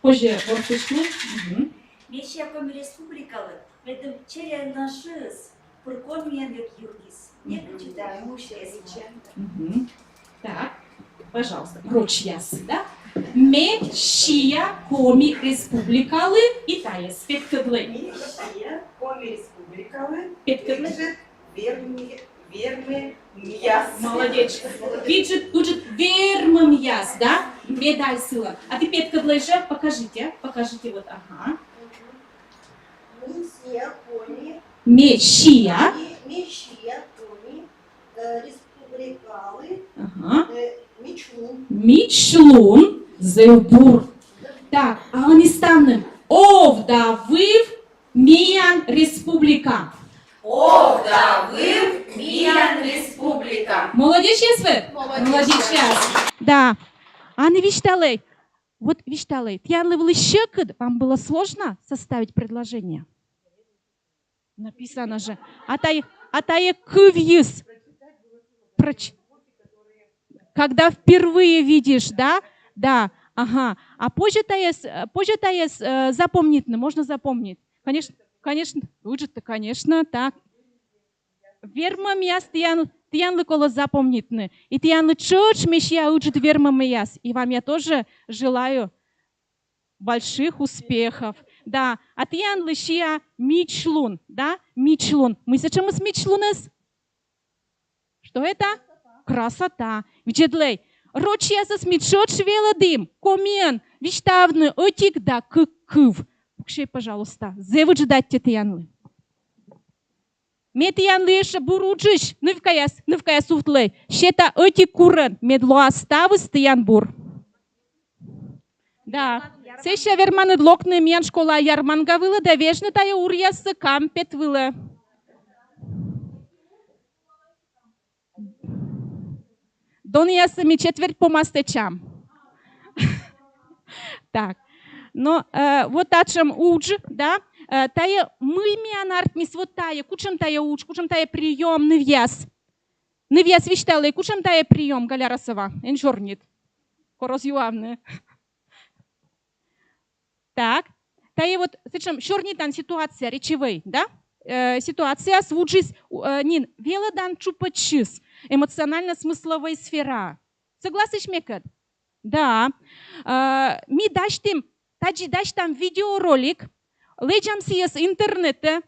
Позже воркушны.
Мещия коми республикалы, медем челя нашис, пуркон миян век юргис. Не читаю, мущия сейчас.
Так, пожалуйста, роч ясы, да? Мещия коми республикалы и тая спектаклы.
Мещия коми республикалы.
Спектаклы.
Вермы мияс.
Молодец. Виджет, тут вермы мияс, да? Медаль сила. А теперь каблайже покажите. Покажите вот, ага.
Мещия коми.
Мещия.
Мещия коми республикалы.
Ага.
Мичлун.
Мичлун. Зебур. Так, а они станут овдовы республика.
Овдавым Миян республика.
Молодец, вы? Молодец. Да. А не вишталей. Вот вишталей. Вам было сложно составить предложение? Написано же. Атае кывьюс. Когда впервые видишь, да? Да. Ага. А позже тае запомнить, можно запомнить. Конечно. Учит-то, конечно, так. Верма мяс тиянлы коло запомнитны. И тиянлы чоч меща учит верма мяс. И вам я тоже желаю больших успехов. Да. А тиянлы щия мичлун. Да? Мичлун. Мы зачем с мичлунес? Что это? Красота. Виджедлей. Рочьясас митшоч веладим. Комен. Виштавны отик да кыв. Пукшей, пожалуйста. Зевыдждать тиянлы. Метиян лише буруджиш, нывкаяс уфтлей. Щета оти курен, медло оставыс тиян бур. Да. Сеша верманы длокны миян школа ярманга вылы, да вежны тая урьясы кампет вылы. Дон ясы ми четверть по мастечам. Так. Но вот о чем удж, да? Тая мыльмиян артмис вот тая, кучем тая удж, кучем тая прием нывьяс. Нывьяс вишталы, кучем тая прием галярасова. Энжорнит. Хорос юавны. Так. Тая вот, зачем, шорнитан ситуация речевой, да? Ситуация свуджис, нин, велодан чупачис. Эмоционально-смысловая сфера. Согласишь, Мекат? Да. Ми даштим, таджи даштам видеоролик, леджам с интернета,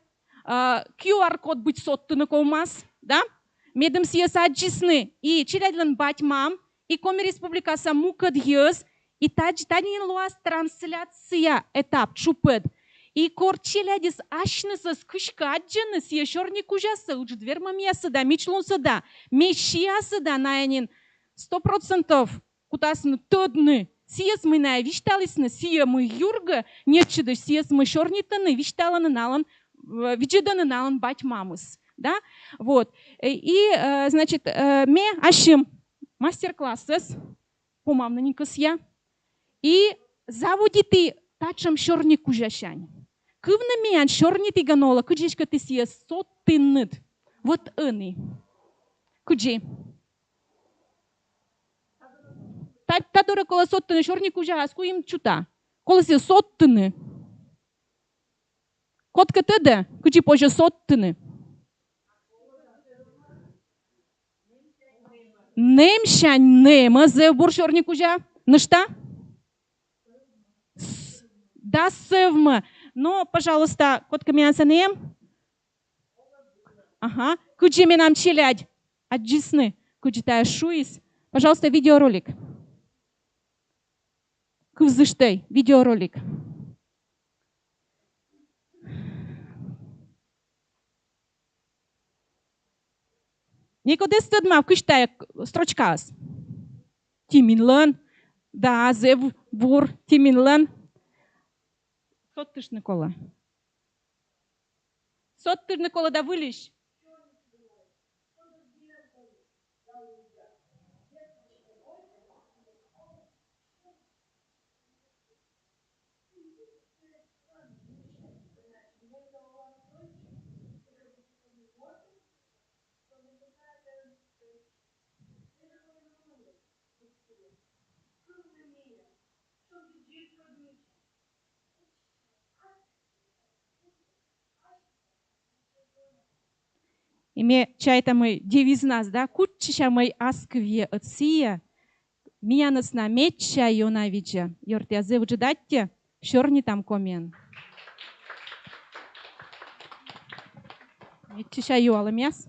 QR-код быть соттыны колмас, да? Медем сиес аджисны, и челядлен бать мам, и коми республика саму кадьёс, и тадин луас трансляция этап чупед. И кор челядис ашнысыз кышкаджыныс, ешорни кужасы, уж дверма мясы да, мичлунсы да, мещиясы да, наянин 100% кутасны тодны. Сиес мы на вишталисны, сия мы юрга, нечеды сиес мы шорнитаны, вишталаны налан, виджеданы налан бать мамус, да? Вот. И, значит, ме ашим мастер-классы по мамненькос я. И заводите тачам шорни кужащань. Кывны миян шорни тиганола, кыджешка ты сиес соттынныд. Вот ыны. Кыджи. Тадора кола соттыны шорни кужа, аску им чута. Кола сиес соттыны. Котка тыды, кыджи позже соттыны. Немщань нема зевбур шорни кужа. Нышта? Да, севма. Но, пожалуйста, котка мианса нем. Ага. Куджи ми нам челядь. Аджисны. Куджитая шуис. Пожалуйста, видеоролик. Кывзыштей. Видеоролик. Никодес тыдма вкыштая строчкас. Тиминлен. Да, зев бур. Тиминлен. Соттыш Никола. Соттыш Никола да вылиш. Име чайта мой девиз нас, да, кучища мой аскве отсия, миянас на меча юнавича, йортязе вджидатте, шорни там комен. Мечища юала мяс.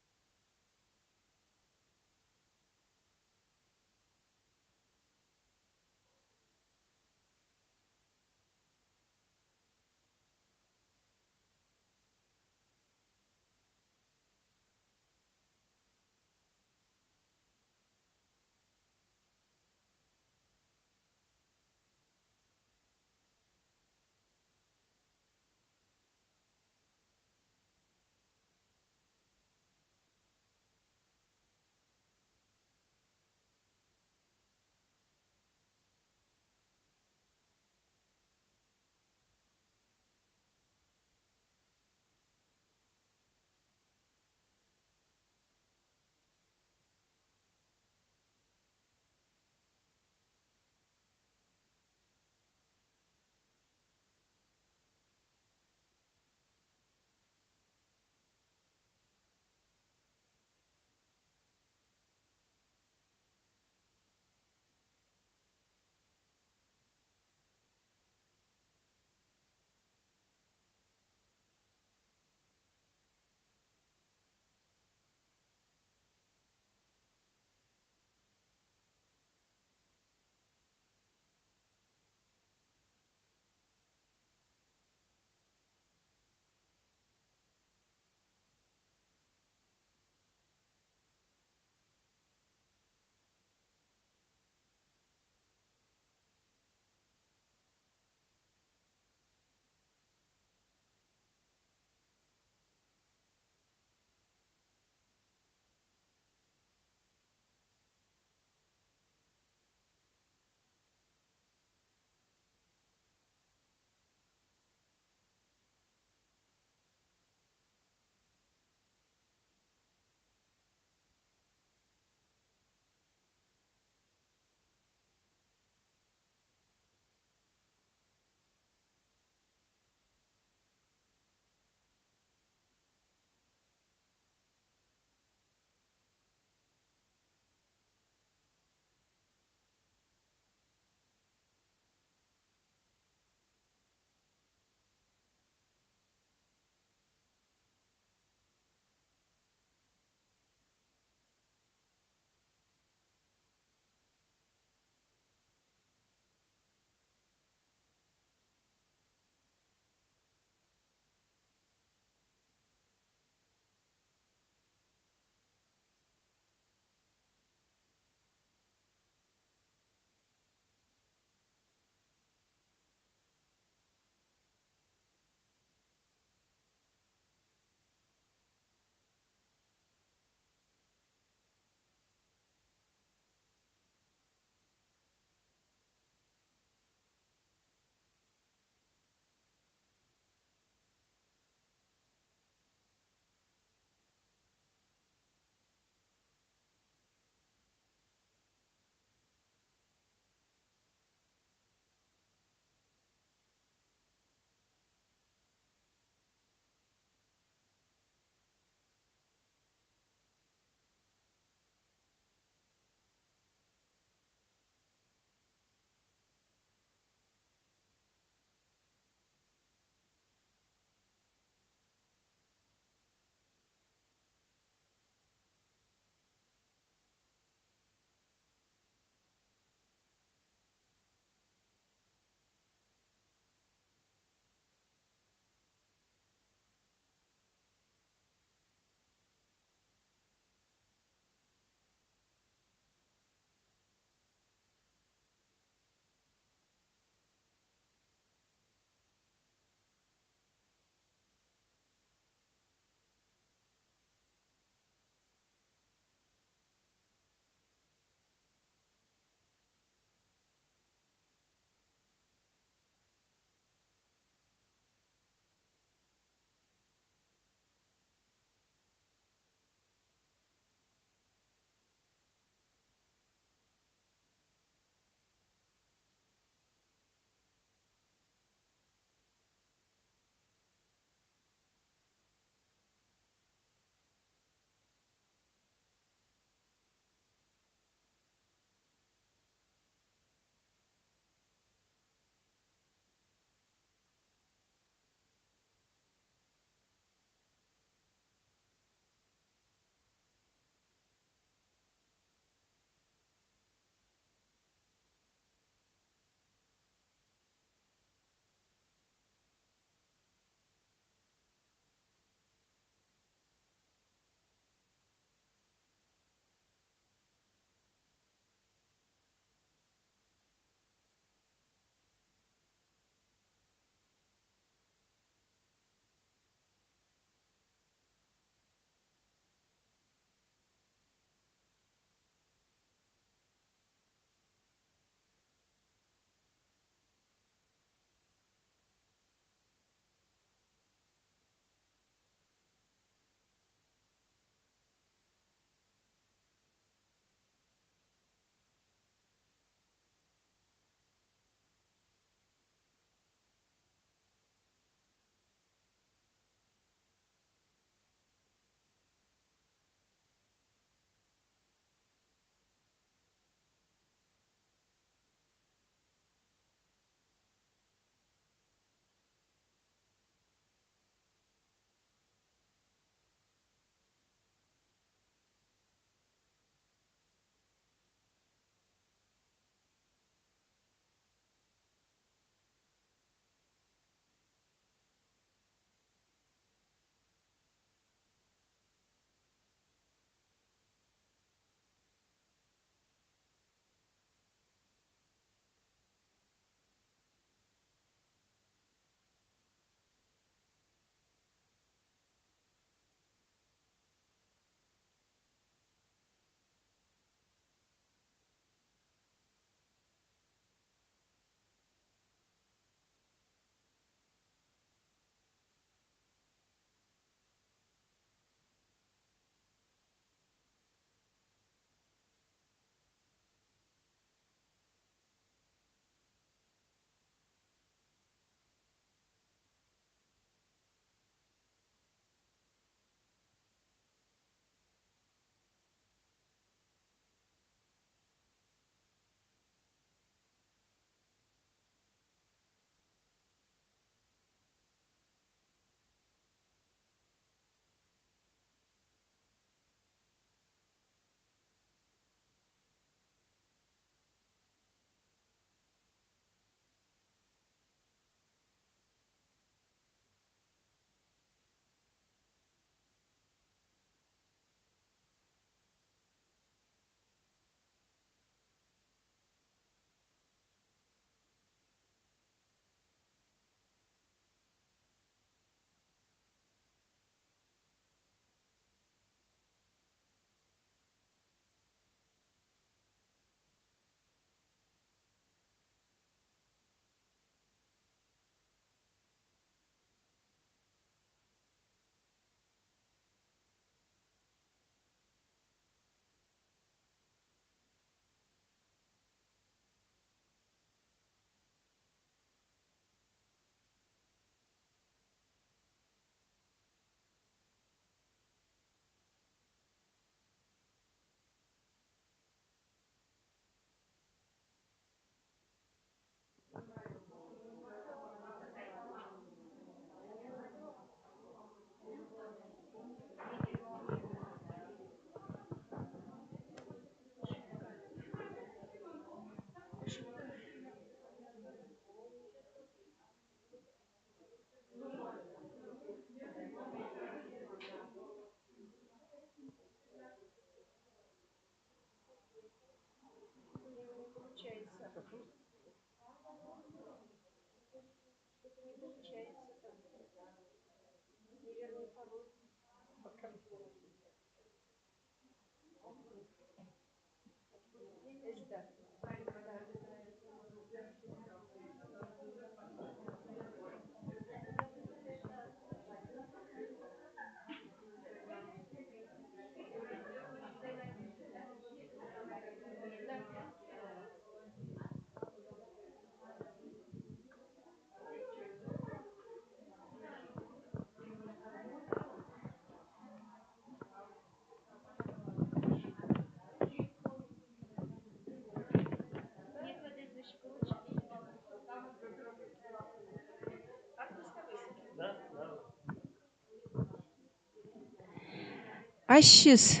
Ащис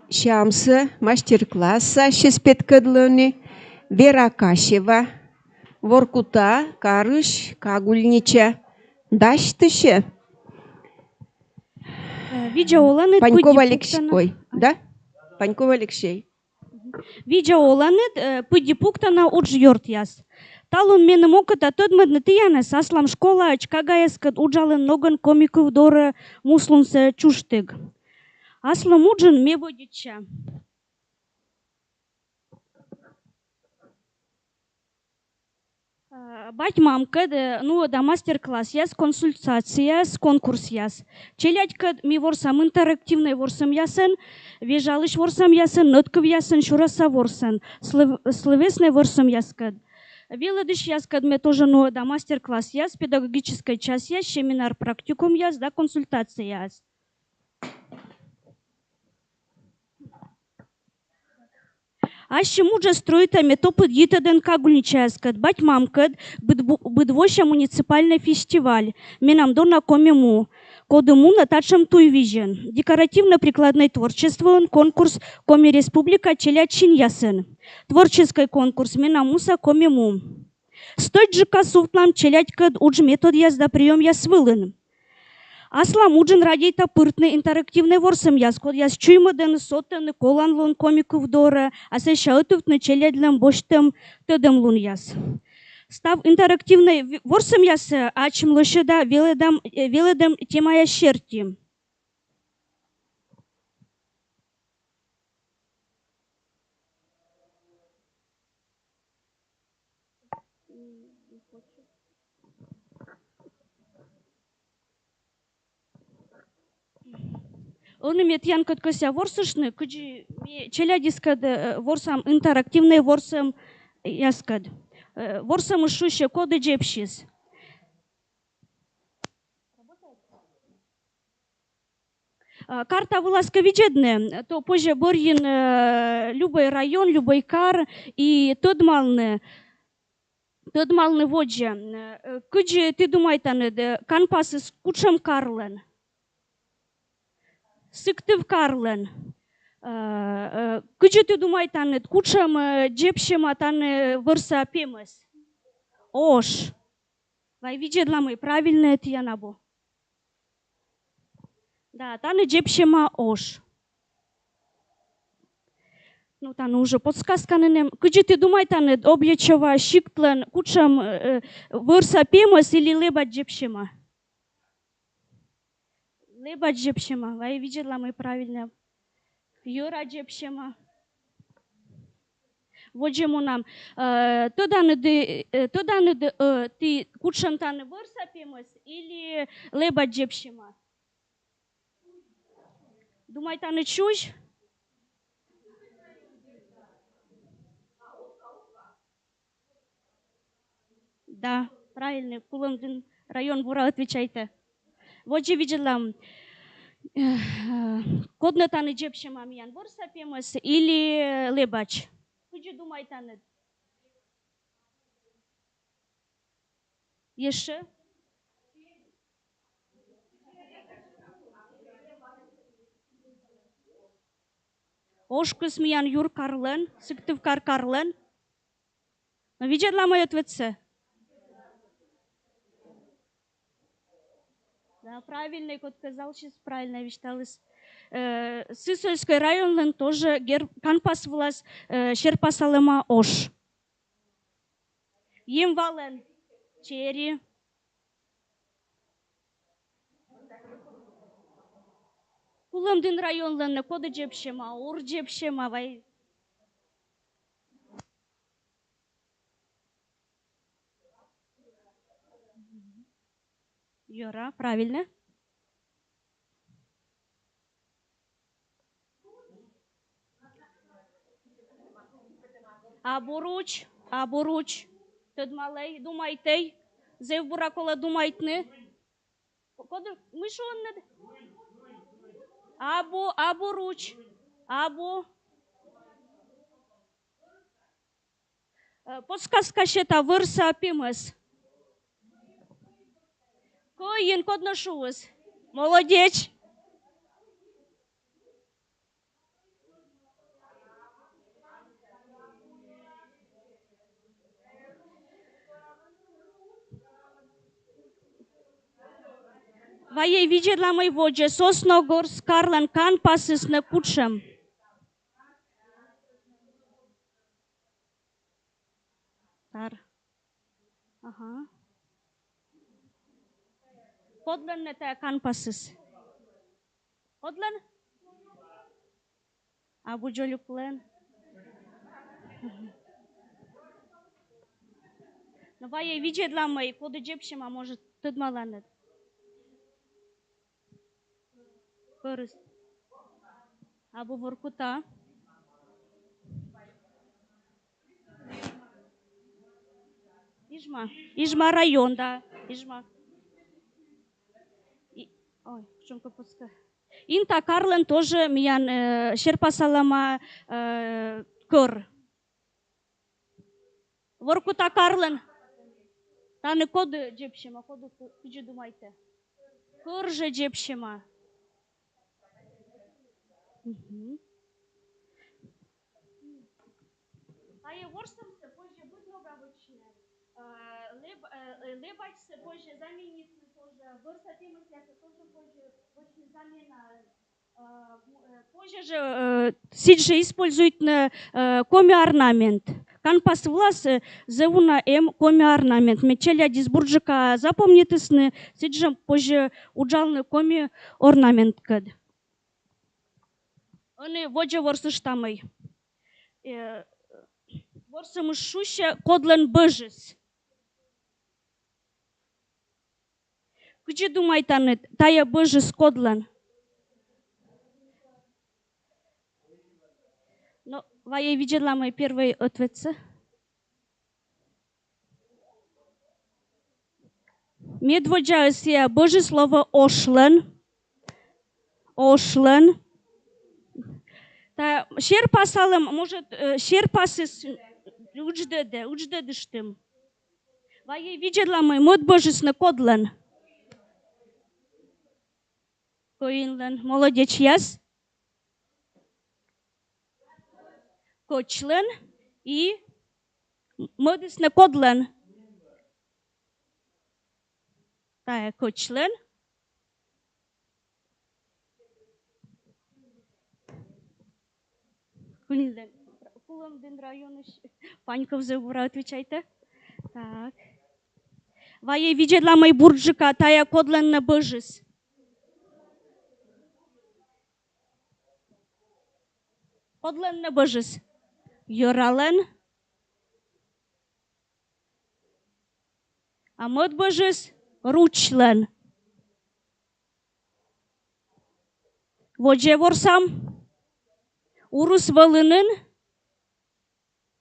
Шамсы мастер-класса щис петкадлыны Вера Кашева, Воркута, Карыш, Кагульнича, Даштыше,
Видеоланы
Паньков Алексей. Ой, да? Паньков Алексей.
Видеоланы пыдипуктана уджьорт яс. Талун менің оқыта төдмедні тияны саслам школа очкага яскат уджалын ногын комиков доры муслунсы чуштыг. Аслым уджын ме бодича. Бать мамка, ну да мастер-класс яс, консультация яс, конкурс яс. Челядька ми ворсам интерактивный ворсам ясен, вежалыш ворсам ясен, нотков ясен, шураса ворсан, словесный ворсам яскад. Велодыш яскад ме тоже ну да мастер-класс яс, педагогическая часть яс, семинар практикум яс, да консультация яс. Аще мужа строит метопы дитаден кагульничаскад, бать мамкад, быдвоща муниципальный фестиваль, менам дона комему, кодему на тачем туйвижен, декоративно-прикладное творчество, конкурс коми республика Челячин ясен, творческий конкурс менамуса комему. Стоит же касуфтлам Челядькад удж метод язда прием ясвылын. Аслам уджин радейта пыртны интерактивный ворсам яс, код яс чуймаден сотен коланлун комиков дора, а се шаутывтны челядлем боштем тедем лун яс. Став интерактивный ворсам яс, ачим лошада веледем темая щерти. Он имеет янкот кося ворсушны, куджи челядискад ворсам интерактивный ворсам яскад. Ворсам шуще коды джепшис. Карта вылазка виджедне, то позже борин любой район, любой кар и тодмалны воджа. Куджи ты думай таны, канпасы с кучем карлен. Сыктыв карлен. Куче ты думай таны, кучем джепшем таны вырса пемес. Ош. Вай виджедла мы правильно это я набу. Да, таны джепшема ош. Ну, таны уже подсказка на нем. Куче ты думай таны, объячева щиктлен, кучем вырса пемес или леба джепшема. Леба джепшема, вай видела мы правильно. Юра джепшема. Вот же мы нам. Тоданы ты кучем таны вырса пемес или леба джепшема. Думай таны чуж? Да, правильно. Кулымдын район бура отвечайте. Вот же видела. Кодна таны джепшема миян вырса пемес или лебач. Куджи думай таны. Еще? Ошкус миян юр карлен, сыктыв карлен. Но видела мой ответ? Да, правильно, кот сказал, сейчас правильно вещалось. Сысольский район тоже канпас влас шерпасалема ош. Ем вален черри. Кулымдын районларына коды жепшема, ур жепшема, вай. Йора, правильно. Абуруч. Тедмалей, думайтей. Зев буракола думайтне. Коды, ми що не... Абуруч. Подсказка ще та вирса пімес. Коїн кодношуус. Молодець. Ваje widzi dla mej wodzie Sosnogor, Skarlan, Kanpasys na Kuczem. Aha. Podlen ne te Kanpasys. Podlen? Abu Joluklen. No ваje widzi dla mej, podejdzie ma może tyd malanet. Părâs. Abu Vorkuta. Ижма район, да. Ижма. Ой, что-то подсказка. Инта Карлен тоже миян Шерпа Салама кор. Vorkuta Карлен. Таны коды джепшема, коды куджи думайте. Кор же джепшема. А я ворсом се позже будь добровольчне. Лебать се позже заменить тоже. Ворсатимы се тоже позже очень замена. Позже же сидже используют на коми орнамент. Канпас влас зеуна коми орнамент. Мечеля дисбурджика запомните сны. Сидже позже уджалны коми орнамент кад. Они воджа ворсыш тамай. Ворсым шуще кодлен быжыс. Кучи думайтаны, тая быжыс кодлен. Но вая видела мой первый ответ. Медводжа се быжы слово ошлен. Ошлен. Та Шерпа салым, может, Шерпасыз удждедыштым. Вая видела мой мод божесны кодлен. Коинлен, молодец, яс. Кочлен и модесны кодлен. Та кочлен. Кулымдын районы Паньков Зевура, отвечайте. Так. Вая видела мой бурджика, тая кодлен на быжис. Кодлен на быжис. Йорален. А мод быжис ручлен. Водже ворсам. Урус валынын.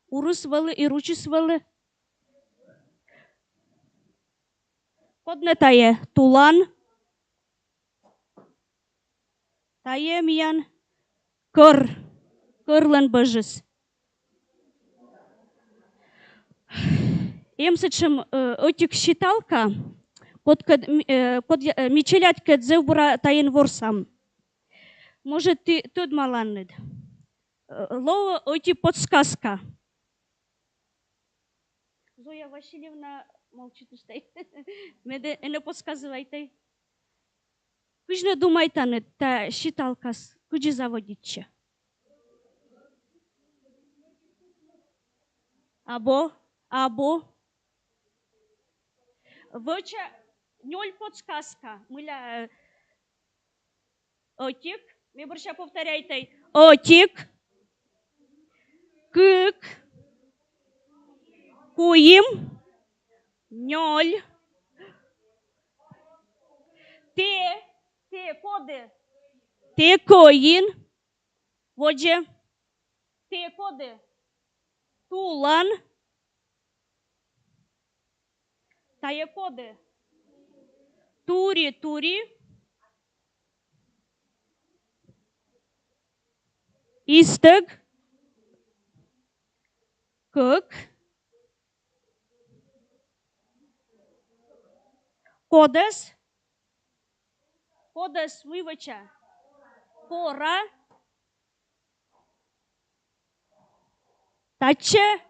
Урус валы и ручис валы. Кодне тае тулан. Тае миян кыр. Кырлан быжыс. Емсычым отик считалка. Код мечелять кед зевбура таен ворсам. Может ты тут маланнед. Лоу оти подсказка. Зоя Васильевна молчит и стоит. Меде не подсказывайте. Кujne думайте, та считалка, куди заводить? Або. Воча ноль подсказка. Мыля отик Ми борща повторяйте. Отик. Кык. Куим. Ноль. Те коди. Те коїн. Водже. Те коди. Тулан. Тає коди. Турі. Істик. Кык. Кодес. Кодес вивача. Кора. Таче.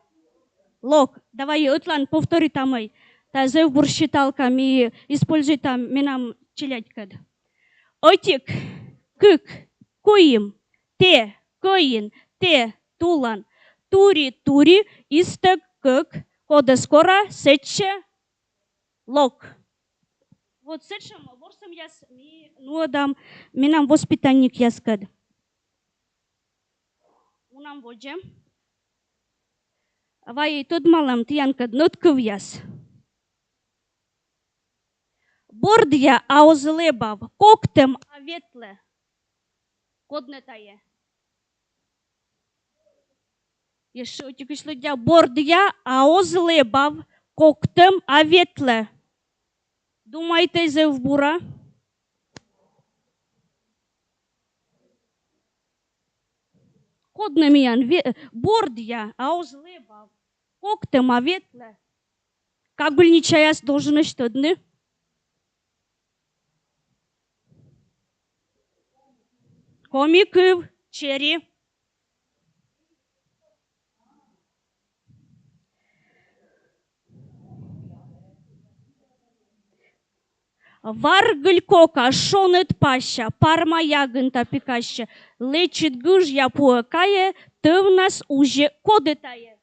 Лок. Давай, Утлан, повтори тамай. Та зев бурщиталка ми используй там минам челядькад. Отик. Кык. Куим. Те. Коин. Те. Тулан. Тури. Истек. Кык. Кодес кора. Сече. Лок. Вот сечем, ворсам яс ми нуадам минам воспитанник яскад. Унам водже. Вай тот малам тиянкад нотков яс. Бордя аузлебав коктем аветле. Кодне тае. Еще тикишло дя бордя аузлебав коктем аветле. Думайте зевбура. Кодне миян бордя аузлебав коктем аветле. Как бы ничаяс должен что дны? Комиков, черри. Варгылькока шонет паща, парма ягынта пикаща, лечит гыжья пуакае, ты в нас уже коды тае.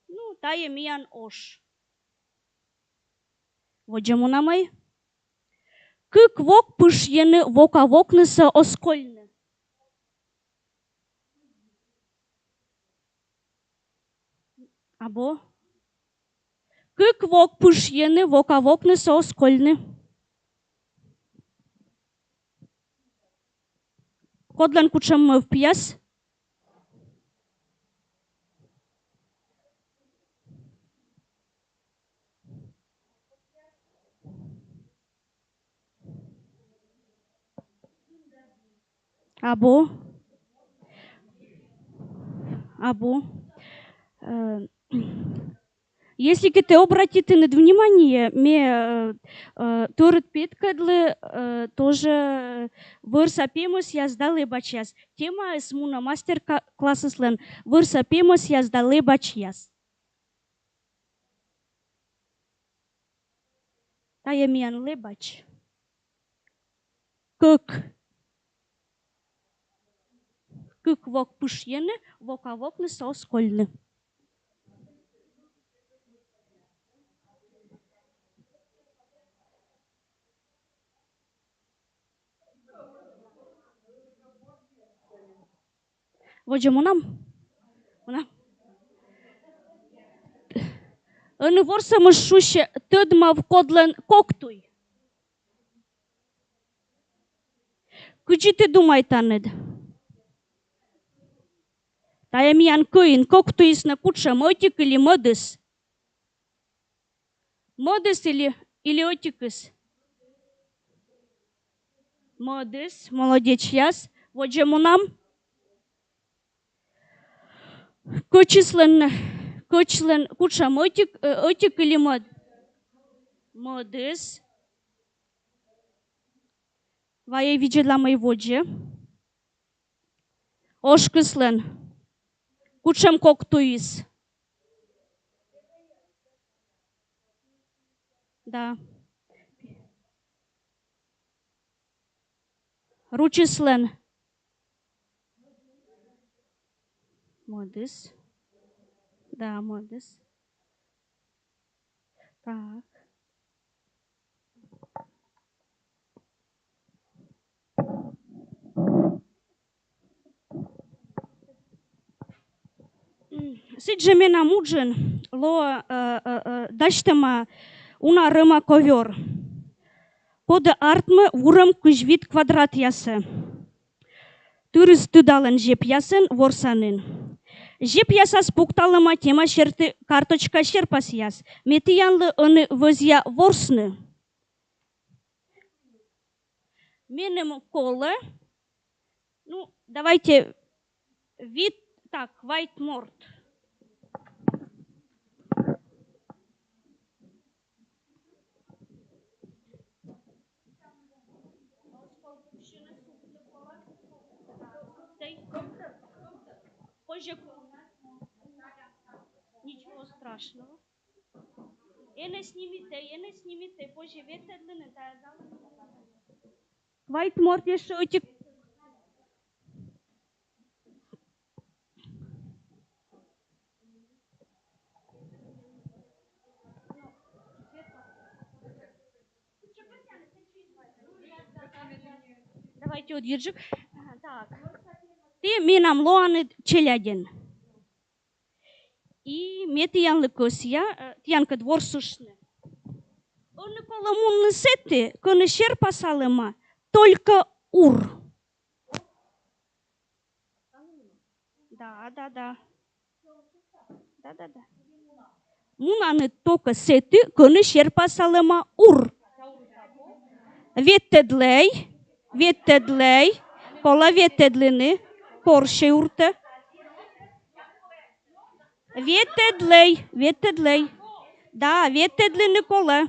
Ну, тае миян ош. Воджему намай. Кык вок пышьены вока вокнысы оскольны. Або? Кык вок пышьены вока вокнысы оскольны. Кодлан кучам мы в пьяс. Або. Если ты обратите на внимание, мне турит питкадлы тоже вырсапимус я сдали бачьяс. Тема с муна мастер-класса слен вырсапимус я сдали бачьяс. Тая миян лебач. Кык вок пышьены, вока вокны соскольны. Воджа мунам. În vorsă mășușe tădma vkodlen коктуй. Câci te думай танед? Тая миян кăин коктуй на куча мотик или модыс? Модыс или отикыс? Модыс, молодец яс. Воджа мунам. Кочислен куча отик или мод? Модыс. Вая видела мои воджи. Ошкыслен. Кучам коктуис. Да. Ручислен. Модыс. Да, модыс. Так. Сидже меня муджен, ло дачтема una рыма ковер. Кода артмы вурам кужвит квадрат ясы. Түріс түдалын жеп ясын ворсанын. Жеп ясас пукталыма тема шерты карточка шерпас яс. Мети янлы ыны вызя ворсны. Менем колы. Ну, давайте вид так, white mort. Ничего страшного. Ене снимите, позже ветерлины. White mort еще эти. Давайте удержим. Так. Ты минам лоаны челядин. И мети янлы косия, тянка двор сушны. Он коломунны сети, коны шерпа салыма, только ур. Да. Да. Мунаны только сети, коны шерпа салыма ур. Ветедлей, кола ветедлины, порше урте. Ветедлей. Да, ветедлины кола.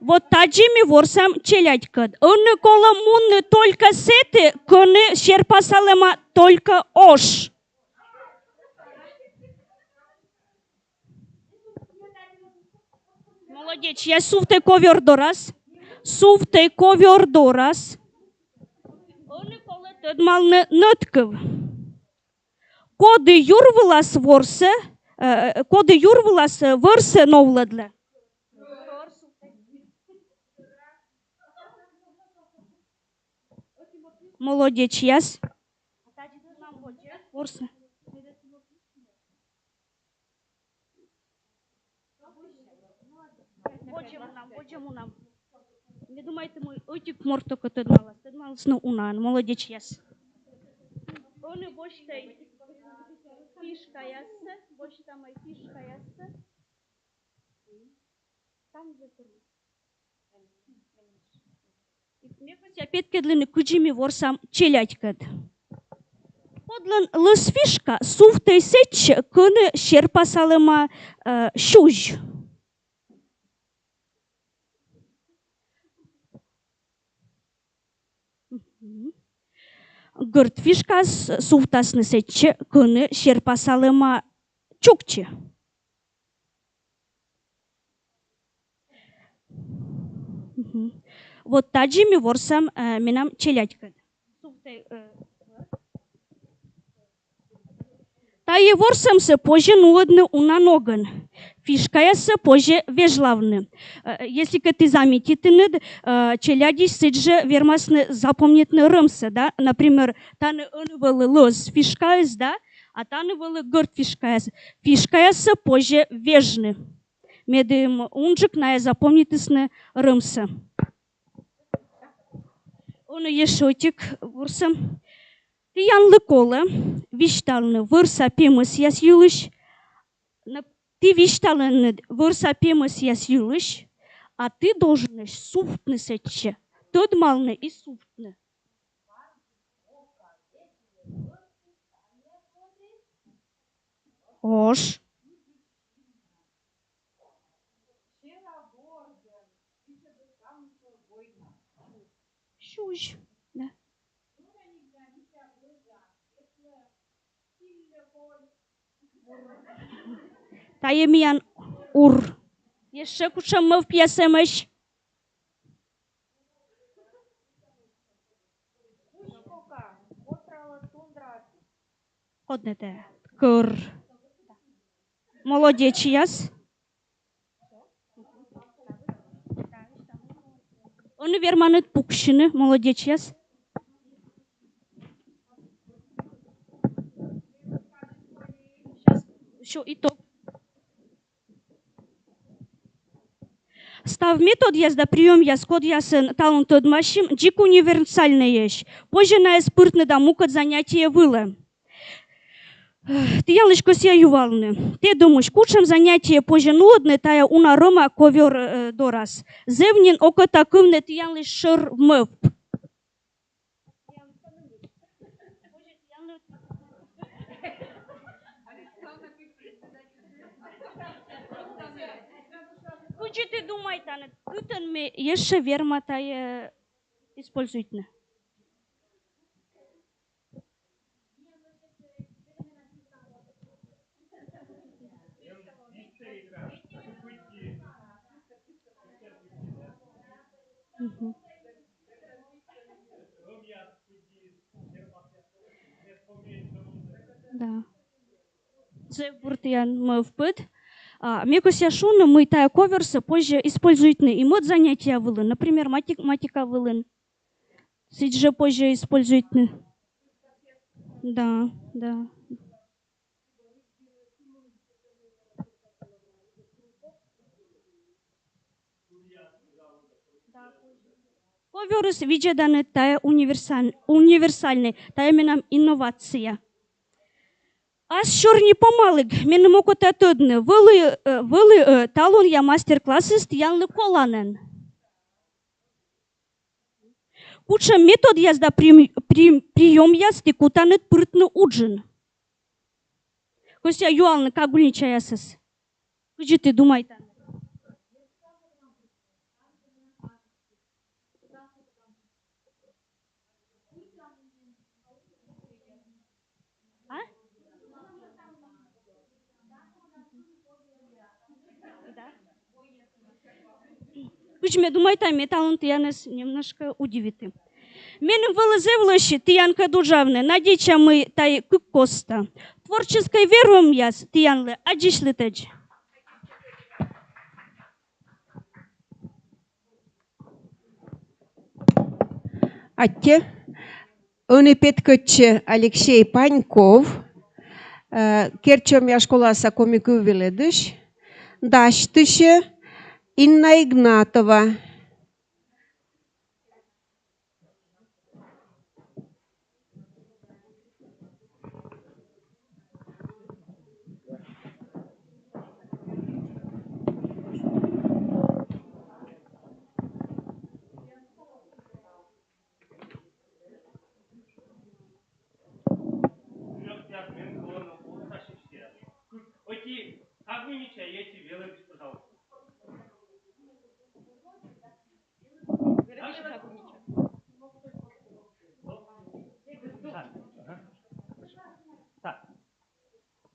Вот таджими ворсам челядькад. Он кола мунны только сети, коны шерпасалема только ош. Молодец, я суфте ковер дорас. Он кола тедмалны нötkv. Коды юрвылас ворсе, вырсе новладле. Молодец, яс. Ворсе. Боджему нам. Не думайте, мой отик морто катедмалас. Тедмалас на унан. Молодец, яс. Он и бочтай. Фишка ясса, больше там и фишка ясса. Там же турму. Мне кажется, опять кедлины куджими ворсам челядькад. Подлан лыс фишка суфтай сетч кыны шерпасалыма шуж. Гырт фишкас суфтасны сетч кыны шерпасалыма чукче. Вот таджими ворсам минам челядькад. Тае ворсам се позже нуодны унаноган. Фишкая се позже вежлавны. Если ты заметите, челяди сидже вермасны запомнитны рымсы, да? Например, таны 은ывалы лос фишкаяс, да? А таны валы гырт фишкаяс. Фишкаяс се позже вежны. Медым унжик на запомнитысны рымсы. Он ешотик ворсам. Ты янлы колы, вишталны вырса пемыс яс юлыш. Ты вишталны вырса пемыс яс юлыш, а ты должен суфтны сетче. Тот малны и суфтны. Ош. Шуж. Да. Таемиян ур. Еще куча мы в пьесемеш. Однете. Кыр. Молодец, яс. Он верманет пукшины. Молодец, яс. Все, итог. Став метод язда прием яз код ясын талон тодмашим джик универсальный еш. Позже на спиртный да мукат занятие было. Ты ялышко ся ювалны. Ты думаешь, кучам занятие позже нудны, тая уна рома ковер дорас. Зевнин око такымны ты ялыш шыр мып. Кучи ты думай, таны, кытын мы еще верма тая используйтны. Да. Зевбуртиян мы впыт. Мекуся шуны мы тая коверсы позже используйтны. И мод занятия вылын. Например, матика вылын. Сидже позже используйтны. Да, да. Коверс виджеданы тая универсальный, тая менам инновация. А шорни помалык, менем окота тодны, вылы талон я мастер-классы стиянлы коланен. Куча метод язда прием язды кутанет пыртны уджин. Костя юалны кагульнича ясыс. Кыжи ты думай-то? Кучме думай-то, металлон тянес немножко удивит. Менем вылазевлощи тянка дужавны, надеча мы тай кукоста. Творческой веруем яс тянлы, аджишлы тедж.
Атте, Петкотч Алексей Паньков, Керчом я школаса комику веледыш, Даштыше Инна Игнатова.
Так.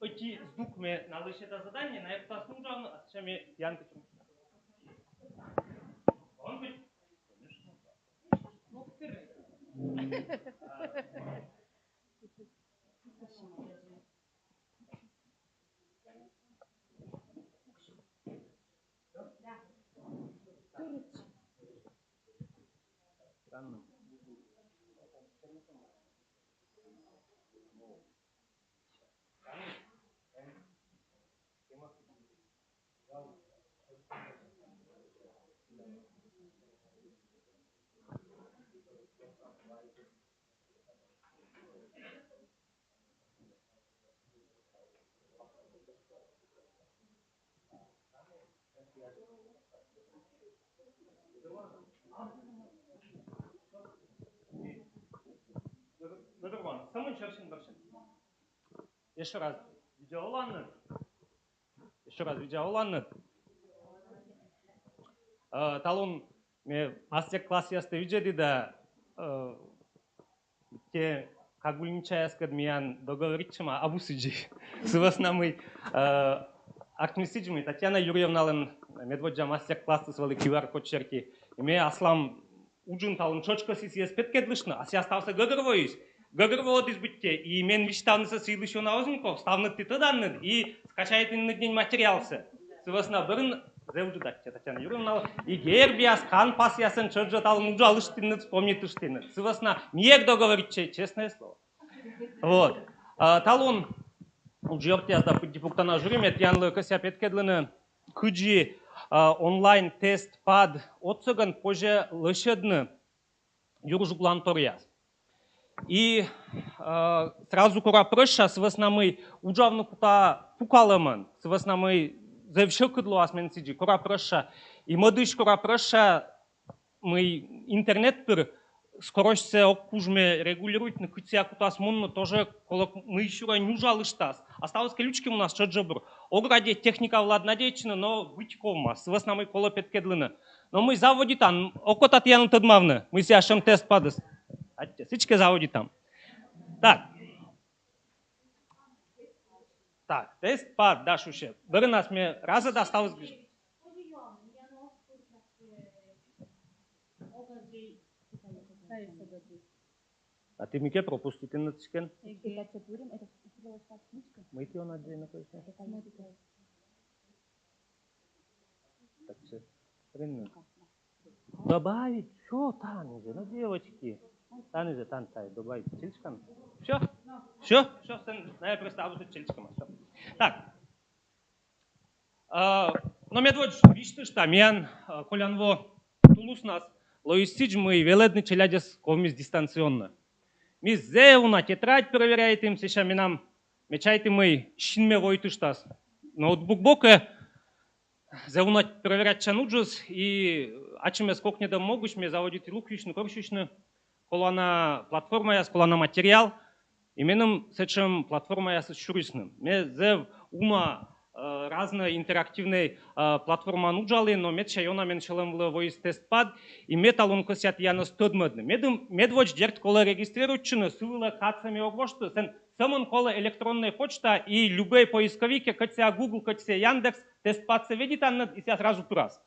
Оті звук ми налише та задання, на як та служавно, а ще ми Янка чому. Он би. Ну, вперед. Самый чершин баршин. Еще раз видеоланны. Еще раз видеоланны. Талон мастер-класс ясты видели да те кагульничая скадмиян договоритчима абусиджи. Сываснамый актмисиджимый Татьяна Юрьевналын медводжа мастер-классы с вали QR-код черки. Име аслам уджин талон чочко сис петкедлышно, а си остался гагровоюсь. Гагровод избытте, и мен виштавныса силыш на озынков, ставнат ты таданнат, и скачает на день материалсы. Сывасна бырын зевджудат, Татьяна Юрьевна, и гербиас, кан пас ясен чорджа талон уджа алыштыннат, вспомнитыштыннат. Сывасна миек договорить, честное слово. Вот. Талон Ужертязда пуктана журимет янлы кысяп эткедлыны кыджи онлайн тест пад отсыган поже лышедны юржугланторяс. И сразу кура прыша свыснамый уджавны кута пукалымын, свыснамый зевшил кыдлу асменсиджи кура прыша. И модыш кура прыша мы интернет пыр скоростьсе оккужме регулирует на кытия кутас мунно тоже колок мы еще не ужалыштас. Осталось ключки у нас чаджабр. Ограде техника владнадечна, но быть кома. Свыснамый колопет кедлына. Но мы заводи там, окотат яну тадмавны. Мы себя шем тест падас. Сычка заводи там. Так. Так, тест пад, да, шуше. Бери нас мне раза досталось. А ты мне пропустите на цыкен? Мы идем на день на кое-что. Так все. Добавить, что там уже, ну девочки. Там уже, там, добавить чельчкам. Все? Все? Все, я представлю тут чельчкам. Так. Но медводь, видишь, что мен, колянво, тулус нас, лоистич мы веледны челядес комис дистанционно. Мы зеуна тетрадь проверяем, сейчас мы нам мечайте мы шинме войтуштас. Ноутбук боке зеуна проверять чануджус и ачиме скокне да могуш мне заводить луквичну, корщичну, колана платформа яс, колана материал. Именем сечем платформа яс шурисным. Мне зев ума разные интерактивные платформы нуджали, но мет шайона мен шелем voice тест пад и металлон косят яна стодмодны. Медводж дерт кола регистрируютчины сывыла кацами огвошты, сен самон кола электронная почта и любые поисковики, катся Google, катся Яндекс, тест пад се видит аннад и ся сразу турас.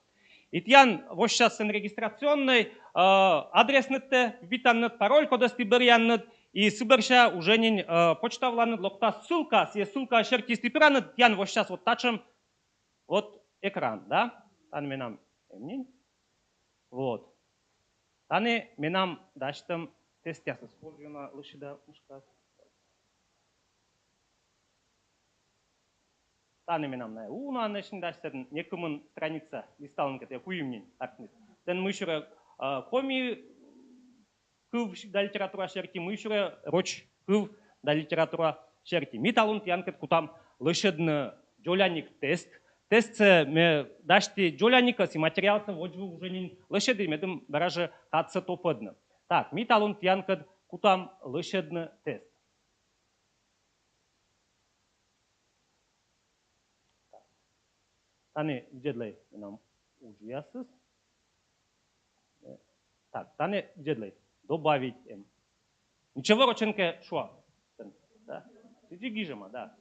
И тян вот сейчас сен регистрационный адрес нетте, витаннад пароль кодасти беряннад. И сыберша уже не почта вланад локта ссылка, ссылка шерки стипиранад, ян вот сейчас вот тачем вот экран, да? Тан менам эмнин. Вот. Тане менам даштам тест ясыз. Форжуна лышида ушка. Тане менам на уна нешин даштам некумын страница листалын кете куюмнин актнис. Тен мышыра коми кыв да литература шерки, мы еще роч кыв да литература шерки. Ми талунт янкет кутам лышедны джоляник тест. Тест ме дашти джоляника си материалса воджу уже не лышеды, медым бараже катса топадны. Так, ми талунт янкет кутам лышедны тест. Тане джедлей нам ужуясыз. Так, тане джедлей. Добавить М. Ничего роченке шуа. Да? Сиди гижема, да.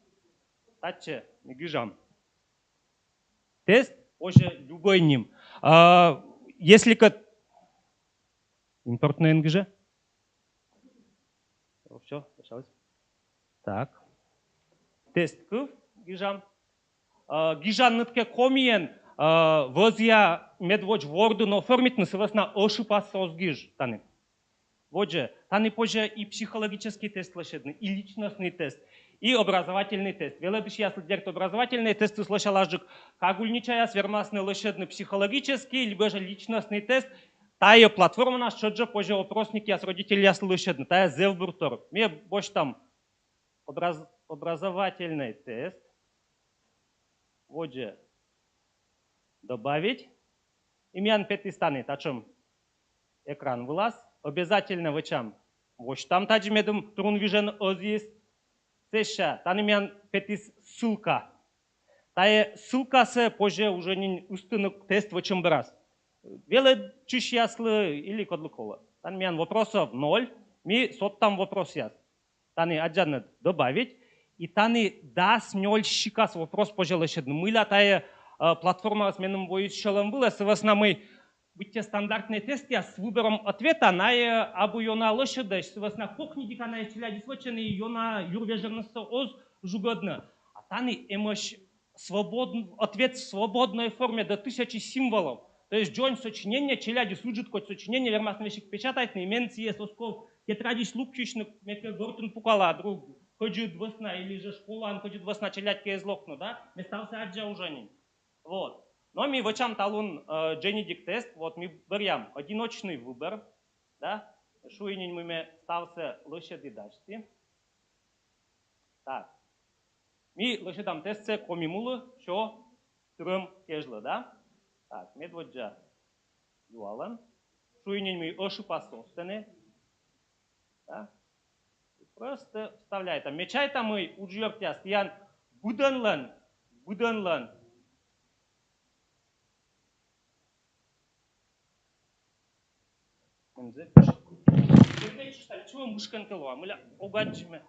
Таче, не гижам. Тест уже любой ним. Если как импортный НГЖ. Все, решалось. Так. Тест кыв гижам. Гижан нытке комиен возья медводж ворду, но формит насывасна ошибаться озгиж. Таны. Вот же, таны позже и психологический тест лошадный, и личностный тест, и образовательный тест. Велебиш я следерт образовательный тест услышал ажик, кагульничая свермасный лошадный психологический, либо же личностный тест. Тая платформа наш, что же позже опросники я с родителей я слышадный, тая зевбуртор. Мне больше там образовательный тест. Вот же, добавить. Имян пятый станет, о чем экран вылаз. Обязательно в чем? Вот там таджмедум трунвижен озис. Сеша, там имян пятый ссылка. Тая ссылка се позже уже не устынок тест в чем раз. Веле чиш яслы или кодлукола. Там имян вопросов 0. Ми сот там вопрос яс. Таны аджаны добавить. И таны да смельщика вопрос позже лошадный. Мыла тая платформа с меном воищалом была. Сывасна мы будьте стандартные тесты с выбором ответа на абу йона лошадь, сывасна кухни дикана челяди свочены йона юрвежерносто оз жугодно. А таны эмош свободный ответ в свободной форме до 1000 символов. То есть джон сочинение челяди суджит хоть сочинение вермасный вещик печатает, не менции есть осков тетрадиш лукчишных мекер гортун пукала друг ходит весна, или же школан ходит весна, челядки из локну, да? Мы стався аджа уже не. Вот. Но мы в чем талун генетик тест, вот мы берем одиночный выбор, да? Шуинин мы стався лошади дачти. Так. Мы лошадам тестце комимулы, что трем кежлы, да? Так, медводжа юалан. Шуинин мы ошипа собственные. Да? Просто вставляй там. Мечай там мы уджертя стоян буденлен. Чего мушкан кило? Мы ля угадчиме.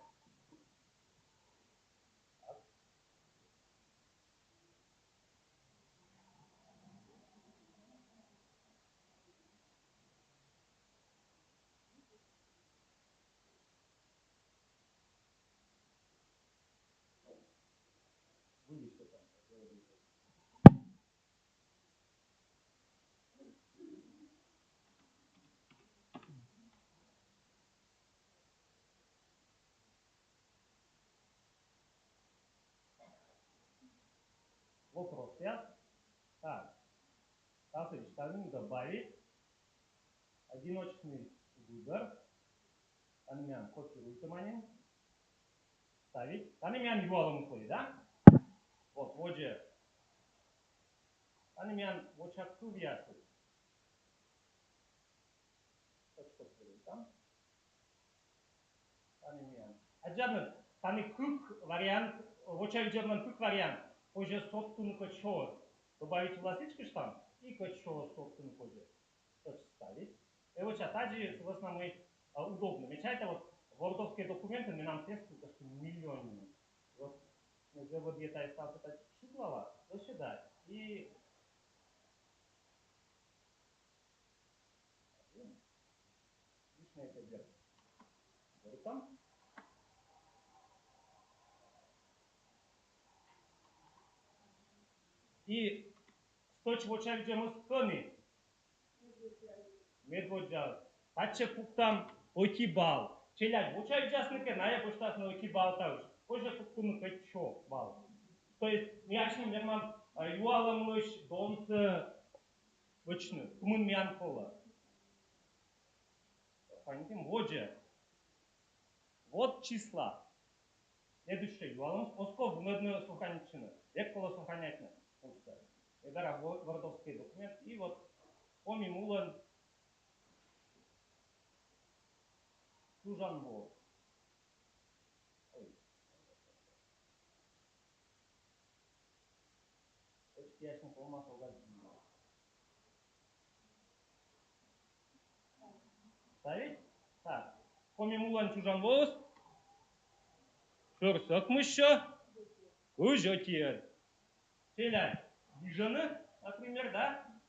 Вопрос, я? Так. Тасыч, ставим добавить одиночный выбор. Танимян копируйте манин. Ставить. Танимян юалом уходит, да? Вот, вот же. Танимян вот сейчас кувьясы. Там. Танимян. Аджабны, тани кук вариант, вот сейчас аджабны кук вариант. Позже собственный кочор. Добавить властички штамп и кочор собственный позже. Точно ставить. И вот сейчас также в основном удобно. Мечайте вот вордовские документы, мы нам тестуют, что миллионами. Вот, мы вот где-то остался так шуклова, вот сюда. И лишнее это делать. Вот там. И сточ в очах, где мы сконы. Медводжа. Паче пуктам окибал. Челядь, в очах джасныке, я поштас на окибал тауш. Позже пуктуну качо бал. То есть, яшным вермам юалам лыш донцы вычны. Кумын мян кола. Понятим, вот же. Вот числа. Следующее юалам осков вмедную слуханичины. Век кола слуханятина. Это вордовский документ. И вот помимулан Сужанбо. Ясно, полма ставить? Так. Помимулан Сужанбос. Шурсок мыша. Ужотир. Челядь. Вижены, например, да?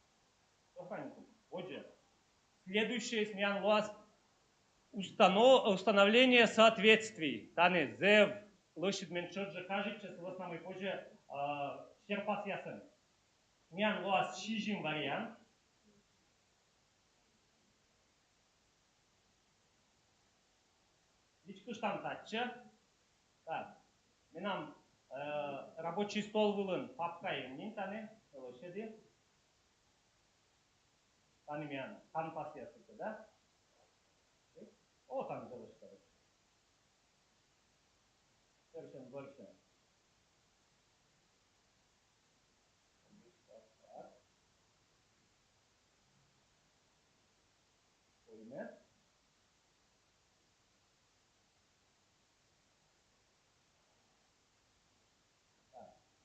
Вот же. Следующее сменян луаз установление соответствий. Таны зев лошадь меньше же кажется, в основном позже черпас ясен. Сменян луаз шижим вариант. Личку штам татча. Так. Нам рабочий стол вылын папка емнин таны лошади. Таны мян хан пасясы, да? О, там залышка. Совершенно больше. Поймет.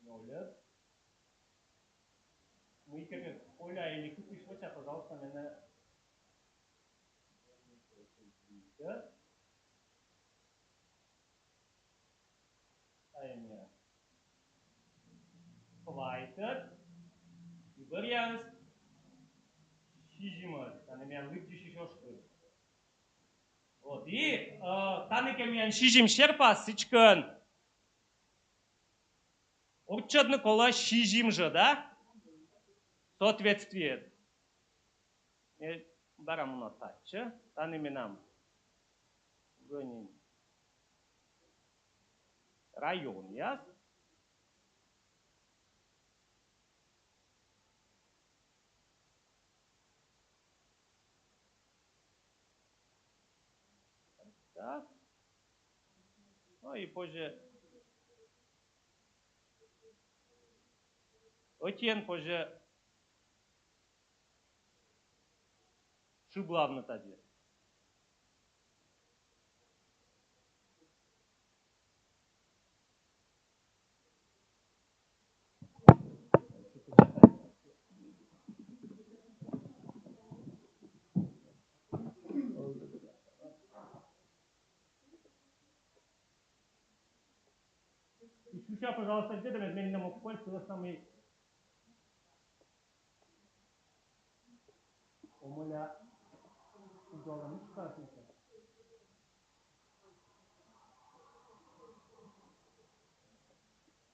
Ноль. Мы как Оля или купишь вот, пожалуйста, меня. Таймер. Хвайтер. И вариант. Шижимат. Там меня выпьешь еще что-то. Вот. И там и меня шижим шерпа сычкан. Отчетно кола шижим же, да? Соответствие. Барам на таче. Там и нам. Гоним. район, яс? Так. Ну и позже. Отен позже. Шиблавна тади. Исключай, пожалуйста, где-то медленно мог пользоваться вот самый умоля уголовный штрафник.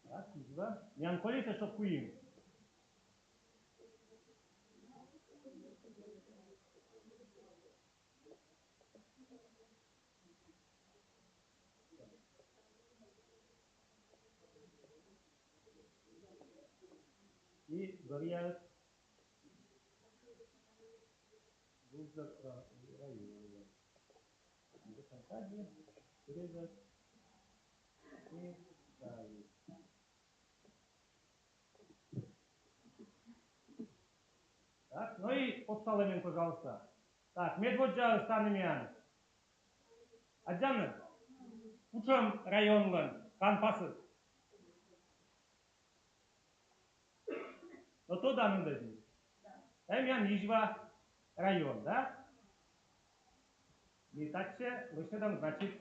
Так, да? Ян полиция шокуем. И горят район. Резать и ставить. Так, ну и подсталымен, пожалуйста. Так, медводжа станемян. Аджаны, учам районлан, канпасы. Но то данным дадим. Таймян Нижва район, да? И также выше там значит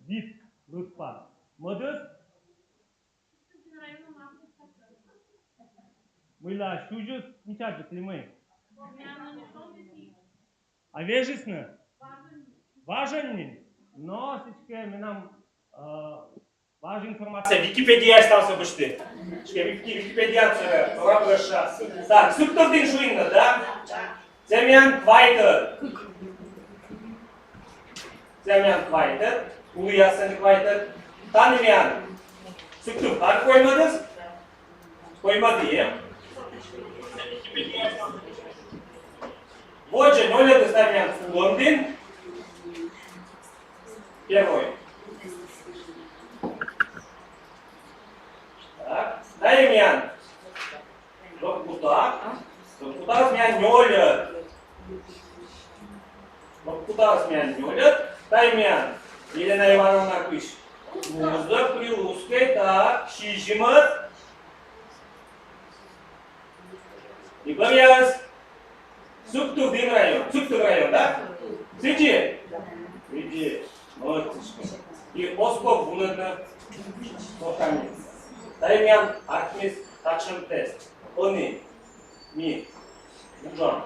вид лутпа. Модус? Мыла шужус не чаджет ли мы? А вежесны? Важен. Но сейчас мы нам важная информация. Википедия остался бы что? Википедия работа. Так, суктор день шуинга, да? Земян квайтер. Земян квайтер. Улиясын квайтер. Танемян. Суктор как коймадыз? Коймады. Вот же, ноль доставляем Лондон. Первый. Так, Таймян. Локпута. Локпута сменян ноль. Локпута сменян ноль. Таймян. Елена Ивановна Кыш. Музык прилуской. Так, Шижимат. И говорят, Суктурдин район. Суктур район, да? Сиди. Иди. Молодец. И Осков вунадна. Сохранить. Таймян Архмис Такшин тест. Они. Ми. Ужан.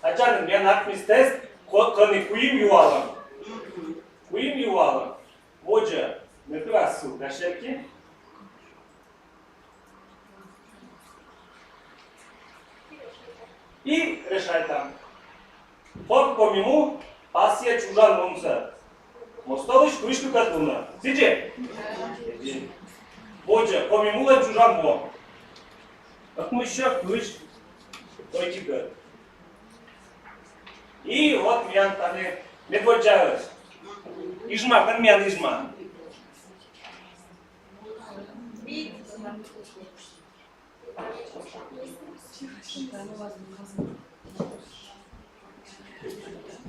Açarım ben Arхмис тест. Kanı kuyum yuvalım. Kuyum yuvalım. Hoca ne kadar su kaşerki? И решай там. Тот по мимо пассия чужан мунса. Мостовыш крышку катуна. Сиди. Hoca по мимо лен чужан мон. Акмыша крыш. Тойчика. И вот меня там медводжа. Ижма, как меня ижма.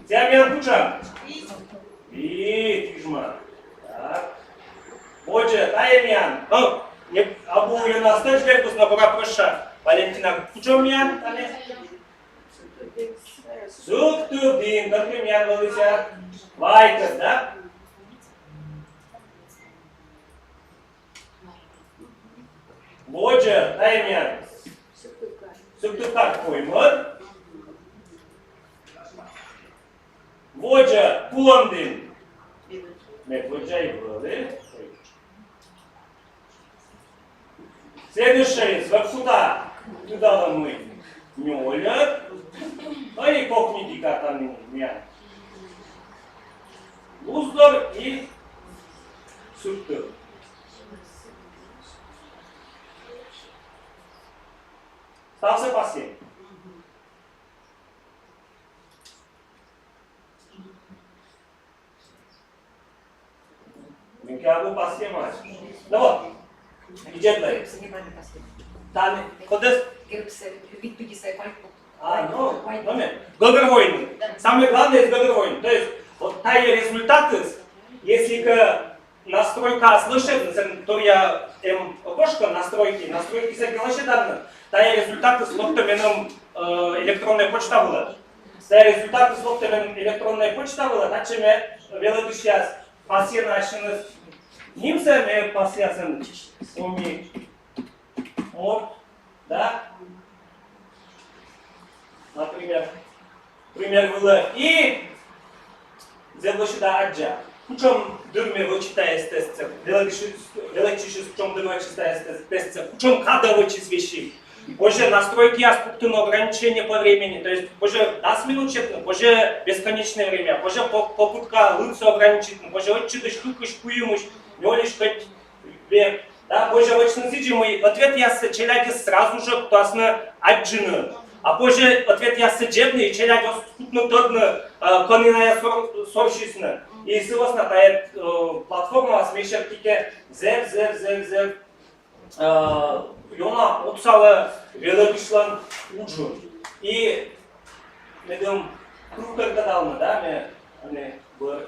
Тебя меня куча. И ижма. Так. Hoca, таймян. Не абу я на стеж векус на пора проша. Валентина, куча меня? Суктурдин, как меня говорится, вайтер, да? Hoca, таймян. Суктуркар коймод. Hoca, куландин. Медводжай были. Следующее, сверху туда мы нёля. А и кокники катаны мян. Уздор и сутты. Стався пасе. Минкабу пасе мать. Ну вот. Иди дай. Там ходишь? Гоговойн. Самое главное из Гоговойн. То есть вот тайные результаты, если настройка слышит, то я окошко настройки соглашен данные. Тайные результаты с локтоменом электронная почта была. Тайные результаты с локтоменом электронная почта была. Так что мы велику сейчас пасе наши немцы мы пасе уми мор, да? Например, пример было и сделали сюда аджа. В чем дурме вы читаете тесты? Величие в чем дурме читаете тесты? В чем когда вы читаете вещи? Позже настройки аспективного ограничения по времени, то есть позже 10 минут читать, позже бесконечное время, позже попутка лицо ограничить, позже отчиты штуку шкуемуш, не лишь хоть век. Да, позже очень сидимый ответ я челяги сразу же классно аджины. А позже ответ я сидебный, челяги скутно тодно кониная сообщественно. И согласно тает платформа смешертике зев. Йона отсала великишлан уджу. И мы думаем, круг тогда давно, да, мы были.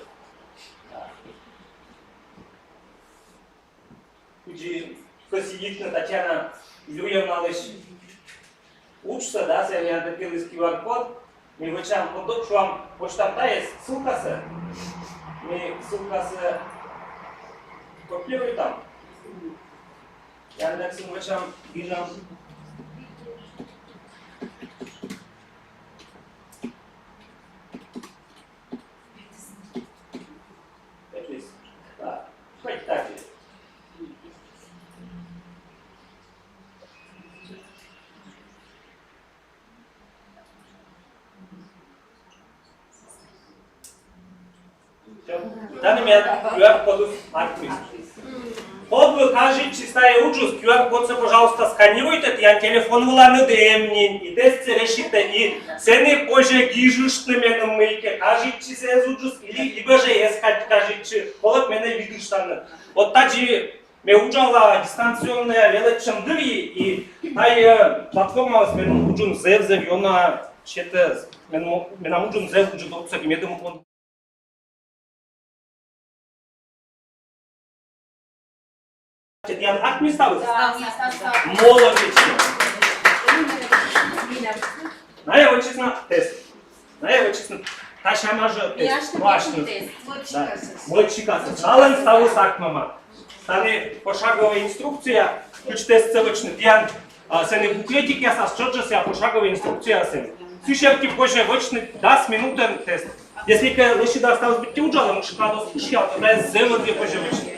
Куди посидит Татьяна Юрьевна лишь учится, да, если я допил из QR-код, мы вычам подоб, что вам почта есть ссылка, мы ссылка копируем там. Яндексом вычам бежам. Да, хоть так же. Данный момент QR-коду открыть. Вот вы кажете, чистая уджус, QR-код, пожалуйста, сканируйте, я телефон выланы дэмнин, и тесты решите, и цены позже гижушными на мейке, кажете, чистая уджус, или либо же искать, кажете, вот меня виду штаны. Вот также мы уджала дистанционная величем дыри, и та платформа с меном уджун зев, она чета, менам уджун зев, уджун доцак, и медом Diana, как мне ставить? Молодечно. На его честно тест. На его честно. Таша мажа тест. Важно. Мойчикаса. Алан ставил сак мама. Стане пошаговая инструкция. Ключ тест целочный. Диан. Сене буклетик я сасчоджа ся пошаговая инструкция сен. Сущерки позже вочный 10 минут тест. Если лучше досталось быть уджалом, мушкадос пушьял, тогда я землю две позже вочный.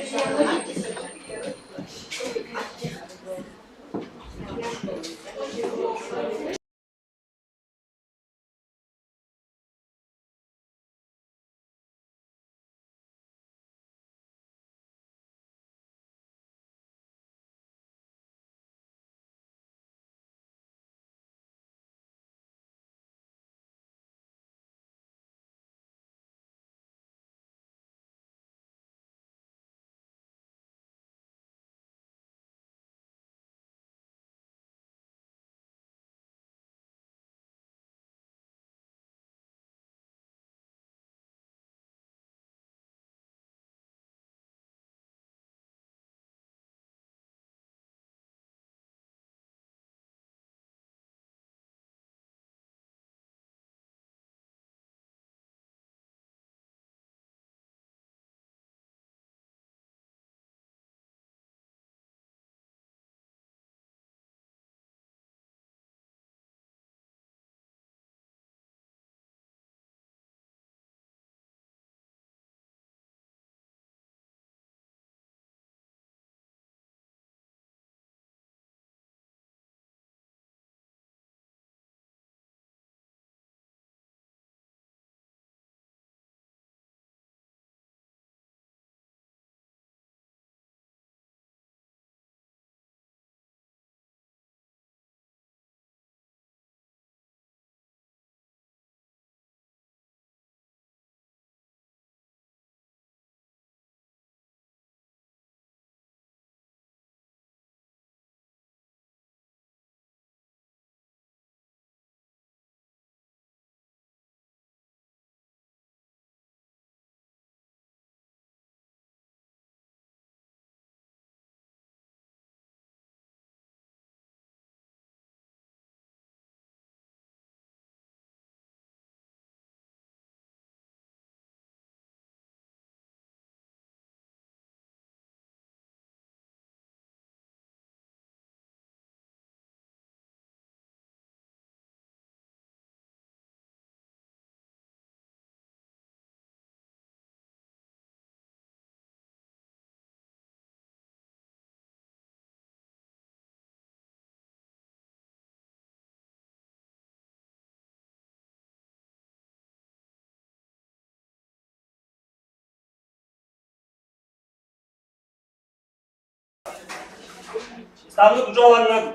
ставлю джоланны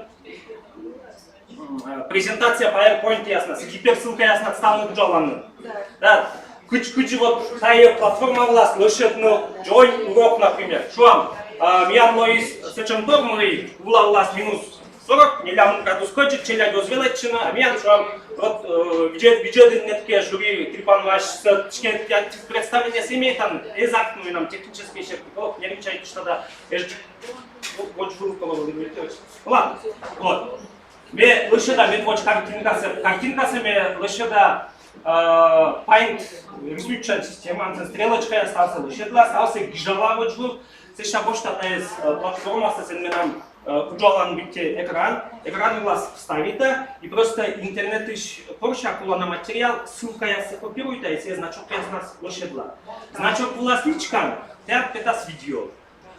презентация PowerPoint ясно, гиперссылка ясно, ставлю джоланны. Да, кучи вот тая платформа власть, лошадный join урок, например. Шуам, миянно из сечем дормы, ула власть минус 40, нелям градус хочет, челя дозвелечина, а миян шуам, вот бюджет нетке жюри трипан ваш представление семей там, экзактную нам технические щепки, не речайте, что да, вот журкова ладно, вот. Ме лошада, ме вот картинкасы ме лошада Paint рисующая система, стрелочка остался лошадла, остался гижала вот жур, сейчас больше такая платформа с именем Джолан бите экран у вас вставите и просто интернет ищ порша кула на материал, ссылка я скопируйте, если значок я нас лошадла. Значок была личкан, теат петас видео.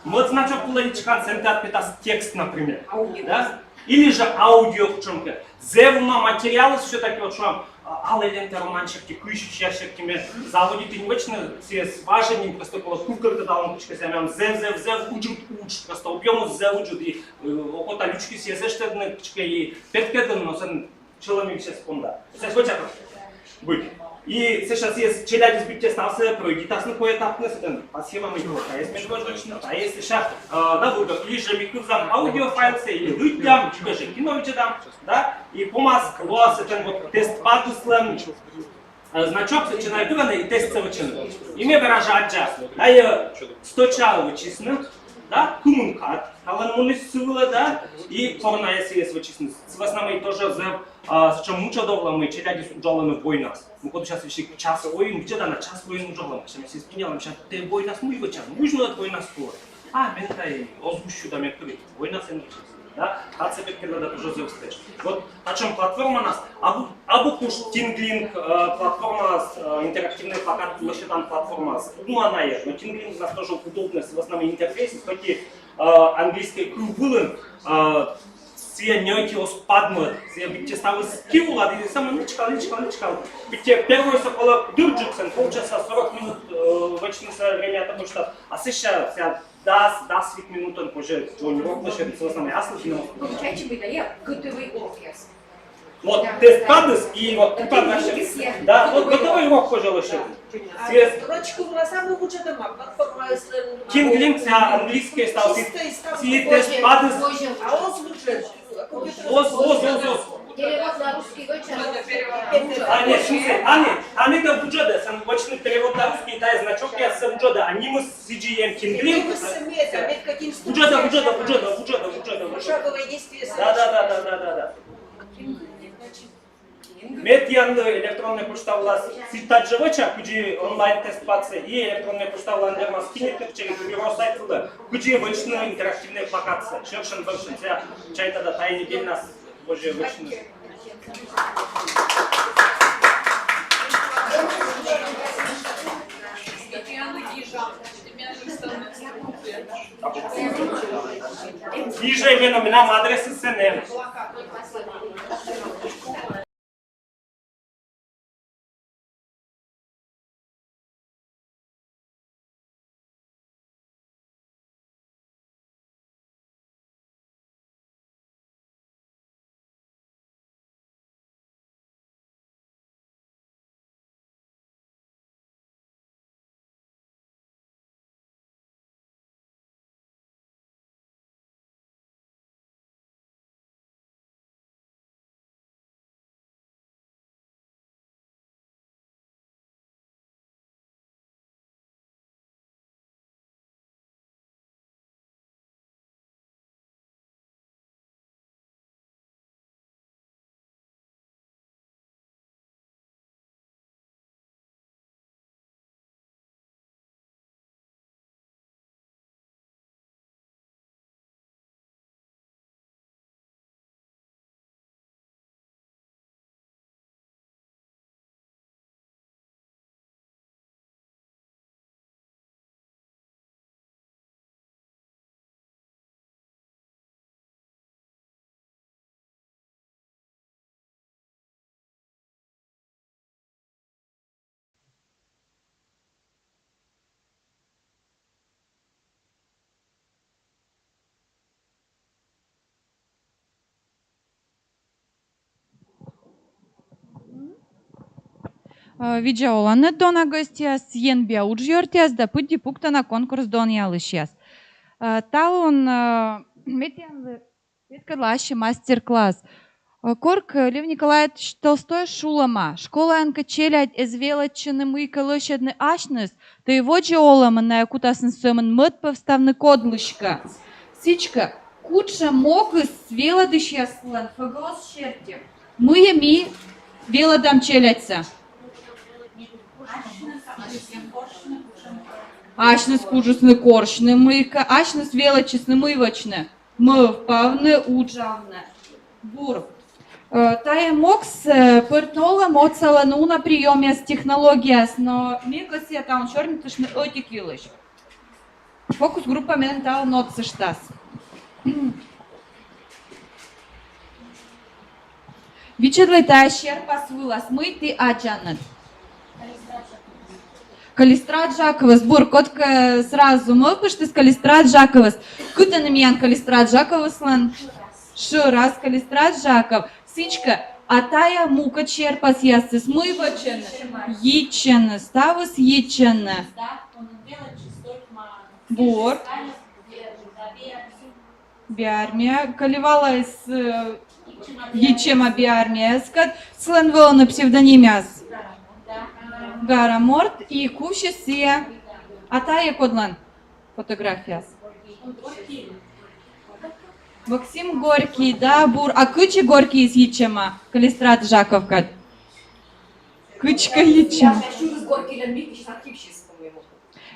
Вот значок была личкан, теат петас текст, например. Да? Или же аудио в чем-то. Зевна материалы все-таки вот что але ленте романчик текущий щащиками заводит и невечно все с важным просто коло куколка дала кучка землян зев уджут просто объему зев уджут и около лючки все зештедны кучка и петкеден но сан человек сейчас помда. Сейчас вот так будет. И сейчас есть челядь сбитие стався пройдет на поэтапно сетен. Спасибо мы его. А если междурочно, а если сейчас да будет или же микрозам аудиофайлсы или людям, чего же киновичи там, да? И помаз класс это вот тест падуслен значок начинает и тест совочен. Имя выражать же. Да я 100 чал вычислен, да? Коммуникат, але мунисула, да? И порна если есть вычислен. С основной тоже за Зачем муча довла мы челяди джолами в бой нас. Мы когда сейчас еще час воин, где да на час воин джолами. Сейчас мы спиняли, сейчас ты бой нас мы вычан, нужно от бой нас скоро. А ментай озвучу да метри, бой нас не да. А теперь когда тоже завстреч. Вот о чем платформа нас. Абу куш Тинглинг платформа интерактивная плакат, вообще там платформа. Ну она есть, но Тинглинг у нас тоже удобный в основном интерфейсе, кстати английский круглый. Все нёки оспаднут, все битте ставы скилла, и самое личкал. Битте первый сокола дюрджиксен, полчаса 40 минут вычнется время, потому что, а сейчас вся даст вид минут он позже, он урок лошадь, в основном ясно, но...
Получайте бы, да, я готовый урок ясно.
Вот тест падыс и вот да, вот готовый урок позже лошадь.
Рочку была самая лучшая дома, платформа
Тинглинг, английский стал, тест падыс.
А он лучше.
Перевод на русский вычан.
А нет, слушай, они это буджода, сам вочный перевод на русский, это значок я сам буджода, они мы с CGM Тинглинг. Буджода.
Шаговое действие.
Да. Метьян электронная почта власть цитат живоча, куди онлайн тест пацы и электронная почта власть дермаскинет через бюро сайт туда, куди вычная интерактивная плакация. Шершен вершин, чай тогда тайный день нас боже вычный. Ниже веном адресы СНН.
Видеоланы дона гостяс, ен бия уджьортяс, да пыдди пукта на конкурс дон ялышяс. Талон метян веткадлаще мастер-класс. Корк Лев Николаевич Толстой шулама. Школа анка челядь эзвелачыны мы калышадны ашныс, то его джеолама на якутасын сөмін мыт повставны кодлышка. Сичка, куча мокыс веладышяслан, фагос шерти. Мы ми веладам челядься. Ашныс кужусны коршны мыйка, ашныс велачысны мывачны. Мы впавны уджавны. Бур. Тая мокс пыртнола моцала на приеме с технологияс, но микося там черный тышны отекилыш. Фокус группа ментал ноцыштас. Вичедлай тая шерпас вылаз, мы ты аджанат. Калистрат Жаковас, бур, котка сразу мылпыштыс Калистрат Жаковас. Кутан имян Калистрат Жаковаслан. Шурас Калистрат Жаков. Сичка, а тая мука черпас ясыс мывачен. Ечен, ставус ечен. Бур. Биармия. Каливала из ечема биармия. Скат слен вел на псевдонимяс. Гараморт и кущесия. А тая кодлан фотография. Максим Горький, да, бур. А кычи Горький из ечема. Калистрат Жаковка. Кычка ечема.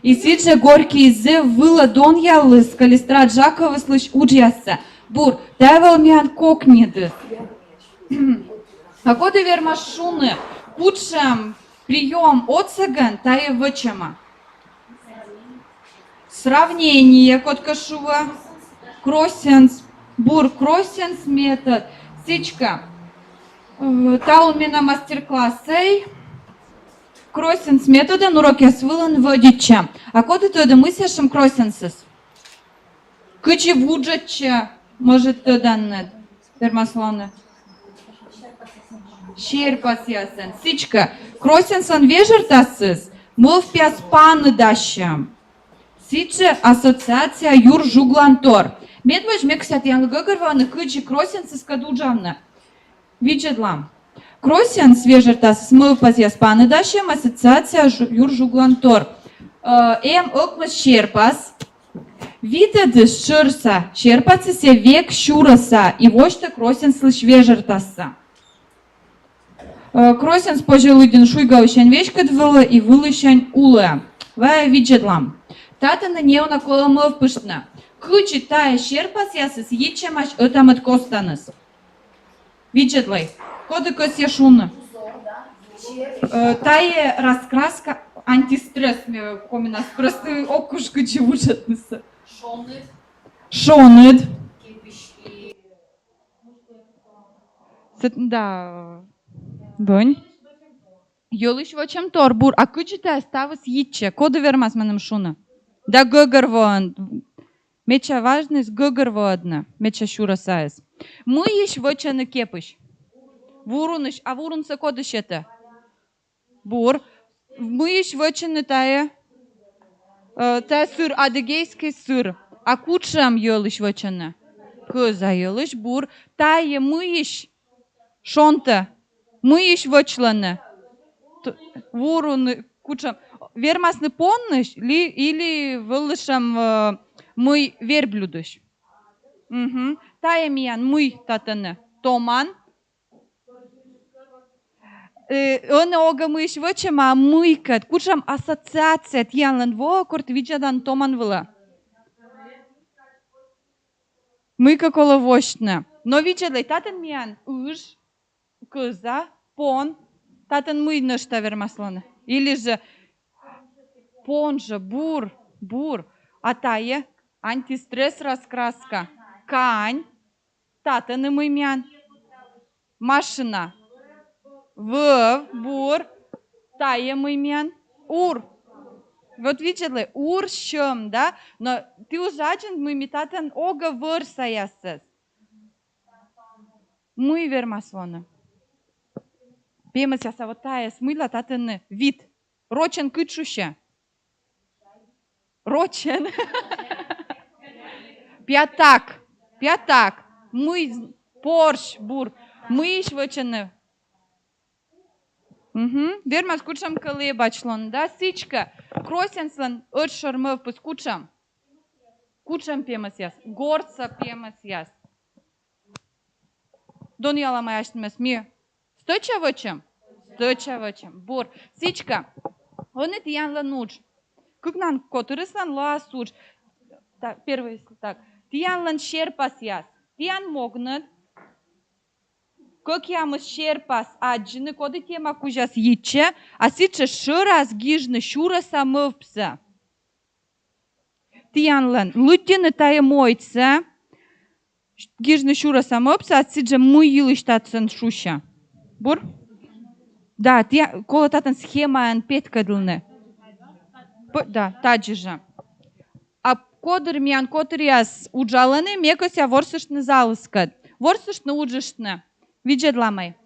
И сидже Горький из выла дон ялыс. Калистрат Жакова слышь уджяса. Бур, давал мян кокнидыс. А коды вермашуны. Кучам прием от саган тая вычема. Сравнение кот кашува. Кроссенс. Бур, кроссенс метод. Сичка. Тал меня мастер-классей. Кроссенс метода, ну рок я свылан водича. А коды тогда мы сешим кроссенсес? Кычи вуджача. Может тогда нет. Пермаслоны. Шерпас ясен. Сичка. Кроссенсан вежертасыз. Мы в пяс паны дащам. Сиче ассоциация юр жуглантор. Медвеж мексят янгагырваны кычи кроссенсыз кадуджавна. Виджедлам. Кроссенс вежертасыз мы в пяс паны дащам. Ассоциация юр жуглантор. Оклас шерпас. Витедыс шырса. Шерпасы век шураса. И вошта кроссенс лыш вежертаса. Кроссенс пожелудин шуйгавышан вешкадвыла и вылышан улы. Вая виджедлам. Татана неона коломов пыштна. Кычи тая шерпас ясыс ечемаш отамат костаныс. Виджедлай. Коды кос яшуна. Тая раскраска антистресс. Коминас просто окуш кычи вучатныса. Шонет. Да. Бонь. Йолыш вачам торбур. А кычита оставас иче. Коды вермас манам шуна. Да гыгырвон. Меча важность гыгырводна. Меча шура саес. Мы еш вачаны кепыш. Вуруныш. А вурунса коды шета. Бур. Мы еш вачаны тая. Тая сыр. Адыгейский сыр. А кучам йолыш вачаны. Кыза йолыш бур. Тая мы еш шонта. Мы еш вачланы. Вуруны кучам. Вермасны понныш или вылышам мы верблюдыш. Тая миян мы татаны. Томан. Оны ога мы еш вачама мыйкат. Кучам ассоциация тьянлан во корт виджадан томан выла. Мыйка кола вошна. Но виджадай татан миян ыж. Кыза, пон, татан мы нышта вермасланы. Или же понжа, бур. А тая антистресс раскраска. Кань, татаны мы мян. Машина. Бур, тая мы мян. Ур. Вот видите, ур щем, да? Но ты ужачен, мы метатан ога вырса ясес. Мы вермасланы. Пемас яса вот тая смыла татын вид. Рочен кычуще. Рочен. Пятак. Пятак. Мы порш бур. Мы вочен. Вермас кучам калы бачлон. Да, сичка. Кросенслан отшармов пус кучам. Кучам пемас яс. Горца пемас яс. Дон яла маяштмес ми. Сточа вочем? Сточа вочем. Бур. Сичка. Он это янла нуч. Как нам котырыслан ла суч. Так, первый так. Тиянлан шерпас яс. Тиян могнат. Как ямыз шерпас аджины, коды тема кужас иче, а сиче шырас гижны шура самывпса. Тиянлан лутины тая мойца. Гижны шура самывпса, а сиче мыйлыш татсан шуща. Бур? Да, кола татан схема ан петкадылны. Да, таджижа. А кодыр миян котыряс уджаланы мекося ворсышны залыскад. Ворсышны уджышны. Виджедламай.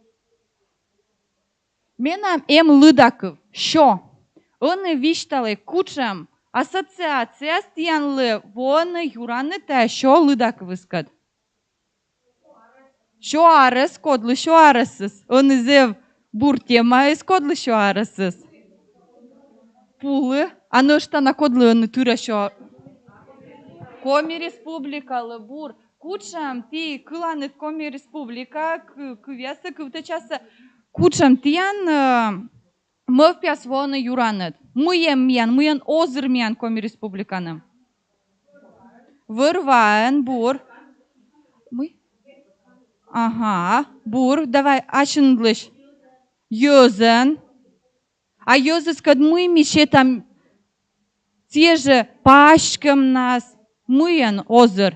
Менам лыдаков. Шо? Оны вишталы кучам ассоциация стиянлы воны юраны та шо лыдаков искад. Шо арас кодлы шо арасыз. Оны зев бур тема искодлы шо арасыз. Пулы. Аны штана кодлы оны тура шо. Коми республикалы бур. Кучам ти кыланы коми республика кывясы кывтачасы кучам тиян мывпяс воны юранет. Мыен озыр миян коми республиканым. Вырваен бур. Мы? Ага, бур. Давай ашындлыш. Йозен. А йозы скад мы мише там те же пашкам нас. Мыен озыр.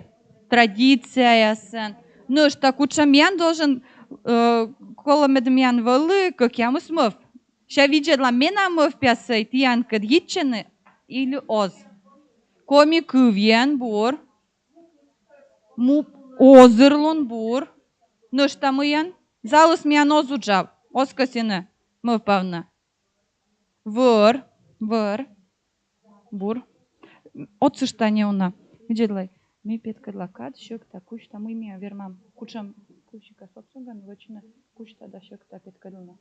Традиция ясен. Ну что, кучамян должен коломедмян валы, как я мусмов. Ща видела мена мов пясай, тиян кад итчены или оз. Коми кывьян бур. Му озырлун бур. Ну что мыян? Залус мян озуджав. Оскасины. Мов павна. Вор. Бур. Отсыштане уна. Видела. Ми петкадлакад, щек та кучта, мы мия вермам кучам кучика собственно, вочина кучта да щек та петкадуна.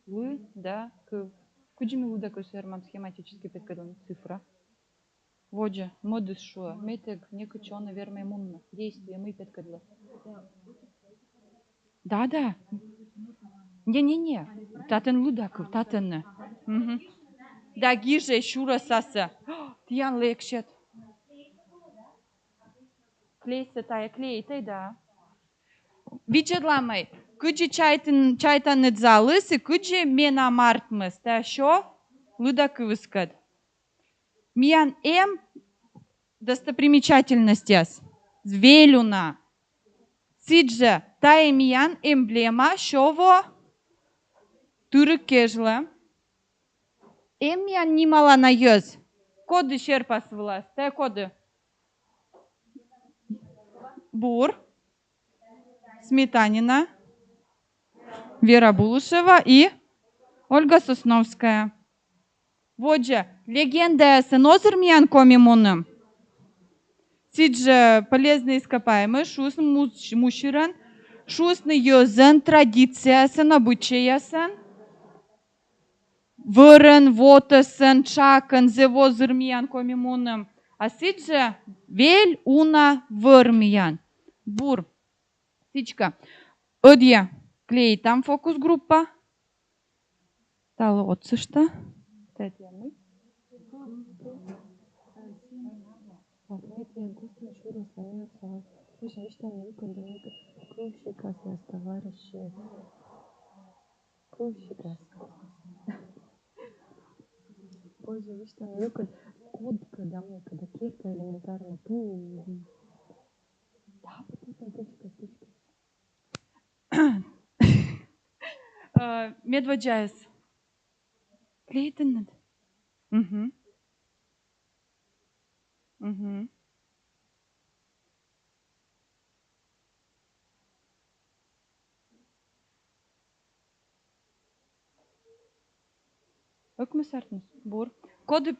Вы, да, куджими луда кус вермам схематически петкадун цифра. Воджа, модус шуа, метек некучона верма иммунна, действие мы петкадла. Да. Не. Татен лудаков, татен. Да, гиже шура саса. Тиян лекшет. Клейся тая клейтай, да. Виджедламай, куджи чайтан недзалыс и куджи мена мартмыс, та шо лудак выскад. Миян достопримечательностяс. Звелюна. Сиджа тая миян эмблема шово турыкежла. Миян нимала на йоз. Коды шерпас власть, тая коды. Бур, Сметанина, Вера Булышева и Ольга Сосновская. Вот же, легенда сенозер миян комимуным. Сидже полезные ископаемые, шус муширан, шусны йозен, традиция сен, обычая сен. Вырен, вотесен, чакан, зевозер миян комимуным. А сидже вель уна вырмиян. Бур. Сичка. Одья. Клей там фокус-группа. Тало отсышта. Татьяна.
Позже вышла на выход код, когда мне, когда кирка элементарно пу. Да,
точка. Медводжайс. Клейтенет. Ökmüsertiniz. Bur. Kodu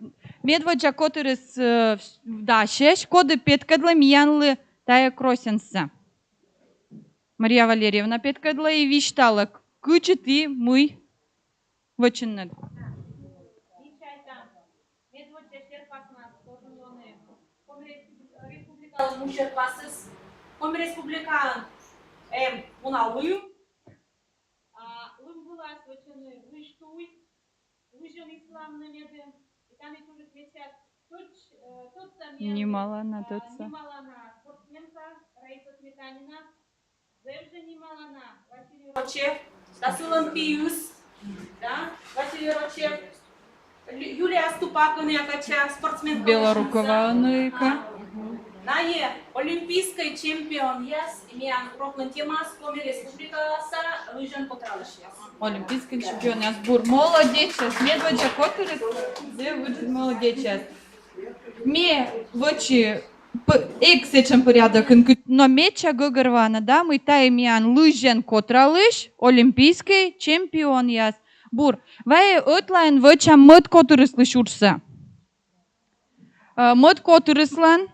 medvođa koturis dašeš, kodu petkadla mijanlı taya krosensa. Мария Валерьевна petkadla и виштала. Кучи ты мой вочиннад.
Мушер пасыс, ком республикан, уналую, лымбулас вочины выштуй, выжен исламны меды, и там и тоже кричат, тот самый,
Немалана, тотса.
Немалана, спортсменка Раиса Сметанина, Зевжа Немалана, Василий Рочев, Дасылын Пиюс, да, Василий Рочев, Юлия Ступакова, якача, спортсменка.
Белорукова Нуика.
Нае олимпийский чемпион яс, имеян проклен темас, коми республика са лыжен потралышяс.
Олимпийский чемпион яс. Бур. Молодец. Медвоđa koturis, зе вычи молодец. Ме вычи ексечен порядок, но меча гăгăрвана, да, мы та имеян лыжен котралыш, олимпийский чемпион яс. Бур. Вае ötlайн выча мăт koturislı şursa. Мăт kotuрислан.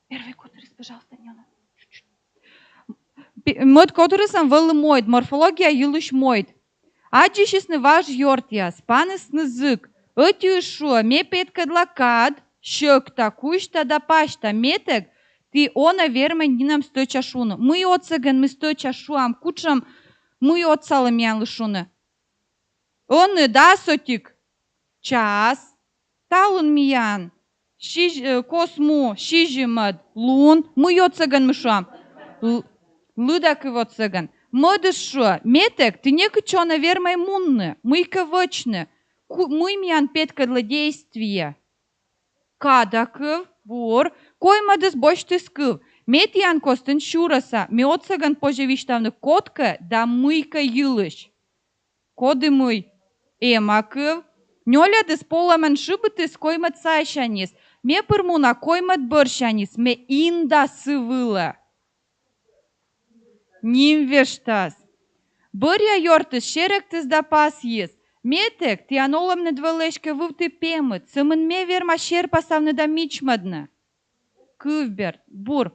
Первый которис, пожалуйста, не надо. Мăt koturisam vălă moid, morfologia yılış moid. Acişisni vaj yortias, panisni zık. Ötü şu, me petkad lakad, şökta, kuşta da paşta, metek, ti ona verme ninam stoća šunu. Мы отсăgăn, мы stoća šuam, kučam, мы otsalım yanlı šunu. Onu da sotik, čas, talun mi yan. Косму, шижимад, лун, мы отсăgăn мышам. Лыдак его отсăgăn. Мăдăs шо, метек, ты не кычона вермай мунны, мыйка вăчны. Мы миян петкадлă действие. Кадакăв, бур, кой мăдăs боçты скăв. Мет ян костын шураса, ме отсăgăn пожевиштавны котка да мыйка йылыш. Коды мый, эмакăв, нёлядăs поламан шыбытăs коймăт сайшанис. Ме пырмуна коймăт бărшанис, ме инда сывыла. Нимвештас. Бărя йортăs шеректăs да пас ес. Метек, ти анолăмнă двăлешкă вывты пемăт, сăмân ме верма шерпасавнă да мичмăднă. Кывберт, бур.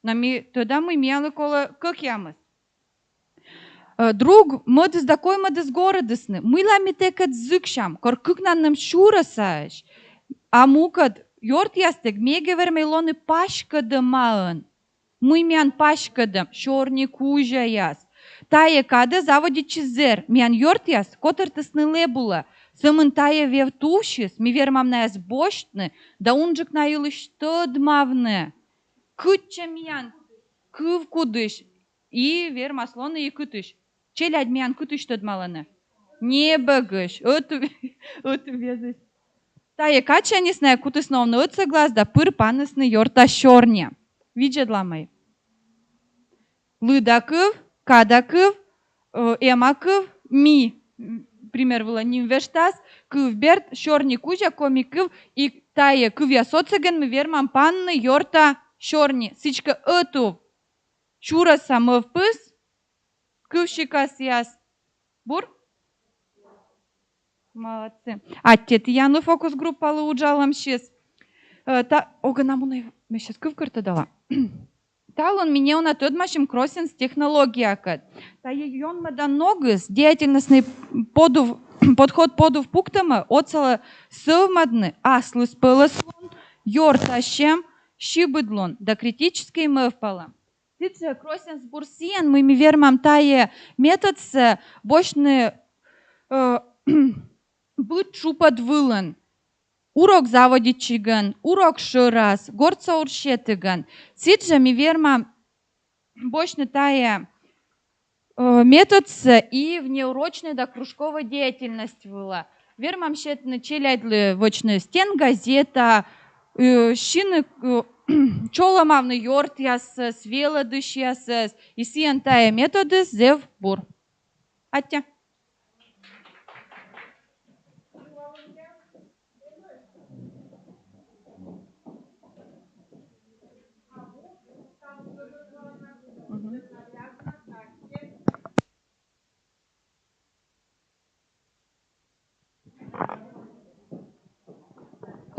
Но ми, тогда мы мялы колă как ямăs. Друг, мăдăs да коймăдăs горădăsnă. Мы la метекăt zăкшам, căr câкнаннăм шурăсаș. Амукăt, Йорт ястек, меге вермейлоны пашкăдăмаăн. Мы мян пашкăдăм, шорни кужа яс. Тае кадă заводичи зер, мян йорт яс, котăртăsnă лебулă. Сăмân тае вевтушис, ми вермам на яс боштны, да унжык на йылыш тăдмавнă. Кытча мян, кыв кудыш, и вермаслоны и кытыш. Челядь мян кытыш тăдмалăнă. Не бăгăш, ătу везăs. Тае качанисная кутысновны ыцăглас да пыр панысны йорта щорня. Виджедла мăй. Лыдакăв, кадакăв, эмакăв, ми. Пример вăлă нимвештас, кывберт, щорни кужа, коми кыв, и тае кыв яс отсăgăn мы вермам панны йорта щорни. Сичкă ătu. Шурăса мăвпăs, кывщикас яс. Бур? Молодцы. Аттет яны фокус группалы уджалам щес. Ога намуна ме щес кывкырты дала. Талон мне на тот машим кроссинс технология кат. Та йон мадан ногыс деятельностный подход подув пуктама оцала сывмадны аслы спылыслон, йортащем, щибыдлон, да критический мывпала. Тице кроссинс бурсиен мы ми вермам тае методсы бочны быт шупат вылын. Урок заводичиган, урок шырас, горца уршетыган. Сиджа ми верма бочны тая методсы и внеурочная да кружковая деятельность была. Вермам щетны челядлы вочны стен газета, щины чоламавны йорт ясыс, веладыш ясыс, и сиен тая методы зев бур. Аття.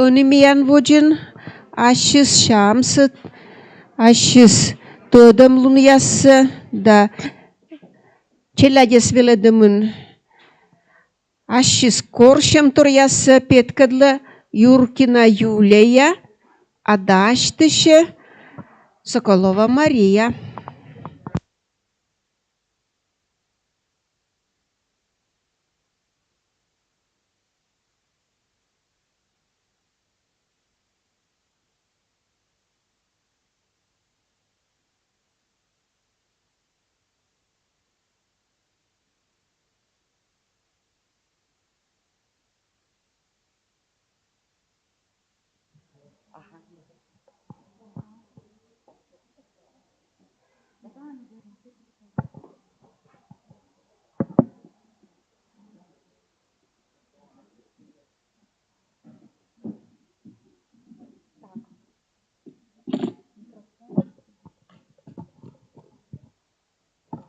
önümeyen vocun aşız şamsı aşız todam luniyası da çelades veledemın aşız korşam toryası petkadlı Юркина Юлия, Адаштыше, Соколова Мария.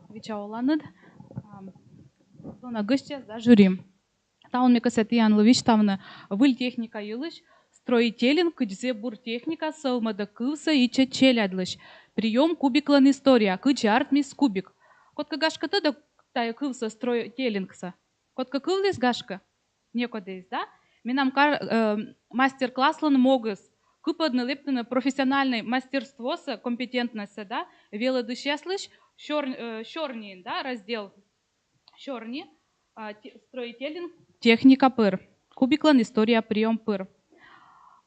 Вичаоланад, зона гостя за жюри. Таун мне касается Ян Лович, там выль техника юлыш, строителинг, где бур техника, салмада кылса и челядлыш. Прием кубиклан история, кычи артмис кубик. Котка гашка тогда тая кылса строителингса. Котка кылдес гашка? Некодес, да? Минам мастер-класслан могыс. Кыпадны лептыны профессиональный мастерство, компетентность, да? Велодышяслыш, Шорни, да, раздел Шорни, строителинг, техника пыр. Кубиклан история прием пыр.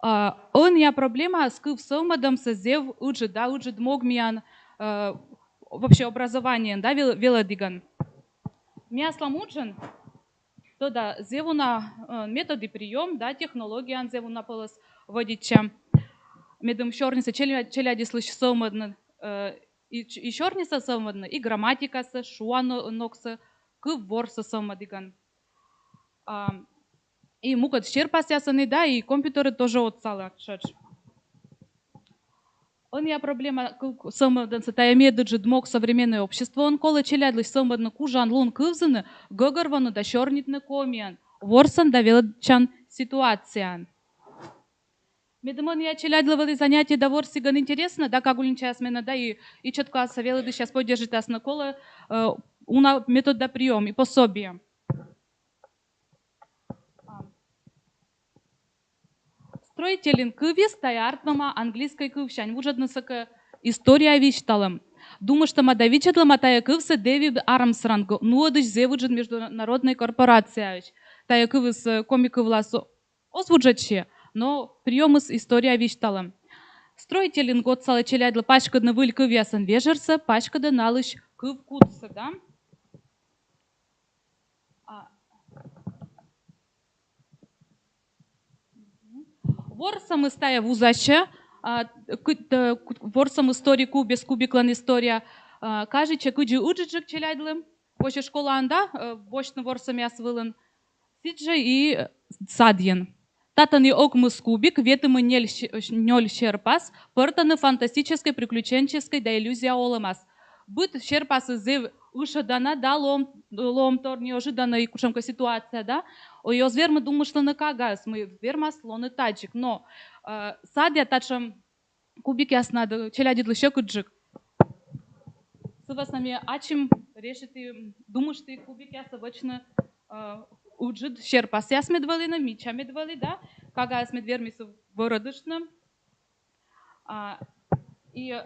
Он я проблема с кывсомадом созев уджи, да, уджи дмогмиян вообще образование, да, велодиган. Мяслом уджин, то да, зевуна методы прием, да, технология, зевуна полос водича. Медом шорниса челяди слыш сомадна. И шорниса самодна, и грамматикасы, шуаноксы, кыворсы самодиган. И мукат щерпасясаны, да, и компьютеры тоже отсала. Он я проблема самодна, та имеет дмок современное общество, он колы челядлыш самодна кужан лун кывзаны, гогорвану да шорнитны комиян, ворсан да велчан ситуациян. Медмон я челядловали занятия да ворсиган интересно, да, как улинчас мена, да, и четко совелы сейчас поддержит нас на коло, уна метод да прием и пособие. Строителин кывес та артмама английской кывщань, вужадна сака история вишталам. Думаю, что мадавичатла матая кывса Дэвид Армстронг, нуадыш зевуджат международной корпорацией. Тая кывыс комика власу озвуджаче. Но приемы с история виштала. Строителин год сала челядла пачка на выль кывясан вежерса, пачка да налыш кыв кутса, да? Ворсам истая вузача, ворсам историку без кубиклан история, кажече кыджи уджиджик челядлым, вообще школа анда, бочно ворсам ясвылын, сиджа и садьен. Татаны окмыс кубик, ветымы нёль щерпас, пыртаны фантастической, приключенческой, да иллюзия оламас. Быт щерпасы зев ушадана, да, лом-тор неожиданно и кушамка ситуация, да. Ой, озвермы думаю, что на кагас, мы верма слоны тачик, но садя тачам кубик ясно, челядит лыще куджик. С вас нами ачим решите, думаю, что кубик ясно вочно уджид щерпас яс медвалина, мича медвали, да, кага яс медвермису вородышна. И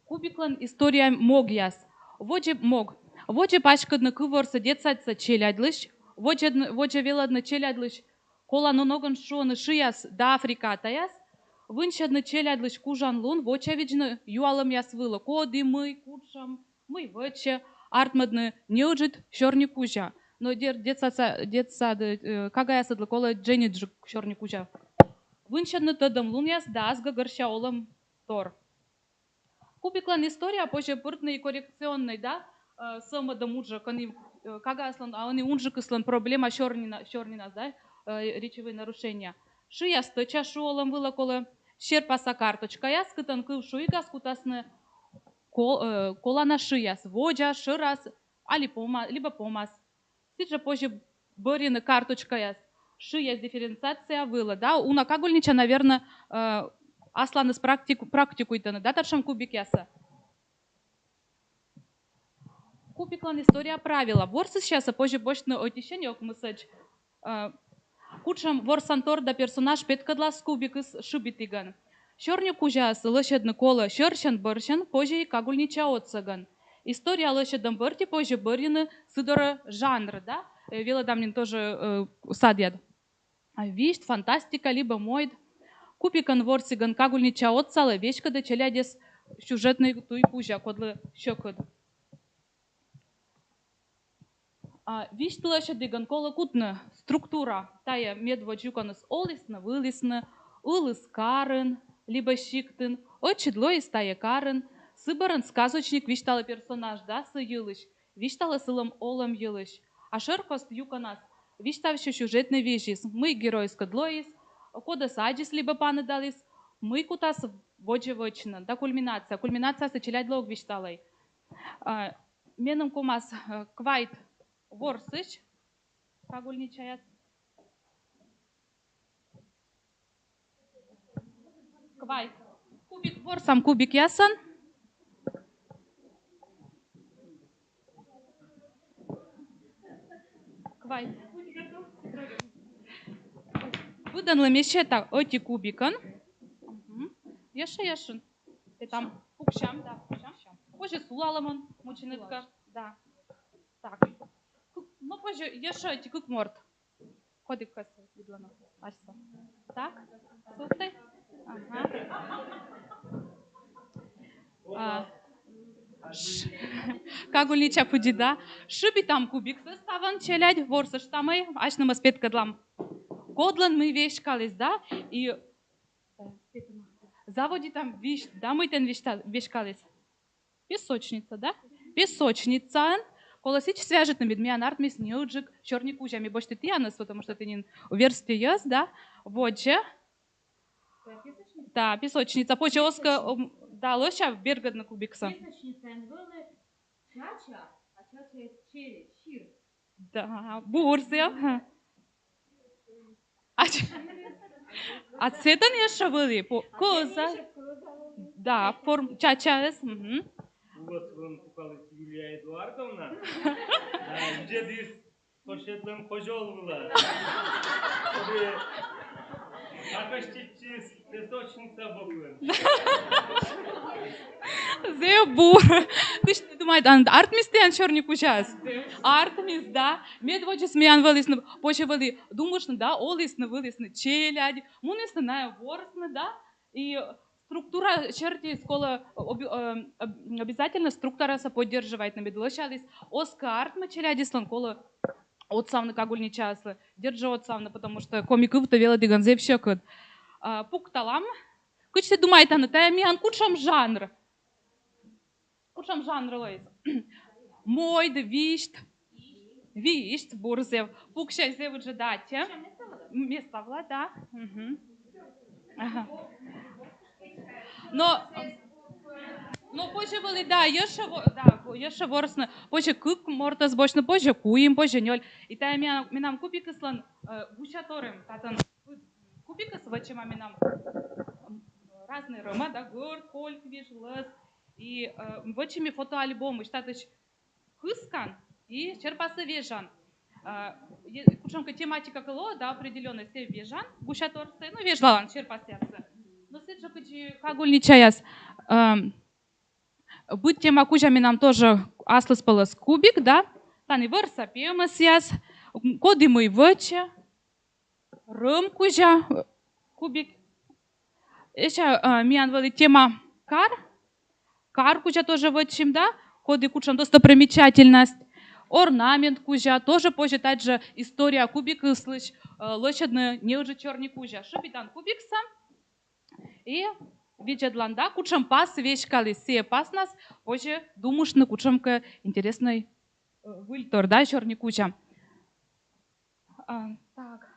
кубиклан история мог яс. Воджи мог. Воджи пачкадна кыворса детсатса челядлыш, воджи веладна челядлыш, кола ногон шоны шияс да Африката яс, вынчадна челядлыш кужан лун, вочавиджна юалам яс выла, коды мы кучам, мы воче, артмадны неуджит шорни кужа. Но детсады, кага яс адла кола джениджик шорни кужа. Вынчадна тадам лун яс да азга горща олам тор. Кубиклан история, позже пыртный и коррекционный, да, самада муджа, кага аслан, а они унжик аслан проблема шорнина, да, речевые нарушения. Шия стыча шуолам было коло щерпаса карточка яс, кытан кыл шуйгас кутасны кола на шияс, воджа, ширас, либо помас. Сиджа позже борина карточка яс. Ши есть дифференциация выла, да? Уна кагульнича, наверное, асланы с практикуйтаны, да, таршам кубик яса. Кубиклан история правила. Ворсы сейчас, а позже бочно отещение окмысач. Кучам ворсантор да персонаж петкадлас кубик из шибитиган. Шорню кужас лошадны кола шершен-быршен, позже и кагульнича отсаган. История лошадом бырти, позже бырины сидора жанр, да? Велодамнин тоже садят. Вишт, фантастика, либо мойд. Кубикан ворсиган кагульнича отсала, вещка да челядес сюжетный туй кужа, кодлы щекод. Вишт лошадиган кола кутна структура, тая медводжуканус олисна, вылисна, улыс карын, либо щиктын, отчедло и стая карын, сыбаран сказочник виштала персонаж, да, сы йылыш, виштала сылым олам йылыш, а шеркост юканас, виштавши сюжетный вежис, мы герой скадлоис, кода садис либо паны далис, мы кутас воджевочна, да кульминация сочелять лог вишталай. Меном кумас квайт ворсыч, кагульничаят. Квайт. Кубик ворсам кубик ясан. Квайт. Выданлы мещета оти кубикан. Яшын. И там пукшам, да, пукшам. Позже сулаламон, мученытка, да. Так. Ну, позже еще эти как морд. Ходи в кассу, видлано. Ася. Так, слухай. Ага. Кагульнича пуди, да. Шиби там кубик составан челядь, ворса штамай, аж на маспет кадлам. Кодлан мы вешкались, да, и заводи там виш, да, мы ten вешкались. Песочница, да? Песочница. Колосич свяжет на медмян артмис неуджик, черный кужами, больше ты тянас, потому что ты не уверсти ёс, да? Вот же. Да, песочница. Позже оска, да, лоша бергад на кубикса. Песочница, чача, а чача есть чир. Да, бурзя. А цветан еще были, коза. Да, форм чача.
Вот вам купалась Юлия Эдуардовна. Где ты сошетлым кожол была? Акаштичис песочница бокла.
Зебур. Ты что думаешь, артмис ты анчорник ужас? Артмис, да. Медводжис миян вылисны, позже были, думаешь, да, олисны вылисны, челяди, мунисны на ворсны, да, и структура черти скола обязательно структура поддерживает на медлощалис. Оскар мы челяди сланкола отсавны кагульничаслы, держи отсавны, потому что комиков то вела диганзев щекот. Пукталам. Кучте думает она, та миян кучам жанр. Кучам жанр лоис. Мойд, вишт. Вишт, бурзев. Пукша зев уже датя. Место влада. Но позже были, да, еще ворсны, позже кук мортас бочно, позже куим, позже нёль. И та минам кубикаслан гучаторым, татан кубикас вачима минам разные рома, да, горд, кольк, вижлас. И вачими фотоальбомы, штатыч хыскан и черпасы вежан. Кучонка тематика кало, да, определенная степь вежан, гучаторцы, ну, вежлалан, черпасятся. Но сыджа кучи кагульничаяс. Быть тема кужами нам тоже аслас палас кубик, да? Тани варса пемасяс, коды мы вача, ром кужа кубик. Еще миян вали тема кар кужа тоже вачим, да? Коды кучам достопримечательность. Орнамент кужа тоже позже также история кубика слышь лошадная не уже черный кужа. Шипитан кубикса и виджедланда кучам пас вещкали все пас нас позже думаешь на кучамка интересный выльтор, да, черный куча. Так.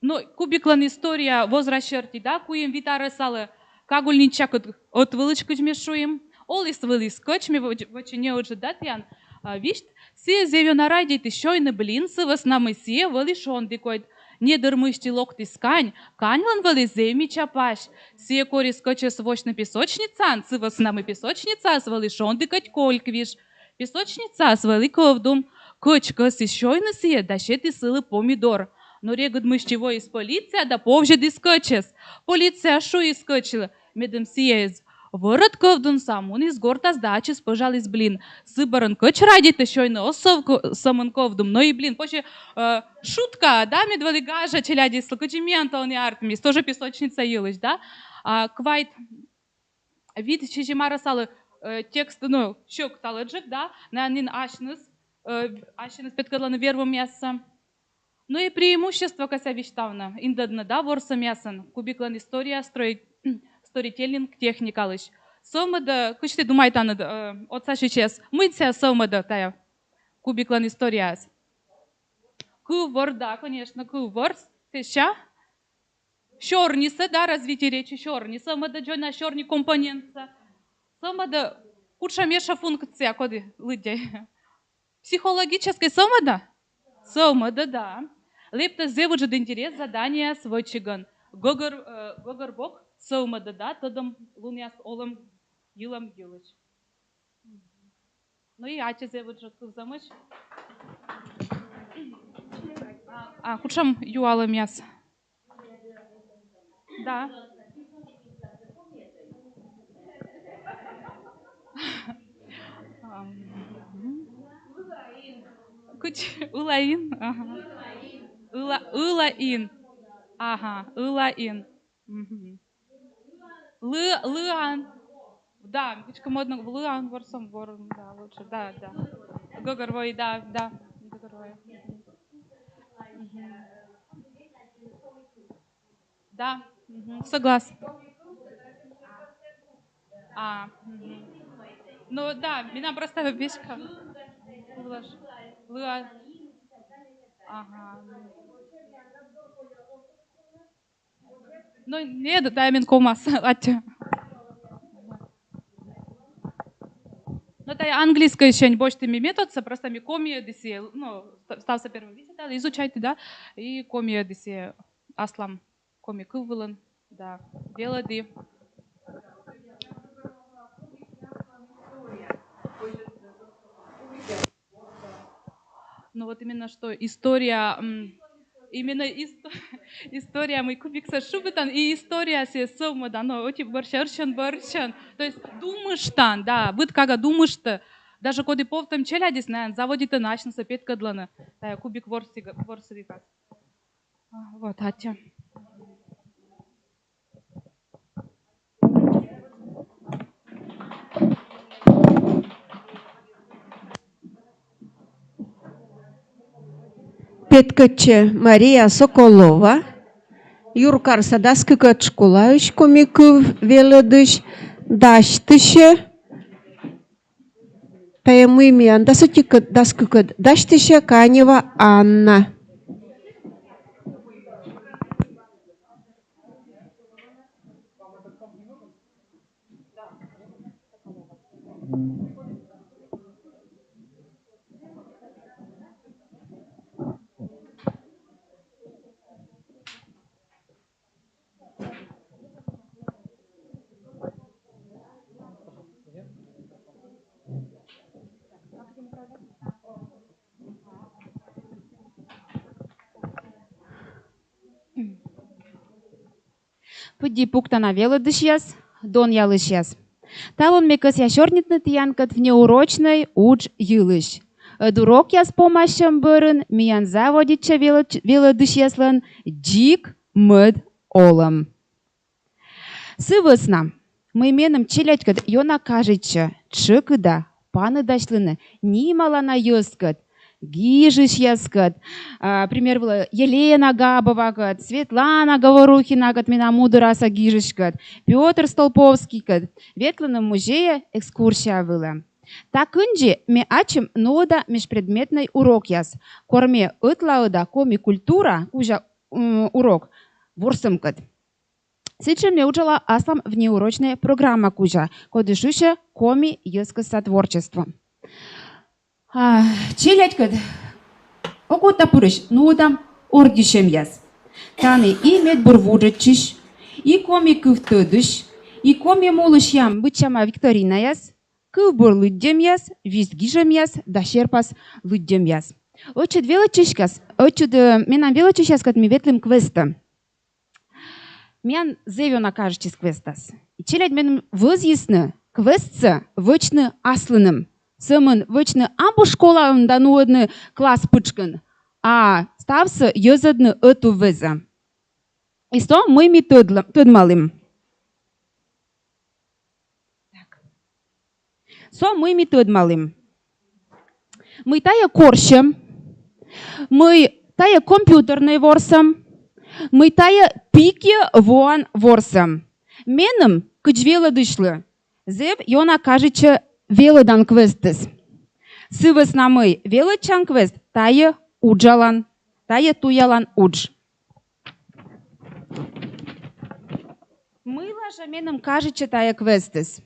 Ну, кубиклан история возвращерти, да, куем витары салы, кагульничак от вылычку жмешуем, олис вылис кочми в очень не уже датян, вишт, Сие зеве нарайдите щойны блин, сывас намы сие вали шонды койд. Не дырмышти локти скань, каньлан вали земи чапаш. Сие кори скоче свощна песочница, сывас намы песочница, свали шонды коть кольквиш. Песочница свали ковдум. Кочка си щойны сие, да щети силы помидор. Но регут мыщево из полиция, да повжед искочес. Полиция шу искочила. Медем сиез. Ворот ковдун самун из горта сдачи спожались блин. Сыборон коч радите щойны осовку самон ковдум. Но и блин, позже шутка, да, медвали гажа челяди слокочементал не артмис. Тоже песочница елыш, да. Квайт вид чижимара салы текст, ну, щек таладжик, да. На нин ашныс петкадланы верву мяса. Ну и преимущество кося виштавна. Индадна, да, ворса мясан. Кубиклан история, сторителлинг, техникалыш. Сомада, кучте думает ана, отца сейчас. Мыться сомада, тая. Кубиклан история. Кувор, да, конечно, кувор. Теша. Щорниса, да, развитие речи щорниса. Сомада, джойна щорни компонента. Сомада, куча меша функция, коды, лыдей. Психологическая сомада? Сомада, да. Лепта зевуджет интерес задания свой чиган. Гогор бог сомада, да, тодом луняс олам юлам юлыч. Ну и аче зевуджет замыч. Кучам юалам яс. Да. Улаин. Улаин. Ага, Улаин. Лыан. Да, кучка модно Лыан ворсом ворон, да, лучше, да. Гогорвой, да. Гогорвой. Да, согласна. Ну да, меня просто вешка. Лыан. Ага. Ну, нет, да, мен комас. Ну, это английское еще не больше метод, просто ми комия дисе, ну, стався первым висит, да, изучайте, да, и комия дисе, аслам, коми кывылын, да, белады. Ну, вот именно что история, именно история мы кубикса шубитан и история се сома да, но оти борщан. То есть думаешь там, да, вот как думаешь-то, даже коды повтом челядис, наверное, заводит начну сопеть кадлана, да, кубик ворсовика. Вот, атя.
Петкаче Мария Соколова, Юркар Садаски Качкулаевич, комиков веледыш, даштыше, таемыми андасотика даскука даштыше Канева Анна.
Пыди пуктана велыдыш яс, дон ялыш яс. Талон мекас яшорнитны тиянкат внеурочной уч йылыш. Дурок яс помощам бырын, миян заводича велыдыш яслан джик мыд олам. Сывысна, мы меным челядькат йона кажеча, чыкыда, паны дашлыны, нималана йыскат. Гижиш яскат, пример было Елена Габова, Светлана Говорухина, меня мудраса гижишкат, Петр Столповский, Ветланом музее экскурсия была. Так инжи мы ачим нода межпредметный урок яс, корме ытлауда коми культура, кужа урок, ворсымкат. Сейчас мне учила аслам внеурочная программа кужа, кодышущая коми ескоса творчество. Челядь кад. Окота пурыш, нудам ордишем яс. Таны и медбурвуджетчиш, и коми кывтыдыш, и коми молыш ям бычама Викторина яс, кывбур лыддем яс, визгижем яс, да шерпас лыддем яс. Очуд велочишкас, очуд менам велочишкас кад ми ветлим квеста. Мен зевена кажечис квестас. И челядь менам возъясны квестца вычны аслыным. Сымын вычны амбу школа дануодны класс пычкын, а ставсы йозадны эту веза. И сто мы ми тыдмалым. Со мы ми тыдмалым. Мы тая корщем, мы тая компьютерный ворсом, мы тая пики вон ворсом. Меным кычвела дышлы. Зев йона кажече велодан квестес. Сывыс намый велочан квест тая уджалан, тая туялан удж. Мы лаша меным кажече тая квестес.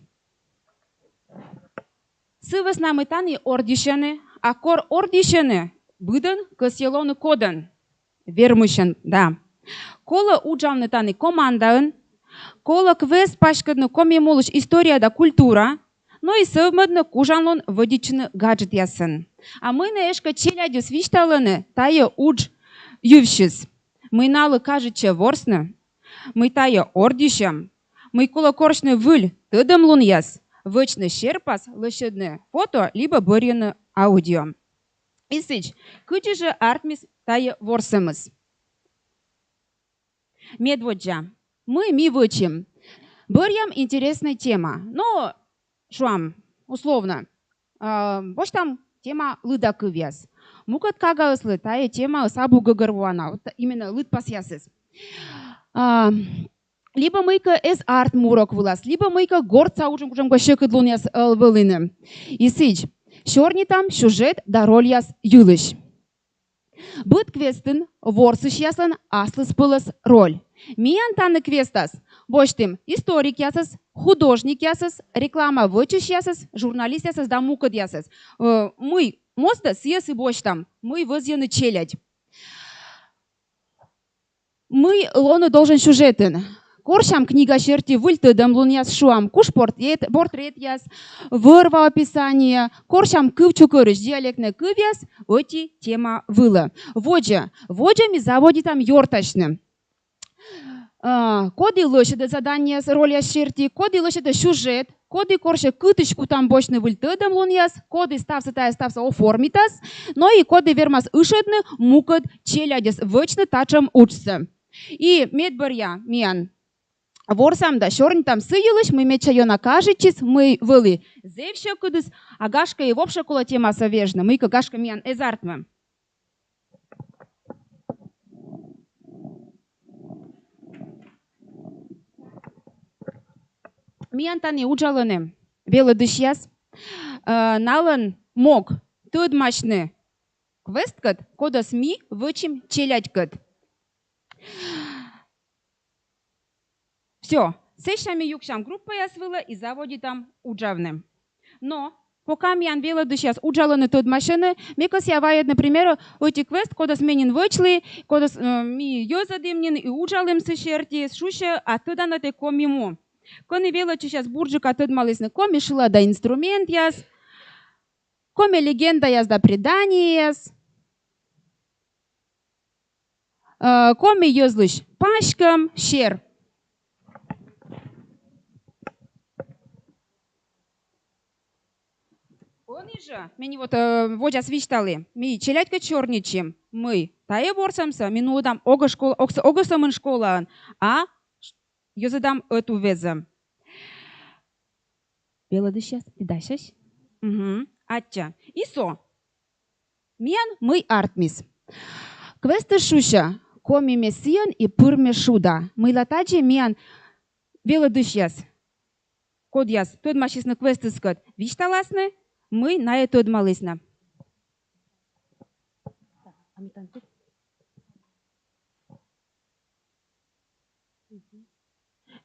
Сывыс намый таны ордишены, а кор ордишены быдын кыселоны кодан. Вермышен, да. Кола уджалны таны командаын, кола квест пашкадны коми молыш история да культура, но и совмадны кужанлон водичны гаджет ясын. А мы на эшка челядю свишталыны тая удж ювшис. Мы налы кажече ворсны, мы тая ордишем, мы кола коршны выль тыдым лун яс, вычны шерпас лышедны фото, либо борьяны аудио. Исыч, кычы же артмис тая ворсымыз. Медводжа. Мы ми вычим. Борьям интересная тема. Но, шуам, условно, бош там тема лыда кывяс. Мукат кагаслы, тая тема сабу гагарвана. Вот именно лыд пасясыз. Либо мы-ка эс арт мурок вылаз, либо мы-ка горца ужим гошек идлуняс вылыны. Исыч, шорни там сюжет да роль яс юлыш. Быт квестын ворсыш ясын аслыс пылыс роль. Миян таны квестас, боштым историк ясыз, художник ясыз, реклама вычыш ясыз, журналист ясыз да мукыд ясыз. Мы моста съес и боштам, мы возьяны челядь. Мы лону должен сюжетын. Коршам книга черти выльтыдым лун яс шуам, куш портрет яс, вырва описание, коршам кывчу көрыш диалектны кыв яс, оти тема вылы. Воджами заводи там йорташны. Коды лошади задание роль яс черти, коды лошади сюжет, коды корше кытышку там бочны выльтыдым лун яс, коды ставсы оформитас, но и коды вермас ышедны мукыд челядес вычны тачам учсы. И медбарья миян. Ворсам да шорни там сыйлыш, мы меча йона кажечис, мы вылы зевше кудыс, а гашка и вопша кола тема совежна, мы гашка миян эзартмы. Миян тани уджалыны, велы дышьяс, налын мог тыдмашны квесткат, кодас ми вычим челядькат. Все, сещами юкшам группа ясвыла и заводи там уджавны. Но, пока миян велы дышьяс уджалыны тыдмашыны, мекас явает, например, оти квест, кодас менин вычли, кодас ми йозадымнин и уджалым сышерти, шуша, а тыдан это комиму. Кони велы сейчас бурджика тыдмалысны коми шила да инструмент яс, коми легенда яс да предание яс, коми йозлыш пашкам шер. Они же, мені вот водя свічтали, ми челядька чорничим, ми тая борсамса, минудам огасамын школан, а йозадам эту веза. Бела дышас, ты дашаш? Атча. Исо. Миян мы артмис. Квесты шуша, коми месиян и пырме шуда. Мы латачи миян бела дышас. Код яс, тот машисны квесты скот. Вичталасны? Мы на это отмалысна.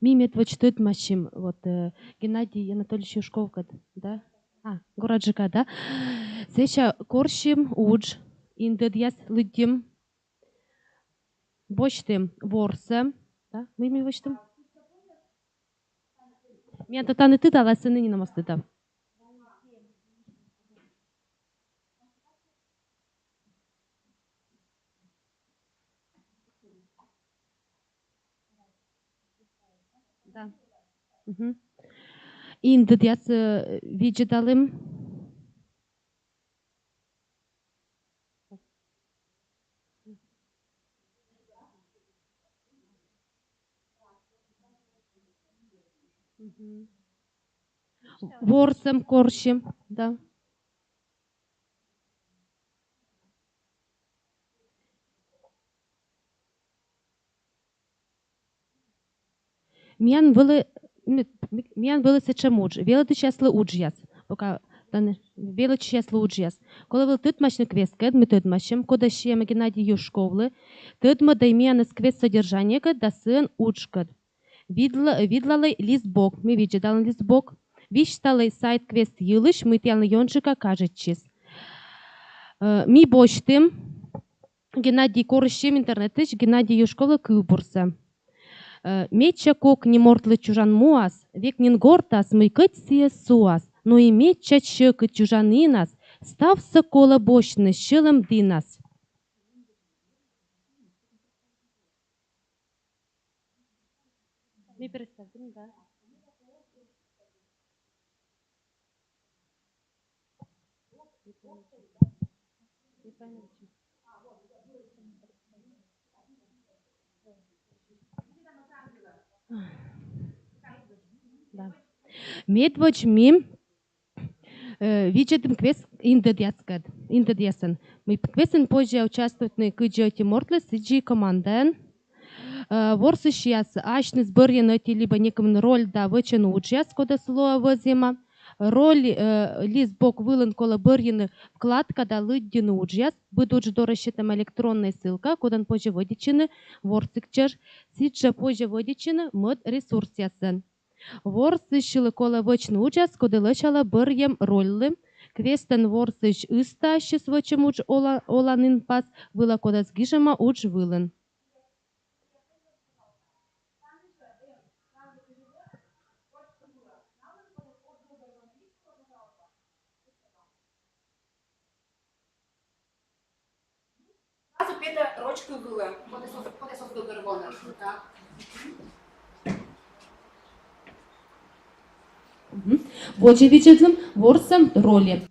Мимет вот что это мачим, вот Геннадий Анатольевич Юшков, да? Город ЖК, да? Secha korshim uj indedias lydim. Boştim vorsa. Da, mi boştim? Мен татаны ты дала сыны не намасты да. Да. Indedias виджедалым. Ворсом, корщем, да. Мен было сечем удж. Вело ты чесло уджяс. Пока вело чесло уджяс. Коли вел тытмачный квесткет, мы тытмачем, кода щема Геннадий Юшковлы, тытма дайменес квест содержание кет, да сын уджкет. Видлалай листбок, мы виджедал листбок. Вишталай сайт квест йылыш, мы тялны йончика кажетчис. Ми боштым, Геннадий корыщем интернетыш, Геннадий Юшковлы кыбурса. Меча кок не мортлы чужан муас, век нин гортас, мы кыт сие суас, но и меча чыкы чужанинас, став сокола бощны, щылым динас. Ми представим, да. Да. Медвоч ми виджетым квест индедясен. Мы квестен позже участвуют на кыджете мортлы сиджи команден. Ворсы щас ашны сборье найти либо некому роль да вычен участ, кода слова возима. Роль листбок вылын кола бырьены вкладка да лыддины участ. Будут до расчетом электронная ссылка, кодан позже водичины ворсик чеш. Сиджа позже водичины мод ресурс ясен. Ворсы шылы кола вычны участ, кода лычала бырьем роллы. Квестен ворсыч ыста щас вычем уч оланын пас, выла кода сгижема уч вылын.
Сразу педа рочка была, подесов до горвона.
Боже виджетлым ворсам роли.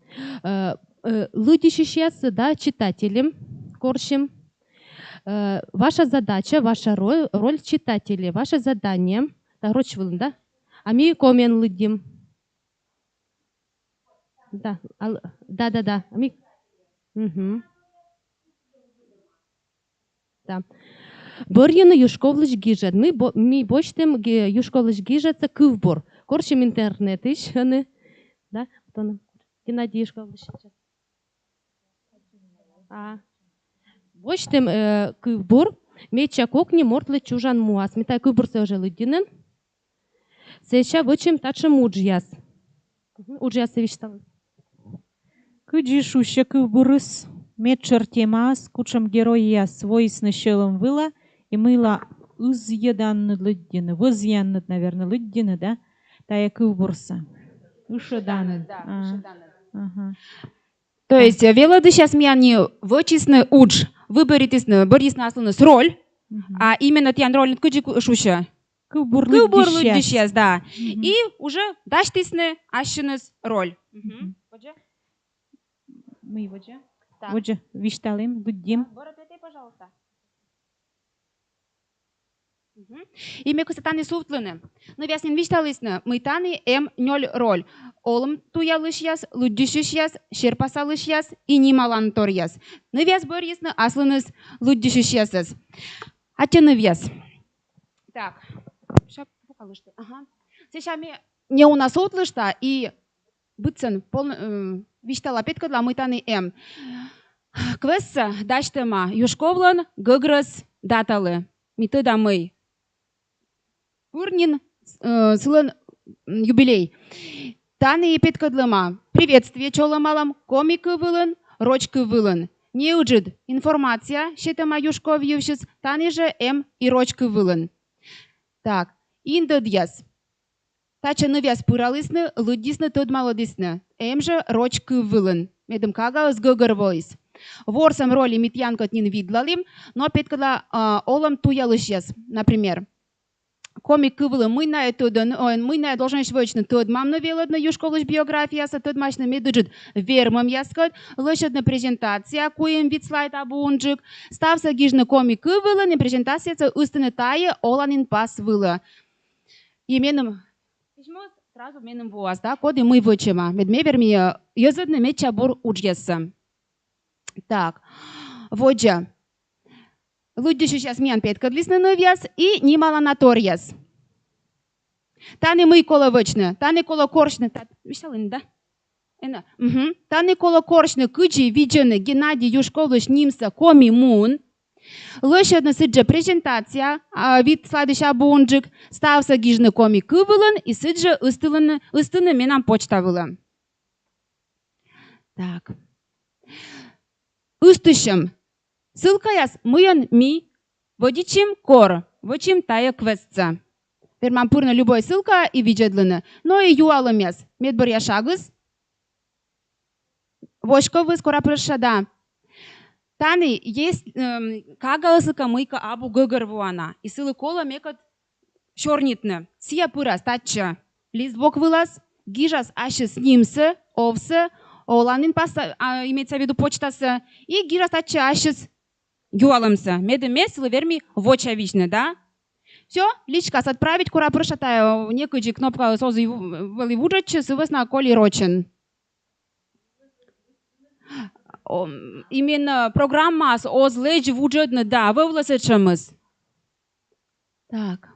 Люди сейчас, да, читателям, корщим. Ваша задача, ваша роль читателей, ваше задание, да, рочвылын, да? А ми комен лыдим. Да, да. Ами. Да. Бörjene Юшковлыш гижет. Ми боштем Юшковлыш гижется кывбор. Корчим интернет ищаны. Да? Геннадий Юшковлыш. Боштем кывбор. Меча кокни мортлы чужан муас. Метай кывбор се уже лыдинен. Сеча вычем тачем уджяс. Уджяс се вишталы.
Кыджишуща кывбурыс. Метчер темас, кучам героя свойсны щелом выла, и мыла узъеданны лыддины, возъянны, наверное, лыддины, да? Тая кывбурса. Ушеданны.
То есть, велоды сейчас мяни вычисны удж, выборитесны, бориснаслыныс роль, а именно тян роль кыджишуща.
Кывбур
лыддищес, да. И уже даштесны ащыныс роль.
Мы его же? Вот же, вишталим, лыддим.
Пожалуйста. Име кусатаны суфтлыны. Ну, вяснен вишталысны, мыйтаны нёль роль. Олым туялыш яс, луддишиш яс, шерпасалыш яс, и нималан тор яс. Ну, вяс бор ясны, аслыныс, луддишиш ясыз. Ачыны вяс. Так. Шап покалышты. Ага. Сейчас не у нас отлышта, и быцен виштала петкадла мыйтаны Квесса даштема Юшковлан гыгрыз даталы. Миты дамый. Урнин сылын юбилей. Таны петкадлыма. Приветствие чоламалам. Комика вылын, рочка вылын. Не уджид. Информация. Щетама юшко вьюшис. Таны же и рочка вылын. Так. Инда дьяс. Тача навяз пыралысны, лудисны тод молодисны. Же рочка вылын. Медым кага сгогар войс. Ворсам роли митянкот нин видлалим, но петкадла олам туялышьяс. Например. Комик кывылы мыйна тудын, мыйна должен швычны тод мамны велодны юшковлыш биографиясы тод машны медыджит вермам яскот, лышадны презентация, куем вид слайд абунджик, ставса гижны комик кывылы, не презентациясы устыны тае оланин пас вылы. И меным, сразу меным буаз, да, коды мы вычема, медмеверми языдны медчабур уджесы. Так, воджа. Луди сейчас мян петкадлисны новяс и нимала наторяс. Таны мы кола вычны, таны кола коршны, вишалын, да? Таны кола коршны кыджи виджены Геннадий Юшковлыш нимса коми мун. Лышадны сыджа презентация, вид следующий абунджик, ставса гижны коми кывылын и сыджа ыстыны менам почта вылы. Так. Ыстышым. Ссылка яс мыян ми водичим кор, вочим тая квестца. Перман пурна любой ссылка и виджедлыны. Но и юалым яс. Медбор я шагыс. Вошковы скоро прошада. Таны есть кага ссылка мыйка абу гыгыр вуана. И ссылы кола мекат чорнитны. Сия пыра стача. Лист бок вылаз. Гижас ашис нимсы, овсы. Оланин пас имеется в виду почтасы. И гижас стача ашис юалымсы. Медемесилы верми вочавичны, да? Все, личкас отправить, кура прошатая, некоджи кнопка созы вали вуджачы, сывыс на коли рочен. Именно программа с озлеж вуджадны, да, вывласычымыз. Так.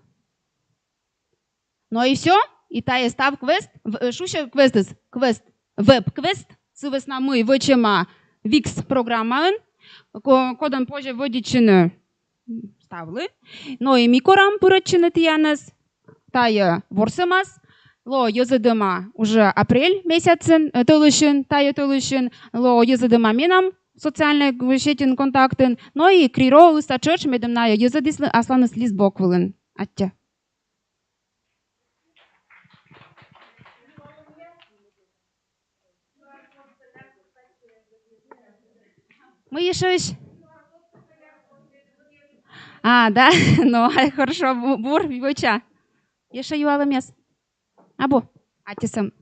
Ну и все, и тая став квест, шуша квестыс, квест, веб-квест, сывыс на мы вычема викс программан, кодом позже водичины ставлы, но и микорам пырачины тияныз, тая ворсымас, ло языдыма уже апрель месяцын тылышын, тая тылышын, ло языдыма менам социальный сетин контактын, но и криро ыстачырч медым на языдыслы асланыс лист боквылын. Аття. Мы еще... да, ну, хорошо, бур, вича. Еще юала мес. Або, атисам.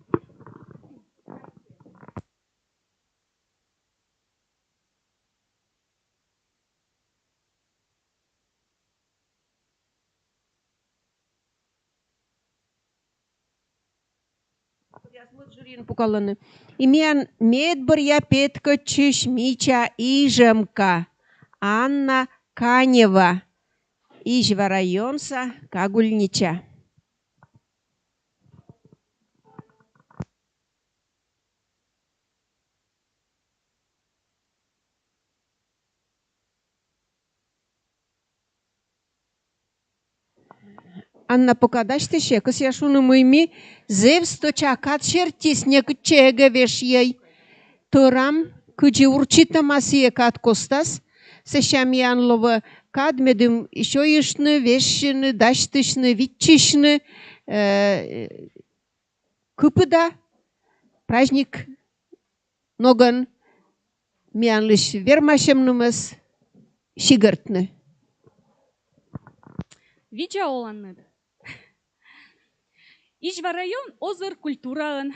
Пукаланы. Имян медборья Петка Чешмича Ижемка Анна Канева Ижва районса Кагульнича. Анна покадаште ще, кës яшуны мыйми, зевсто чакат шертис не кчега вешьей. Турам, кыджи урчитамасие кат костас, сещамьянлова кад медым еще ишны, вешшины, даштышны, витчишны, кыпыда, праздник ноган, мянлыш вермашемнымыз, шигыртны.
Вича оланны. Ижва район озыр культураын,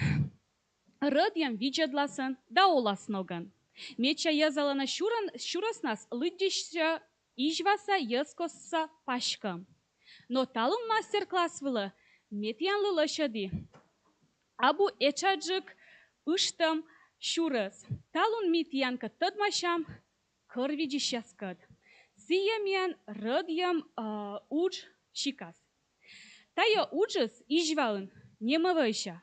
рыдьям вичадласын, да оласноган. Меча язалана шураснас лыддища ижваса язкосса пашка. Но талым мастер-класс вылы метьянлы лошади. Абу эчаджик ыштам шурас. Талун метьянка тадмашам кырвидищаскад. Сиямян рыдьям уж шикас. Тая уджас ижвалын немывайша.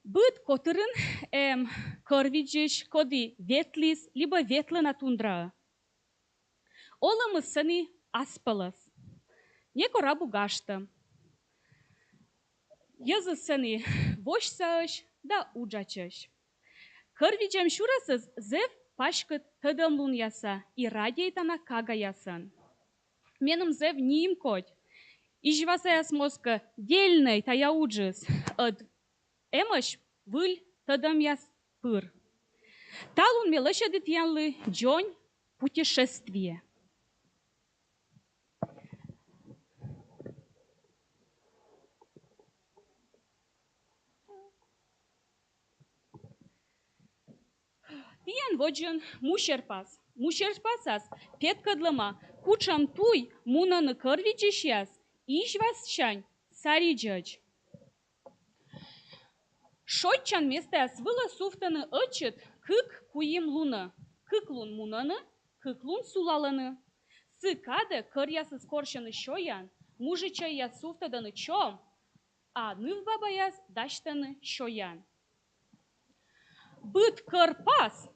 Быт котырын кырвиджиш коди ветлис, либо ветлана тундра. Оламы сани аспалас. Неко рабу гашта. Язы сани boşsağış da ucaçış. Kırvicem şurasız zev paşkıt tadamlun yasa i radiyetana kaga yasan. Menim zev niyim kod. İjvasayas moska dельный taya ucız. Ad emăș vâl tădăm yas pâr. Talun мелășă de tianlы джонь путешествие. Tian vođen mušerpas. Mušerpasas petkădlăma kučam tuj munănă cărvigișias ișvas șani sarigăci. Șoicean mesteas vâlă suftănă ăcit câc cuim lună. Câclun munănă, câclun sulalănă. Să cadă căria să scorșănă șoian, mujicea ia suftădănă ciom, a nâv babaias daștănă șoian. Băt cărpas,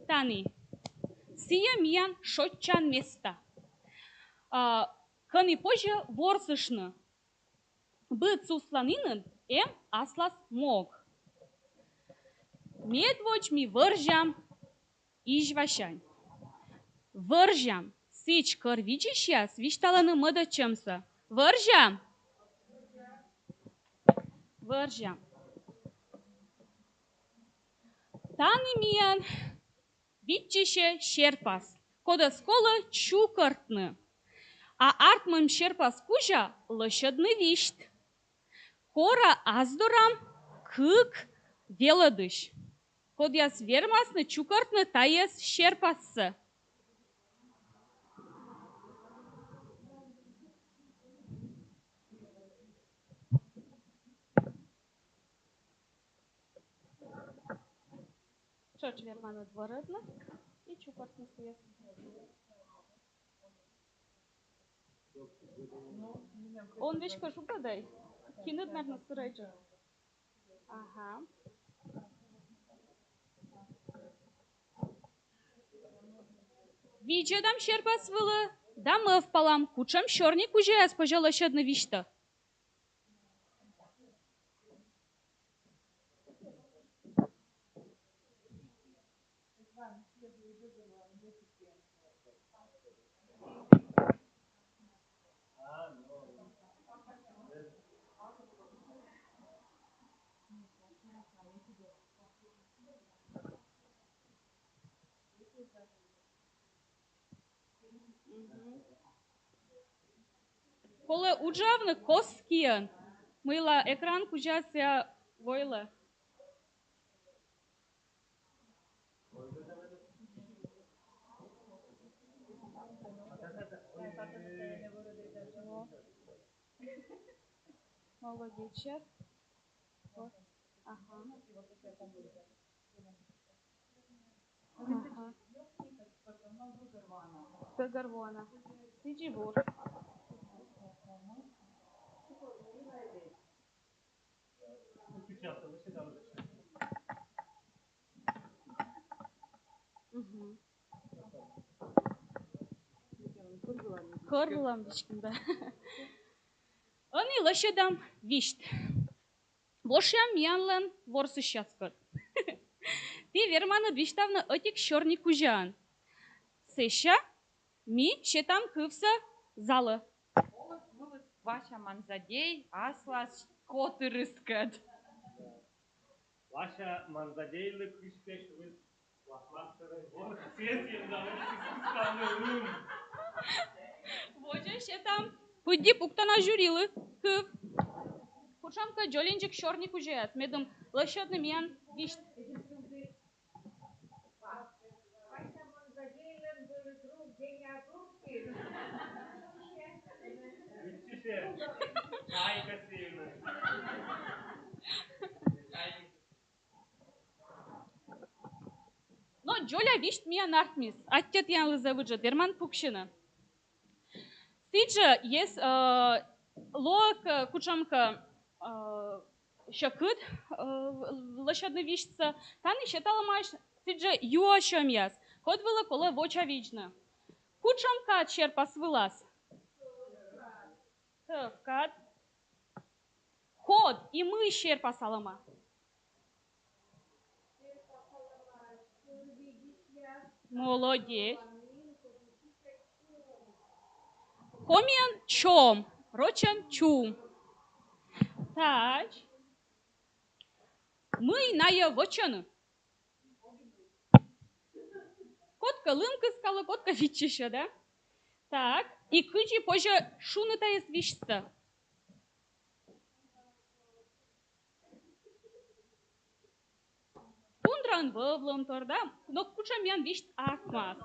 tani, sия mian șoicean mesta. Căni pojă vorsășnă. Băt suslanинын em aslas mog. Medvoci mi vârjeam ișvașani. Vârjeam sici cărvicișias viștalănă mădăcemsă. Vârjeam. Vârjeam. Tani mian vicișe șerpas. Codă scolă ciucărtnă. A artmăm șerpas cuja lășădnă viști. Cora azdoram câc velădâș. Kodias vermasnă ciucărtnă taies șerpasă. Чоч вермана дворădnă и ciucărtnă стояс. Он вещь кажу подай. Кинет, наверное, сырайча. Ага. Виджедам шерпас вылы, да мы впалам, кучам шорник уже я спожала щадна вишта. Коле уджавны коскиен, мыла экран кужася войла. Молодечек. Ага. Ага. Пегарвона. Сиджибур. Kırılam dişkinde. Ani laşedam vişt. Boşyam yanlan vorsu şaskır. Ti vermanı viştavna ötik şorni kujan. Seşa mi şetam kıvsa zalı.
Ваша манзадей аслас коты рыскат.
Ваша манзадейлы кышпеш выз лахластыры вот сесьем заводчик.
Вожа şetam pıddi puktana jurili kıv. Kuşamka jolinjik şorni kujayat. Medum laşadnı miyan vişt.
Чайка сильно.
Но Джоля вишт мия нартмис. Аттет янлы завыджа дерман пукшина. Сиджа ес лок кучамка шакыт лошадны вишца. Таны считала маш сиджа юашам яс. Код вела кола воча вична. Кучамка черпас вылаз. Кад. Код и мы черпас алама.
Молодец. Комиан чом. Рочан чум. Так. Мы ная вочаны. Котка лымка скала, котка вичиша, да? Так. И кыджи позже шуны-то есть вишца. Тундран вывлом торда, но куча мян вишт акмас.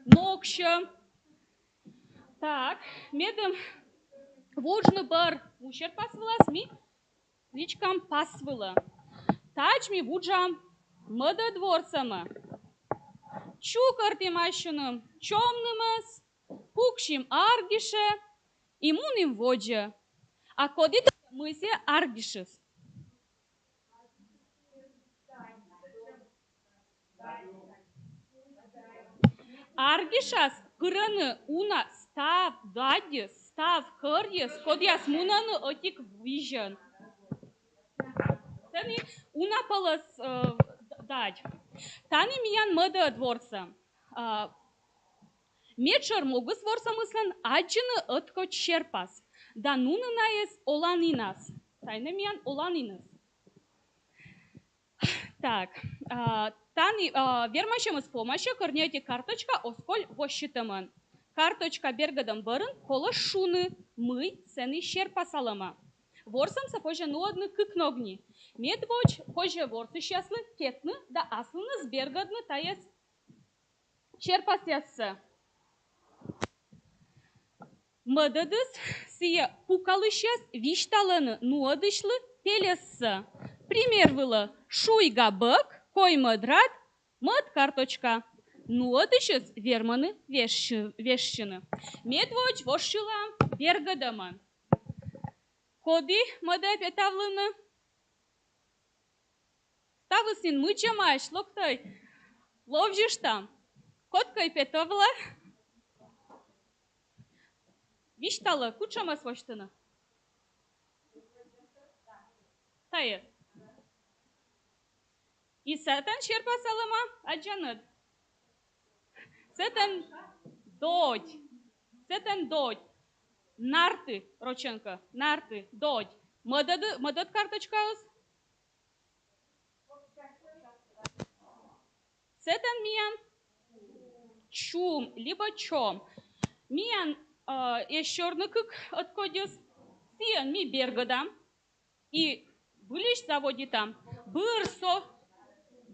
Нокша. Так, медом вожны бар ущер пасвылас ми, личкам пасвыла. Тач ми вуджам мыда дворцама. Чукар тимащуным чомнымас, пукшим аргише, имуним воджа. А кодит мысе аргишес. Аргишас кыраны уна став дадис, став кырьес, кодяс мунаны отик вижен. Тани уна палас дадь. Тани миян мыда дворца. Мечер могус дворца мыслен аджины отко черпас. Да нуны наес оланинас. Тайны миян оланинас. Так. Тани вермашем с помощью корнете карточка осколь вощитаман. Карточка бергадам барын кола шуны мы цены щерпасалама. Ворсам са позже нуадны кыкногни. Медвоч позже ворсы счастлы кетны да аслыны с бергадны таес щерпасясы. Мыдадыс сие пукалы счас вишталаны нуадышлы телессы. Пример было шуйга бык, кой мыдрат, мыд карточка. Нуадышыз верманы вещины. Медвоч вошила бергадаман. Коди мыда петавлыны. Ставысин мычамаш, локтай. Ловжиш там. Коткай петавла. Виштала, кучама своштына. Тайы. И сатан щерпасалама аджанад. Сатан додь. Сатан додь. Нарты, Роченко, нарты, додь. Мадад карточка ус? Сатан миян чум, либо чом. Миян ещерны кык откодис. Сиян ми бергадам. И былиш заводи там.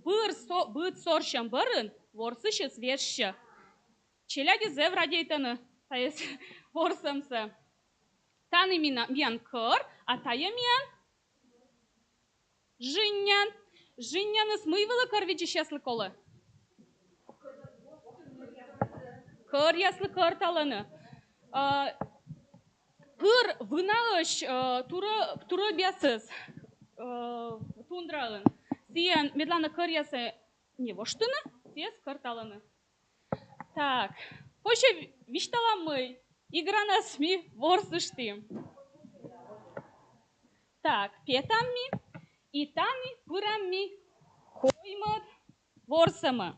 Быт сорщам барын, ворсышы сверща. Челяди зев радейтаны, тайыз ворсамсы. Таны миян кыр, а тая миян жиннян. Жинняны смывала кырвичи счастлы колы. Кыр яслы кыр таланы. Кыр выналыш туры бясыз тундралын. Сиян медлана кырьясы не воштыны, сия скарталаны. Так, позже виштала мы, игра нас ми ворсыштым. Так, петам ми, и тани пырам ми, коймат ворсама.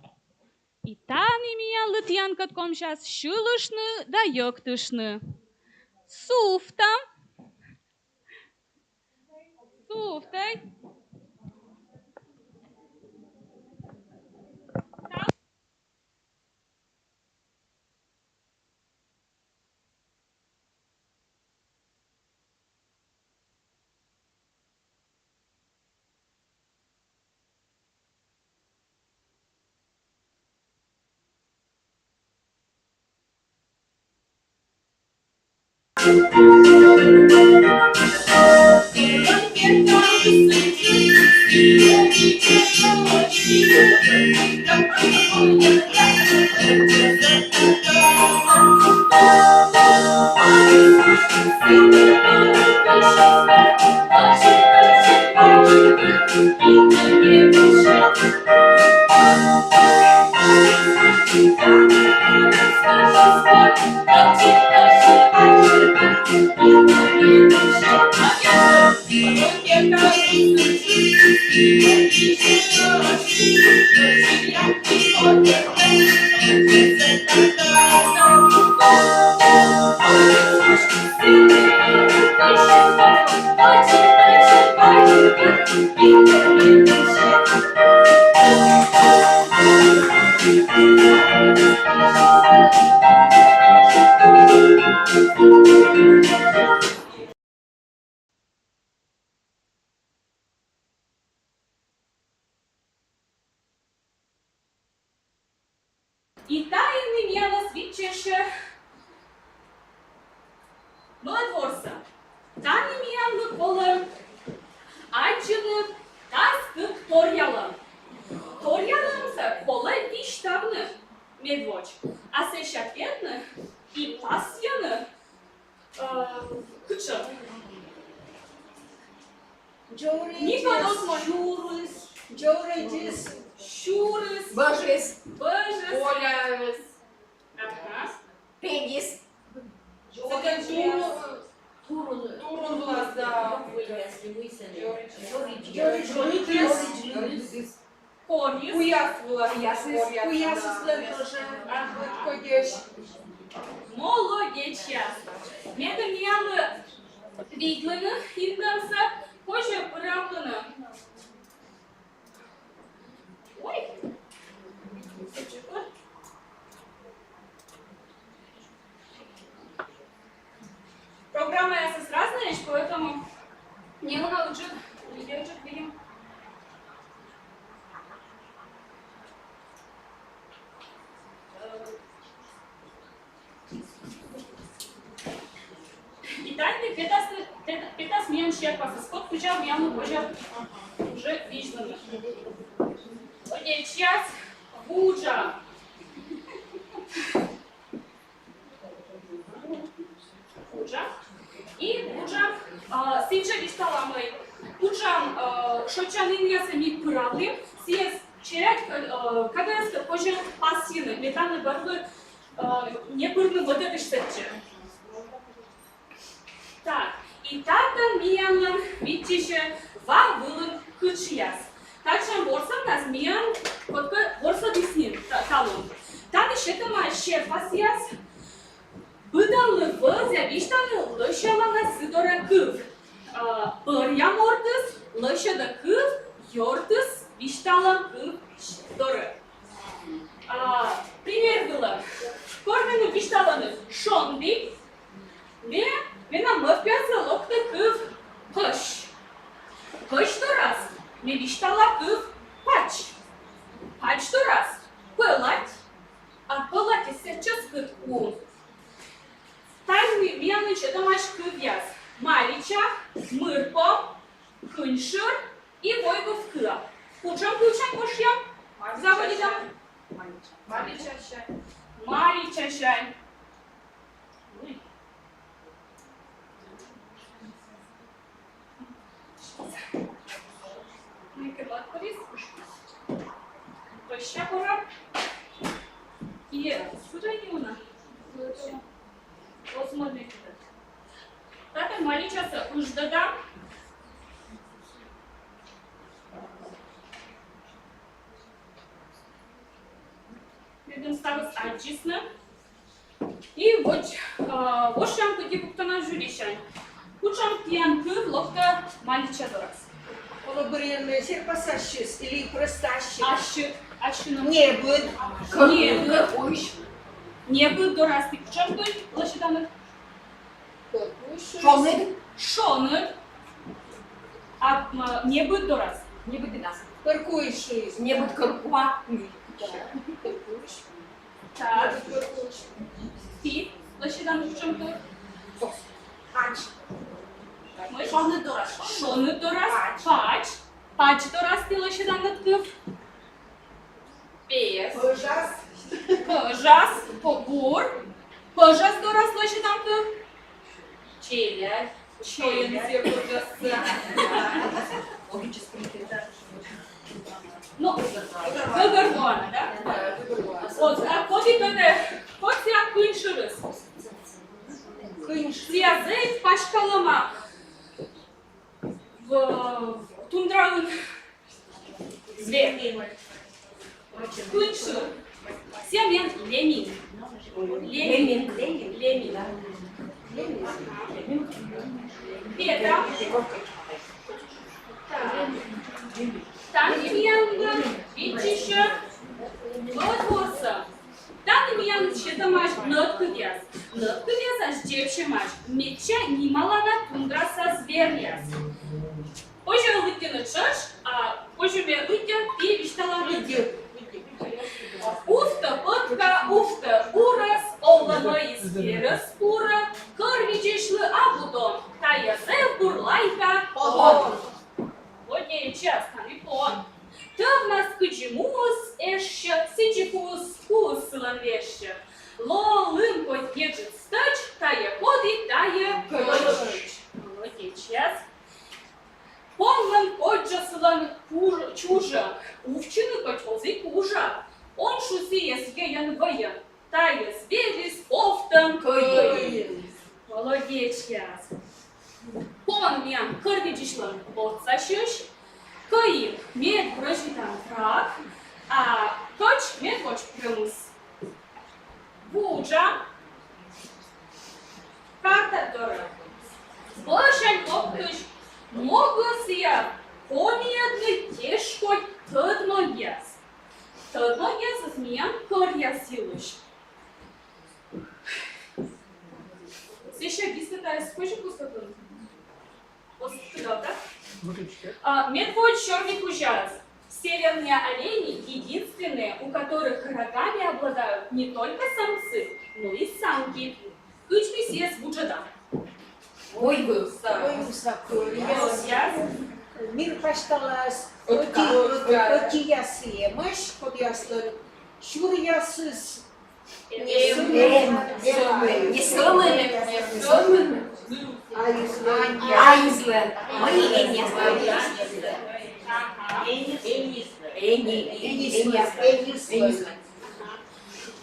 И тани мия лытьян катком щас шылышны да йоктышны. Суфтам. Суфтай.
Thank you.
І таїни м'яна свідчеше Младворса. Тані м'ян колем acını taskık toryalım. Toryalımsa kolay viştavны медвоч. А сещакетны и пасьяны кычы. Никодос шурыс.
Джоридис.
Шурыс.
Бажис.
Бажис.
Полярис.
Ага.
Пегис. Турун, да.
Корис.
Куяс была. Куяс тоже. Ходишь.
Молодец. Мега мялы видлены, индамса, позже правданы. Ой. Программа СС разная, поэтому мне надо лучше девочек видим. Итак, 15 минут черпаса. Скот включал яму позже уже видно. Окей, сейчас Буджа. Буджа. И Буджа, синча вистала мы. Буджам, шочанин я сами правды. Сейчас черед, когда я позже пассивны, метаны барлы не бырны вот это штатче. Так, и тогда миян видите, вам было кычьяс. Также борса нас миян, вот борса диснин талон. Там еще там еще пассияс. Быдалы в завиштаны лошала на сидора кыв. Бырьям ортыс, лошада кыв, йортыс, виштала кыв доры. Пример было. Кормену вишталаны шонди, не Мена мăпяță loc de câv păș. Păș doras. Me viștala câv paci. Paci doras. Pălați. A pălați se ce scât cu. Tai mi-am ce dăm aș câviaz. Maricea, mârpă, hânșăr i voigă vcâa. Cuceam coșiam? Zavădidam?
Maricea șai.
Maricea șai. Поща пора. И сюда не una. Вот смотрите. Так и маленькая își dădea. Vedem stavă agisnă. И вот шам таки буктана жулишан. Учам тиян кыв локта маленькая дорас.
Олабырын серпасащис или простащис.
Ащы.
Не будет.
Не будет дорасти. Учам той лошаданы. Шоныр. А не будет дорас.
Не будет нас. Каркуешь. Не будет каркуа.
Так. Ти лошаданы учам той. Шоны дорас. Paç doras ti lăședană câv. Pes. Păjas. Păbur. Păjas doras lăședan câv. Celea. Celenție păjasă. Nu, găgărgoană, da? Poți băde, poți ia câini și râs. Ția zăi pașcalăma. Тундра зверь. Кунши. Семен лемин. Лемин. Петра. Tanim yanında içişe Лотворса. Таным ян читамаш нötküdyas. Nötküdyas аж девчимаш. Меча нималана тундраса зверьяс. Позже лыкины чаш, а позже ме лыкин и вишталаны. Уфта пытка, уфта урас, оллама изверес ура, кырвичишлы абудон, тая зевбур лайка он. Вот не час, канипон. Тăvnas câcimus eșă, sicipus puslan veșă. Lo lâmpot ieget stăci, taie codi, taie călăci. Молодец. Понлан коджаслан чужа, увчины котёлзы кужа. Он шусиес еян воян, таес велис офтан кăйын. Молодец. Пон мян кырвичишлан отсашыш, Кăйын мед прăжитан трак, а коч мед коч прăмыс. Вуджа, карта дора. Бășani лоптăș, могăs я помедны тешкоть тăдмăгяс. Тăдмăгяс змеян кăрья силыш. Сеща дискатая сколько пустотын? Правда? Медводь черный кужас. Северные олени единственные, у которых рогами обладают не только самцы, но и самки. Кычми сес буджада.
Ой, Мир пашталас, оти ясемаш, код яслан, шур ясыс.
Айзленд. Мы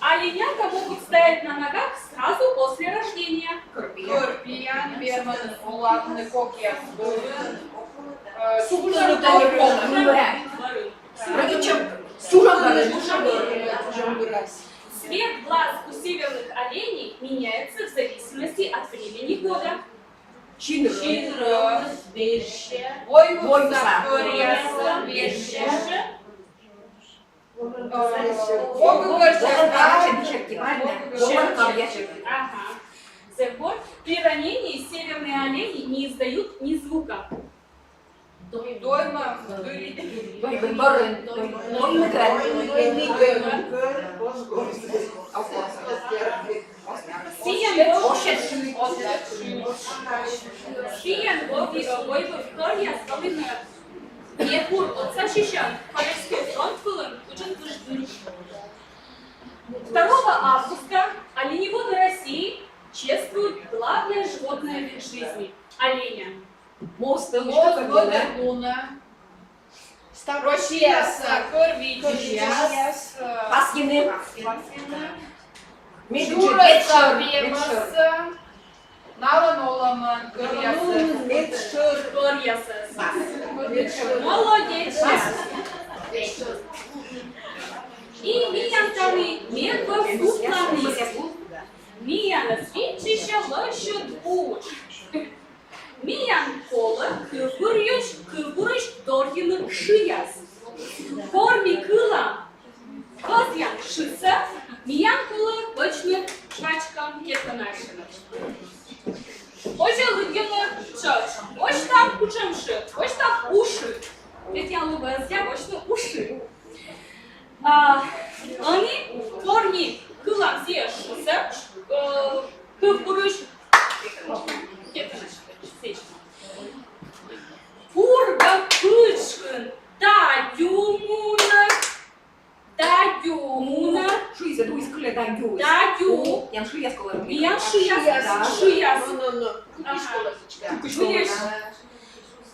Оленята могут стоять на ногах сразу после рождения.
Корпиян, Берман, Олатны, Кокия,
Цвет глаз у северных оленей меняется в зависимости от времени года. Чинрос, беже, войвуса, кореяса, беже. При ранении северные олени не издают ни звука. Сиян боги войвов корья столыны. Епур от Сашишан, Корейский фронт фылын, учен тыждын. 2 августа оленеводы России чествуют главное животное в жизни – оленя.
Мост года луна. Ставрощияса, Корвичияс,
Паскины.
Жураса, Вемаса, Налан Оламан,
Корьясас. Молодец. И миянтами медвов супланы. Мияна свинчища лощут буч. Миян кола кывырыш доргины шияс. Корми кыла козян шыса. Миян кола бычны шачкам кетанашына. Ожа лыгыны чаш. Оч там кучамшы. Оч там уши. Ведь я лыбазя, оч там уши. Они корни кылам зе шыса. Кывырыш Пурга кычкын, дадюмуна,
Шуйся, дуй скуле дадю.
дадю,
Ян шуя скола.
миян шияс. Видишь?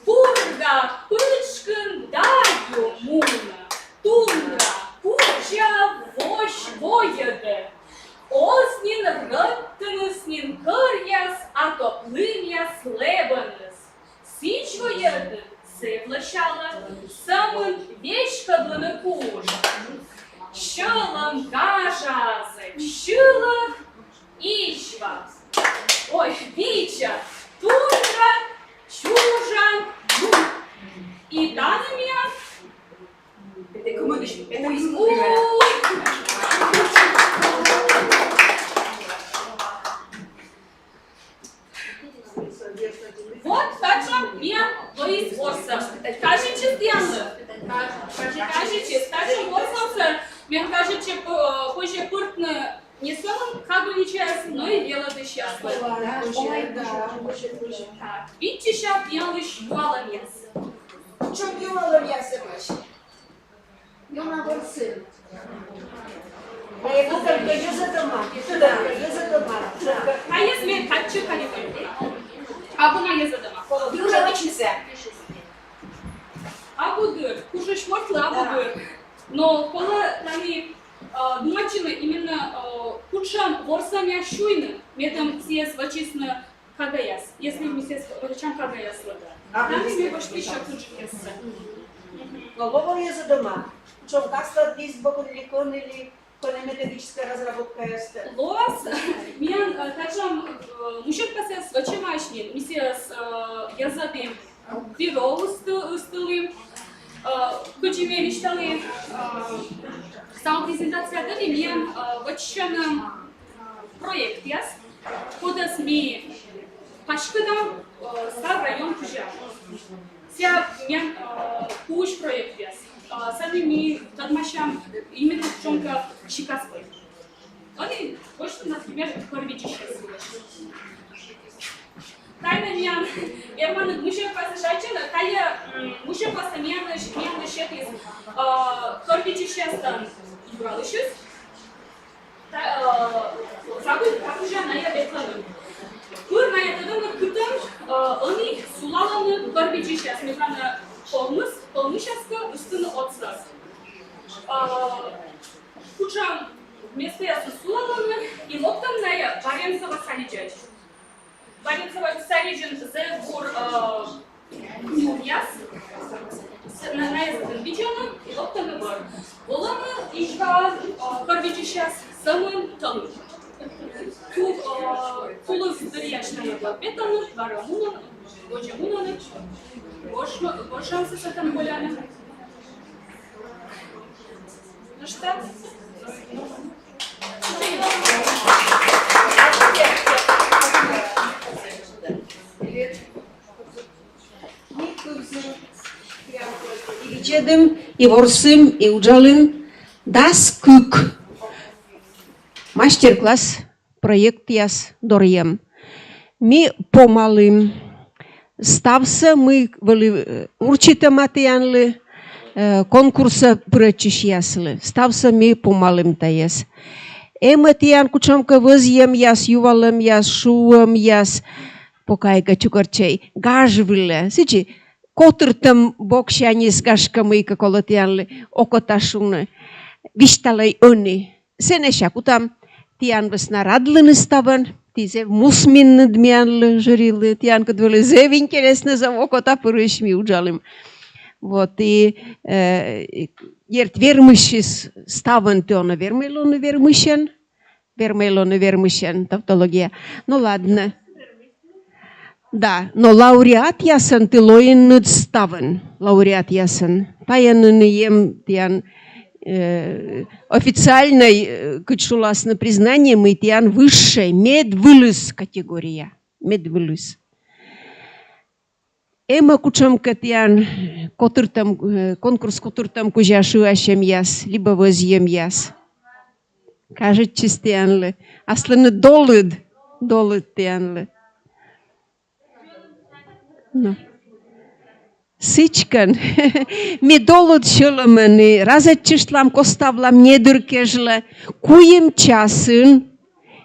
Пурга кычкын, дадюмуна, тундра, куча вощ воеде. Оснин рыттыныснин кырьяс, атоплымяс лебаныс. Сичвоеды сыплащала, самын вечкаблыны куж. Щылым кажазы, щылых ичва. Ой, вича, тундра, чужан, и данными Кажете, старшим борцовцам, мне кажется, позже пыртно не самым как бы нечаянно, но и дело счастливо. Видите, сейчас делаешь баловец.
Что делала я вообще? Я на борцы. А я только за дома.
А если хочу, а бuna yazı doма.
Ты уже учишься.
А буду, уже шмотлы, а буду. Но кола нами думачины именно кучам ворсам я шуйны, метам сес вачисны кагаяс. Если мы сес вачам кагаяс лада. Нами мы почти еще кучимся.
Но ловал я за дома. Что, как стать здесь боком или кон или методическая разработка есть?
Лос, мен тачам мужчина посес вачимашнин, миссис язадым бюро устылым. Кучиме мечтали самопрезентация дали мен вачаным проект яс. Куда сми пашкадам стар район кужа. Ся мен куш проект яс. Сами ми тадмашам именно в чем-то шикаской. Они больше, например, корвичища. Тайна мен, я маны мужчина посажачена, тая мужчина посамена шет из корвичища стан бралышус. Забыл, как уже на я бетлану. Кур на я тогда кутам, они сулаланы корвичища, смешано полнышаска устыны отстас. Кучам вместо я сулаланы и локтам на я Баренцева салиджач. Баренцева салиджен за гор яс. На я видела и локтам на бар. Воланы ишка корвичища самым тону. Тулы зрячные бетаны, барамунан, годжамунаны. Шансы с этим поляны. Ну что?
И чедым, и ворсым, и уджалым, das кук. Мастер-класс, проект яс дорjem. Ми помалым. Стався ми вели урчите матіянли конкурса пречиш ясли. Стався ми помалим таєс. Матіян кучамка виз'єм яс, ювалем яс, шуем яс, покайка чукарчей, гажвиле. Сичі, котр там бокшаніс гашками колотіянли, окоташуни, вішталей они. Сенеша, кутам тіян весна радлини ставан, Тизе мусмин дмянлы жирилы, тянка двели зев интересно за окота пырышми уджалым. Вот и ерт вермышис ставан тёна вермелоны вермышен, тавтология. Ну ладно. Да, но лауреат ясан тилоин над ставан, лауреат ясан. Таян ем тян официальной кучуласное признание мы тян высшей медвылыс категория. Медвылыс. Эма кучамка тян конкурс котыртам кужашу ашем яс, либо возьем яс. Кажет чистянлы. Асланы долыд тянлы. No. Сичкан, ми долот шеломани, разачишлам коставлам недыркежле, куим часын,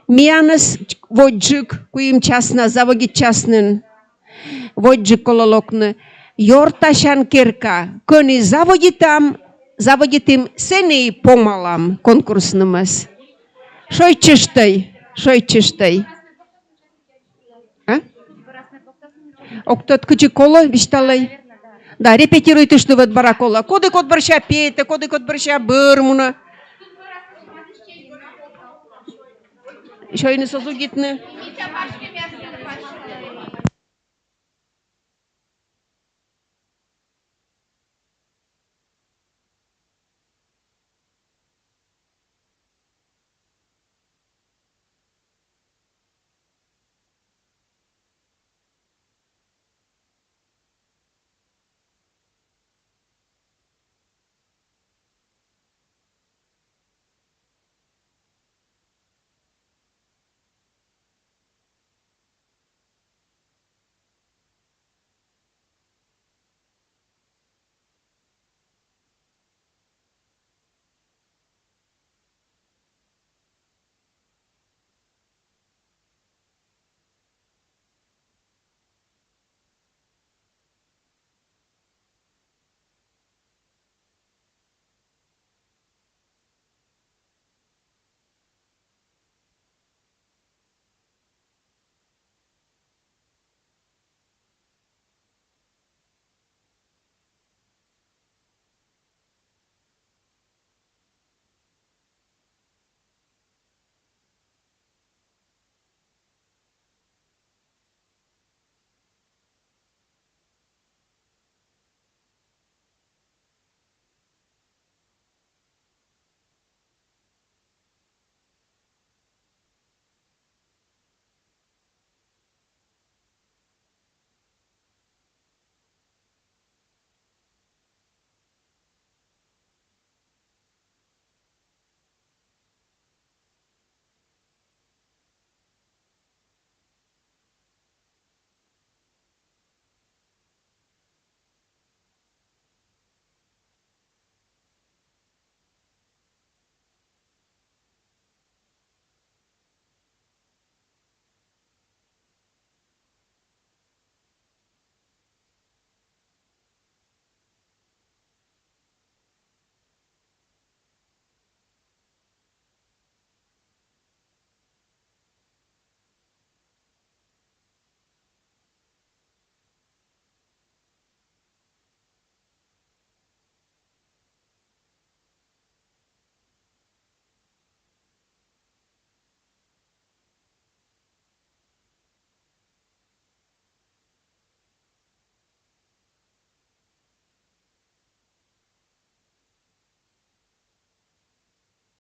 мианас воджик, куим часна, завоги часнын, воджик кололокны, йорташан кирка, кони заводитим сени помалам конкурснымас. Шой чыштай? А? Октот кычы коло, бишталай? Да, репетируйте, что вот баракола. Коды кот борща пейте, коды кот борща бырмуна. Еще и не созугитны.